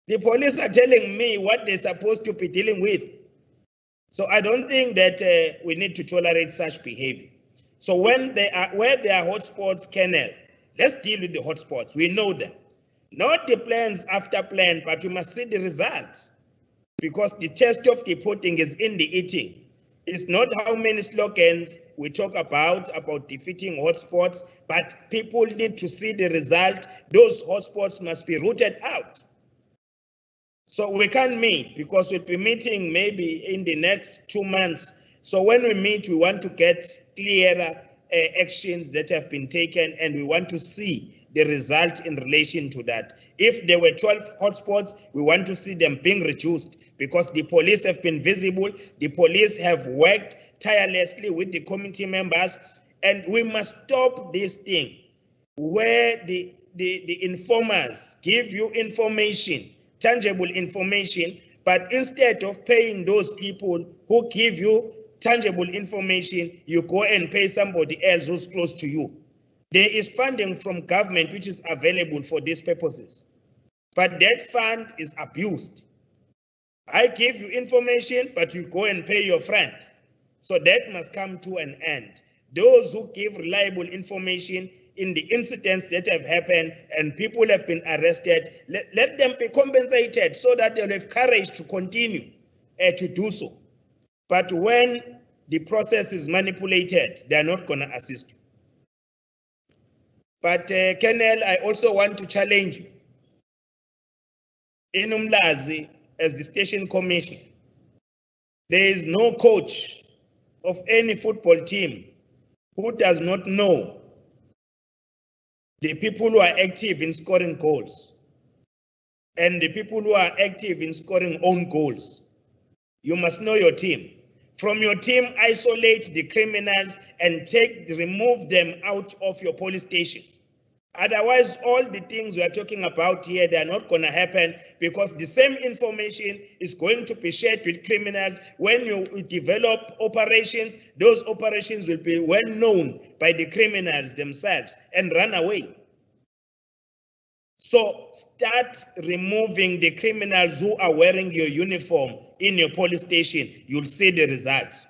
The police are telling me what they're supposed to be dealing with. So I don't think that we need to tolerate such behavior. So when where there are hotspots, Colonel, let's deal with the hotspots. We know them. Not the plans after plan, but we must see the results. Because the test of the pudding is in the eating. It's not how many slogans we talk about defeating hotspots, but people need to see the result. Those hotspots must be rooted out. So we can't meet because we'll be meeting maybe in the next 2 months. So when we meet, we want to get clearer actions that have been taken, and we want to see the result in relation to that. If there were 12 hotspots, we want to see them being reduced because the police have been visible. The police have worked tirelessly with the community members, and we must stop this thing where the informers give you information, tangible information, but instead of paying those people who give you tangible information, you go and pay somebody else who's close to you. There is funding from government which is available for these purposes, but that fund is abused. I give you information, but you go and pay your friend. So that must come to an end. Those who give reliable information in the incidents that have happened and people have been arrested, let them be compensated so that they'll have courage to continue to do so. But when the process is manipulated, they're not going to assist you. But Colonel, I also want to challenge you. In Umlazi, as the station commissioner, there is no coach of any football team who does not know the people who are active in scoring goals and the people who are active in scoring own goals. You must know your team. From your team, isolate the criminals and remove them out of your police station. Otherwise, all the things we are talking about here, they are not going to happen, because the same information is going to be shared with criminals. When you develop operations, those operations will be well known by the criminals themselves and run away. So start removing the criminals who are wearing your uniform in your police station. You'll see the results.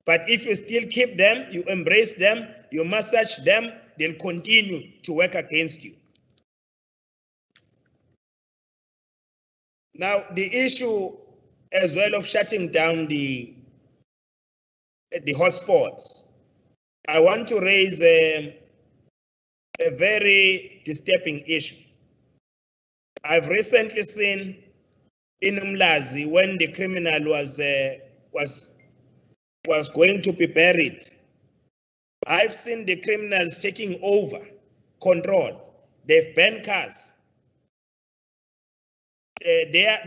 But if you still keep them, you embrace them, you massage them, they'll continue to work against you. Now, the issue as well of shutting down the hotspots, I want to raise a very disturbing issue. I've recently seen in Umlazi, when the criminal was going to be buried, I've seen the criminals taking over control. They've banned cars. Their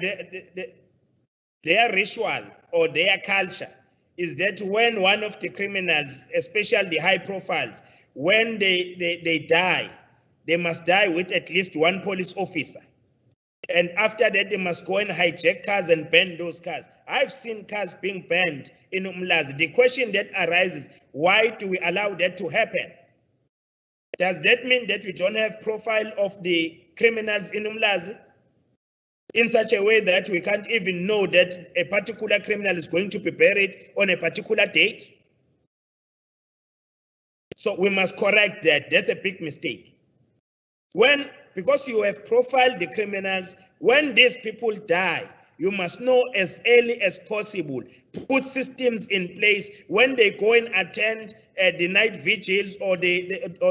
ritual or their culture is that when one of the criminals, especially the high profiles, when they die, they must die with at least one police officer. And after that, they must go and hijack cars and burn those cars. I've seen cars being burned in Umlazi. The question that arises, why do we allow that to happen? Does that mean that we don't have profile of the criminals in Umlazi in such a way that we can't even know that a particular criminal is going to be buried on a particular date? So we must correct that. That's a big mistake. Because you have profiled the criminals, when these people die, you must know as early as possible. Put systems in place when they go and attend the night vigils, or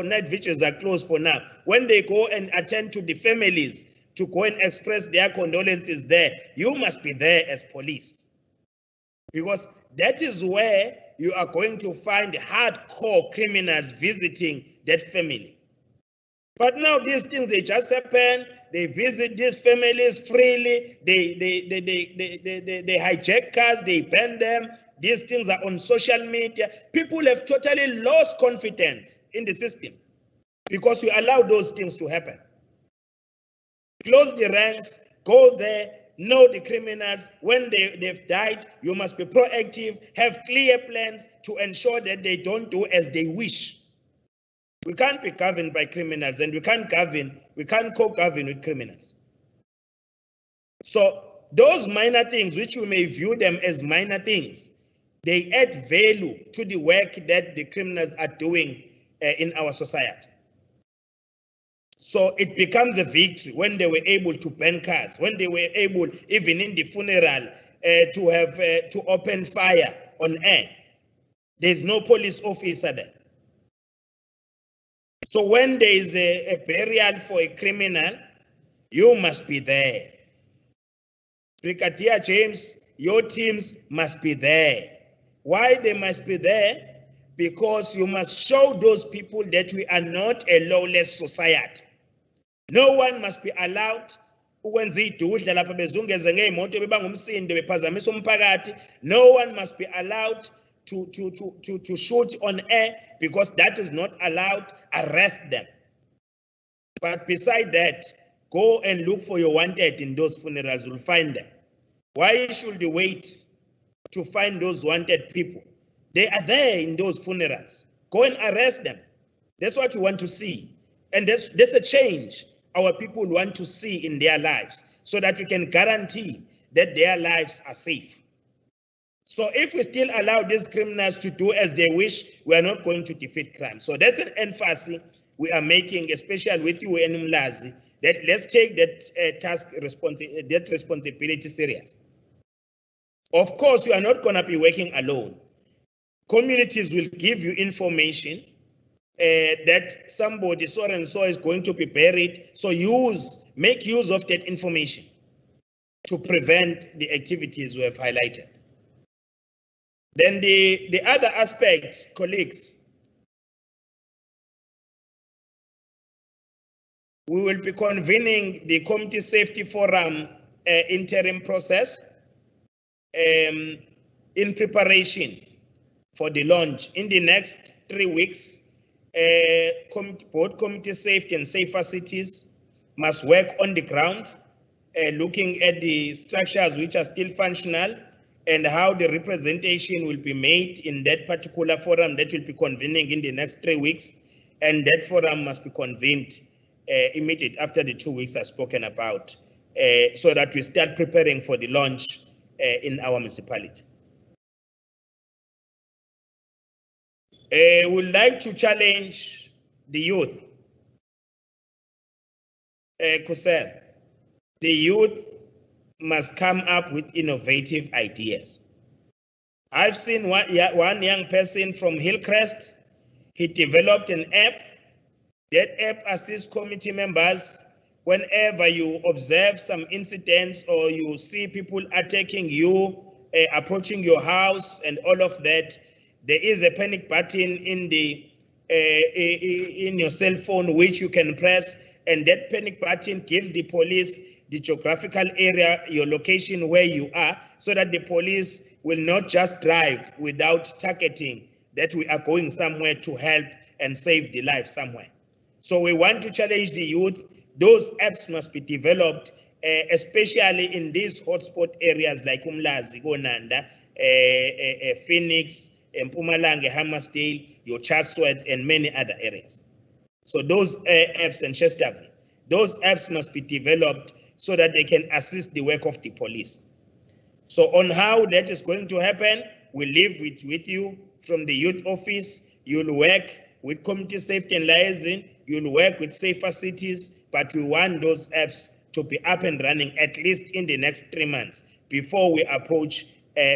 night vigils are closed for now. When they go and attend to the families to go and express their condolences there, you must be there as police. Because that is where you are going to find hardcore criminals visiting that family. But now these things, they just happen. They visit these families freely. They hijack cars. They ban them. These things are on social media. People have totally lost confidence in the system because we allow those things to happen. Close the ranks. Go there. Know the criminals. When they've died, you must be proactive. Have clear plans to ensure that they don't do as they wish. We can't be governed by criminals, and we can't co-govern with criminals. So those minor things, which we may view them as minor things, they add value to the work that the criminals are doing in our society. So it becomes a victory when they were able to burn cars, when they were able, even in the funeral, to open fire on air. There's no police officer there. So when there is a burial for a criminal, you must be there. Brigadier James, your teams must be there. Why they must be there? Because you must show those people that we are not a lawless society. No one must be allowed no one must be allowed to shoot on air, because that is not allowed. Arrest them. But beside that, go and look for your wanted in those funerals. You'll find them. Why should you wait to find those wanted people? They are there in those funerals. Go and arrest them. That's what you want to see. And that's a change our people want to see in their lives, so that we can guarantee that their lives are safe. So if we still allow these criminals to do as they wish, we are not going to defeat crime. So that's an emphasis we are making, especially with you in Umlazi, that let's take that responsibility serious. Of course, you are not going to be working alone. Communities will give you information that somebody so and so is going to be buried. So make use of that information to prevent the activities we have highlighted. Then the other aspect, colleagues, we will be convening the Community Safety Forum interim process in preparation for the launch. In the next 3 weeks, both Community Safety and Safer Cities must work on the ground, looking at the structures which are still functional and how the representation will be made in that particular forum that will be convening in the next 3 weeks. And that forum must be convened immediately after the 2 weeks are spoken about, so that we start preparing for the launch in our municipality. We'd like to challenge the youth. Kusel, the youth must come up with innovative ideas. I've seen one young person from Hillcrest. He developed an app. That app assists committee members whenever you observe some incidents or you see people attacking you, approaching your house and all of that. There is a panic button in the in your cell phone which you can press, and that panic button gives the police the geographical area, your location where you are, so that the police will not just drive without targeting that we are going somewhere to help and save the life somewhere. So we want to challenge the youth. Those apps must be developed, especially in these hotspot areas like Umlazi, INanda, Phoenix, Mpumalanga, Hammersdale, your Chatsworth, and many other areas. So those apps and Chesterfield, those apps must be developed so that they can assist the work of the police. So on how that is going to happen, we leave it with you from the youth office. You'll work with Community Safety and Liaison, you'll work with Safer Cities, but we want those apps to be up and running at least in the next 3 months before we approach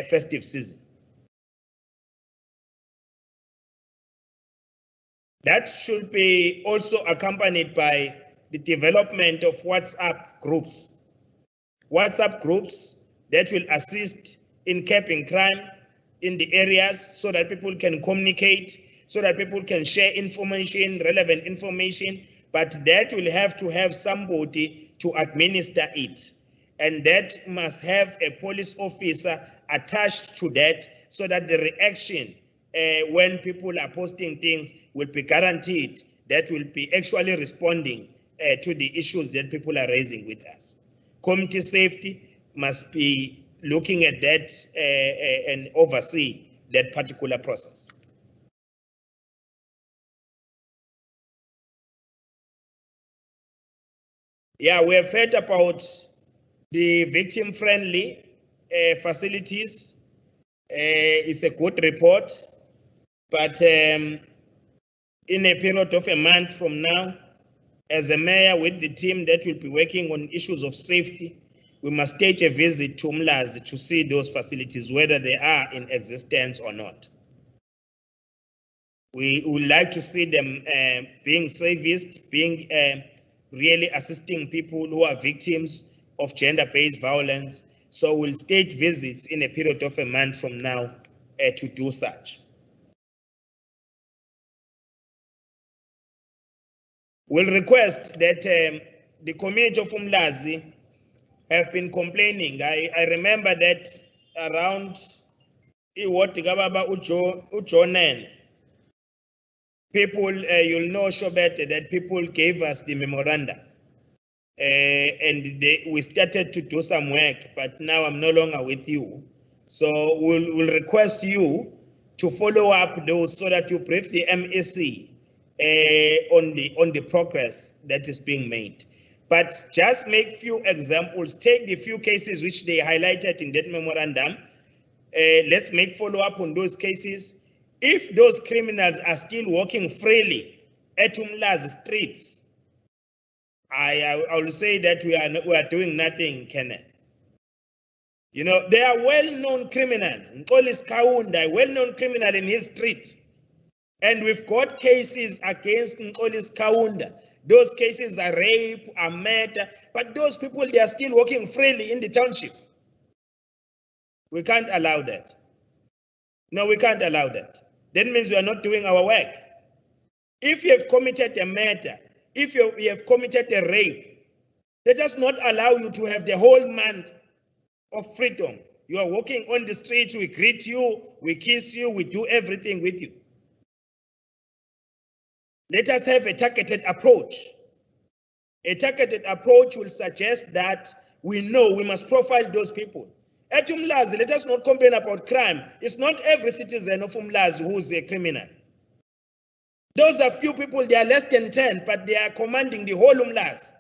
festive season. That should be also accompanied by the development of WhatsApp groups. WhatsApp groups that will assist in capping crime in the areas so that people can communicate, so that people can share information, relevant information, but that will have to have somebody to administer it. And that must have a police officer attached to that so that the reaction when people are posting things will be guaranteed that will be actually responding to the issues that people are raising with us. Community safety must be looking at that and oversee that particular process. Yeah, we have heard about the victim-friendly facilities. It's a good report, but in a period of a month from now, as a mayor with the team that will be working on issues of safety, we must stage a visit to Umlazi to see those facilities, whether they are in existence or not. We would like to see them being serviced, being really assisting people who are victims of gender-based violence. So we'll stage visits in a period of a month from now to do such. We'll request that the community of Umlazi have been complaining. I remember that around Ujonen, people, you'll know, Shobete, that people gave us the memoranda. And we started to do some work, but now I'm no longer with you. So we'll request you to follow up those so that you brief the MEC on the progress that is being made. But just make few examples, take the few cases which they highlighted in that memorandum. Let's make follow up on those cases. If those criminals are still walking freely at Umlazi streets, I will say that we are doing nothing, Kenneth. You know, they are well-known criminals. Nkolis Kaunda, a well-known criminal in his street. And we've got cases against Nkolis Kaunda. Those cases are rape, are murder, but those people, they are still walking freely in the township. We can't allow that. No, we can't allow that. That means we are not doing our work. If you have committed a murder, if you have committed a rape, let us not allow you to have the whole month of freedom. You are walking on the streets, we greet you, we kiss you, we do everything with you. Let us have a targeted approach. A targeted approach will suggest that we know we must profile those people. At Umlazi, let us not complain about crime. It's not every citizen of Umlazi who is a criminal. Those are few people, they are less than 10, but they are commanding the whole Umlazi.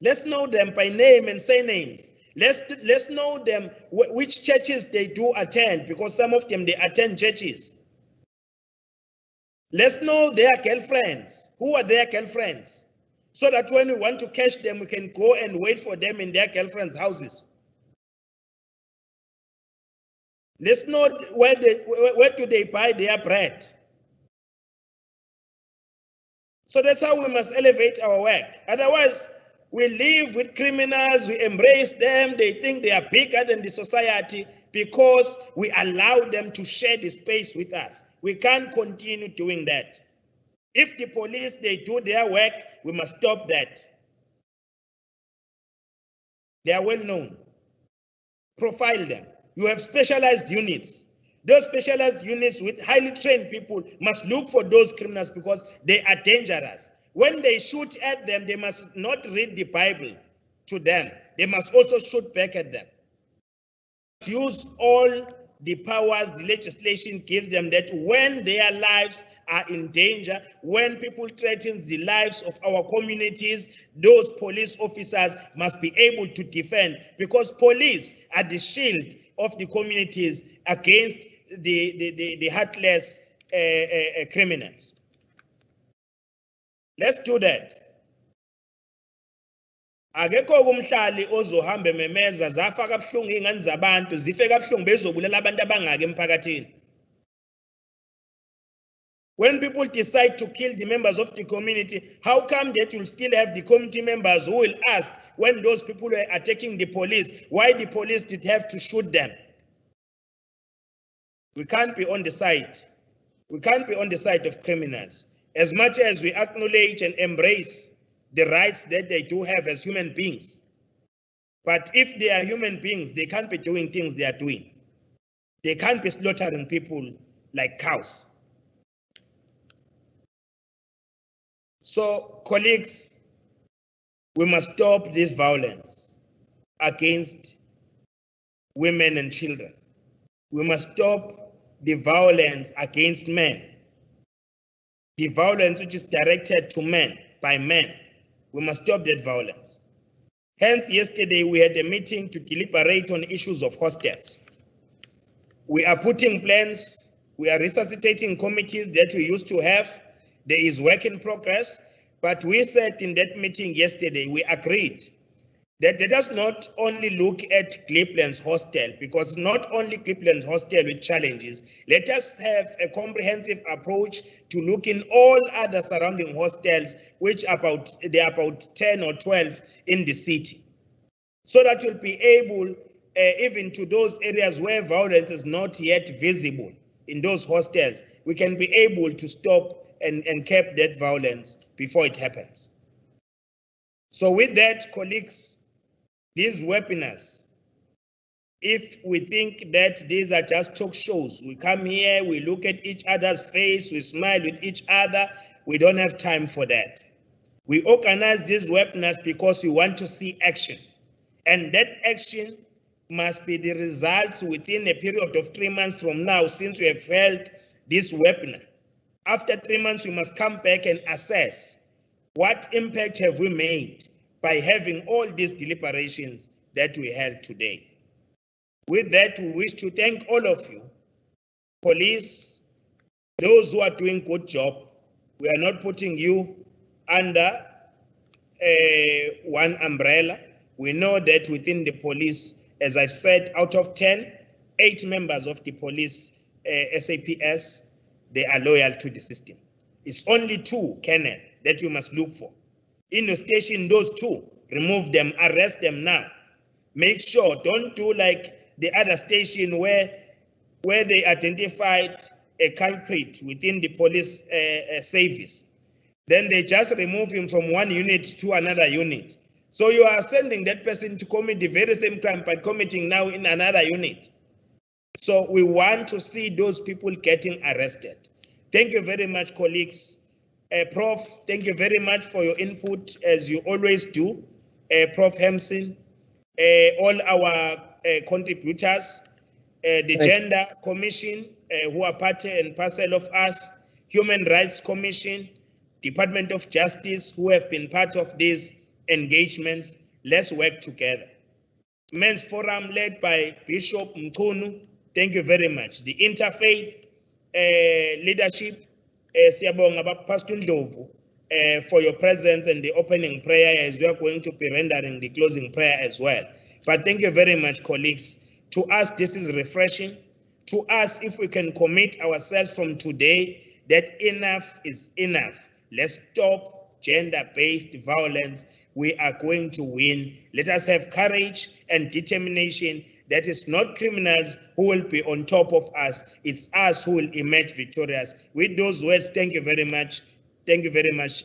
Let's know them by name and surnames. Let's know them, which churches they do attend, because some of them, they attend churches. Let's know their girlfriends. Who are their girlfriends? So that when we want to catch them, we can go and wait for them in their girlfriends' houses. Let's know where do they buy their bread. So that's how we must elevate our work. Otherwise, we live with criminals, we embrace them, they think they are bigger than the society because we allow them to share the space with us. We can't continue doing that. If the police, they do their work, we must stop that. They are well known. Profile them. You have specialized units. Those specialized units with highly trained people must look for those criminals because they are dangerous. When they shoot at them, they must not read the Bible to them. They must also shoot back at them. Use all the powers the legislation gives them, that when their lives are in danger, when people threaten the lives of our communities, those police officers must be able to defend, because police are the shield of the communities against the heartless criminals. Let's do that. Akekho umhlali ozohamba memeza zafa kabuhlungu ingane zabantu zife kabuhlungu bezobulela abantu abangaka emphakathini. When people decide to kill the members of the community, how come that you'll still have the community members who will ask when those people were attacking the police, why the police did have to shoot them? We can't be on the side. We can't be on the side of criminals. As much as we acknowledge and embrace the rights that they do have as human beings. But if they are human beings, they can't be doing things they are doing. They can't be slaughtering people like cows. So, colleagues, we must stop this violence against women and children. We must stop the violence against men. The violence which is directed to men, by men. We must stop that violence. Hence, yesterday we had a meeting to deliberate on issues of hostels. We are putting plans, we are resuscitating committees that we used to have. There is work in progress, but we said in that meeting yesterday, we agreed that let us not only look at Cleveland's hostel, because not only Cleveland's hostel with challenges, let us have a comprehensive approach to look in all other surrounding hostels, which there are about 10 or 12 in the city, so that we'll be able, even to those areas where violence is not yet visible, in those hostels, we can be able to stop and curb that violence before it happens. So with that, colleagues, these webinars, if we think that these are just talk shows, we come here, we look at each other's face, we smile with each other, we don't have time for that. We organize these webinars because we want to see action. And that action must be the results within a period of 3 months from now, since we have held this webinar. After 3 months, we must come back and assess what impact have we made by having all these deliberations that we held today. With that, we wish to thank all of you, police, those who are doing good job. We are not putting you under one umbrella. We know that within the police, as I've said, out of 10, 8 members of the police SAPS, they are loyal to the system. It's only 2, Colonel, that you must look for. In your station, those 2, remove them, arrest them now. Make sure, don't do like the other station where where they identified a culprit within the police service. Then they just remove him from one unit to another unit. So you are sending that person to commit the very same crime, but committing now in another unit. So we want to see those people getting arrested. Thank you very much, colleagues. Prof, thank you very much for your input, as you always do. Prof Hemson, all our contributors, the Gender Commission, who are part and parcel of us, Human Rights Commission, Department of Justice, who have been part of these engagements. Let's work together. Men's Forum led by Bishop Mkunu, thank you very much. The Interfaith leadership, Siyabonga Pastor Ndlovu, for your presence and the opening prayer, as we are going to be rendering the closing prayer as well. But thank you very much, colleagues. To us, this is refreshing. To us, if we can commit ourselves from today that enough is enough. Let's stop gender-based violence. We are going to win. Let us have courage and determination. That it's not criminals who will be on top of us. It's us who will emerge victorious. With those words, thank you very much. Thank you very much,